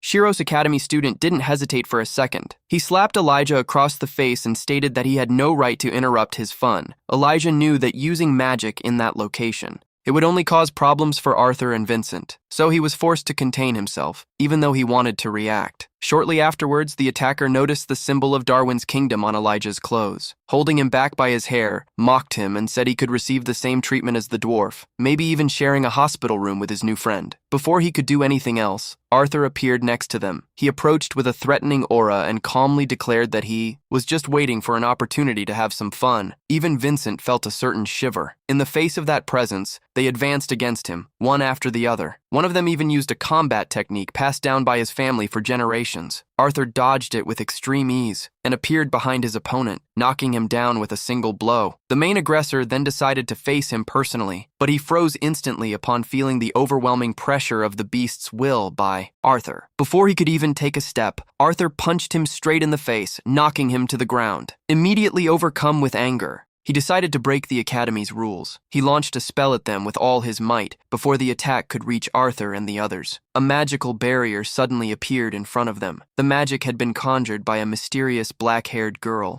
Shiros Academy student didn't hesitate for a second. He slapped Elijah across the face and stated that he had no right to interrupt his fun. Elijah knew that using magic in that location, it would only cause problems for Arthur and Vincent, so he was forced to contain himself, even though he wanted to react. Shortly afterwards, the attacker noticed the symbol of Darwin's kingdom on Elijah's clothes. Holding him back by his hair, mocked him and said he could receive the same treatment as the dwarf, maybe even sharing a hospital room with his new friend. Before he could do anything else, Arthur appeared next to them. He approached with a threatening aura and calmly declared that he was just waiting for an opportunity to have some fun. Even Vincent felt a certain shiver. In the face of that presence, they advanced against him, one after the other. One of them even used a combat technique passed down by his family for generations. Arthur dodged it with extreme ease and appeared behind his opponent, knocking him down with a single blow. The main aggressor then decided to face him personally, but he froze instantly upon feeling the overwhelming pressure of the beast's will by Arthur. Before he could even take a step, Arthur punched him straight in the face, knocking him to the ground. Immediately overcome with anger, he decided to break the Academy's rules. He launched a spell at them with all his might before the attack could reach Arthur and the others. A magical barrier suddenly appeared in front of them. The magic had been conjured by a mysterious black-haired girl.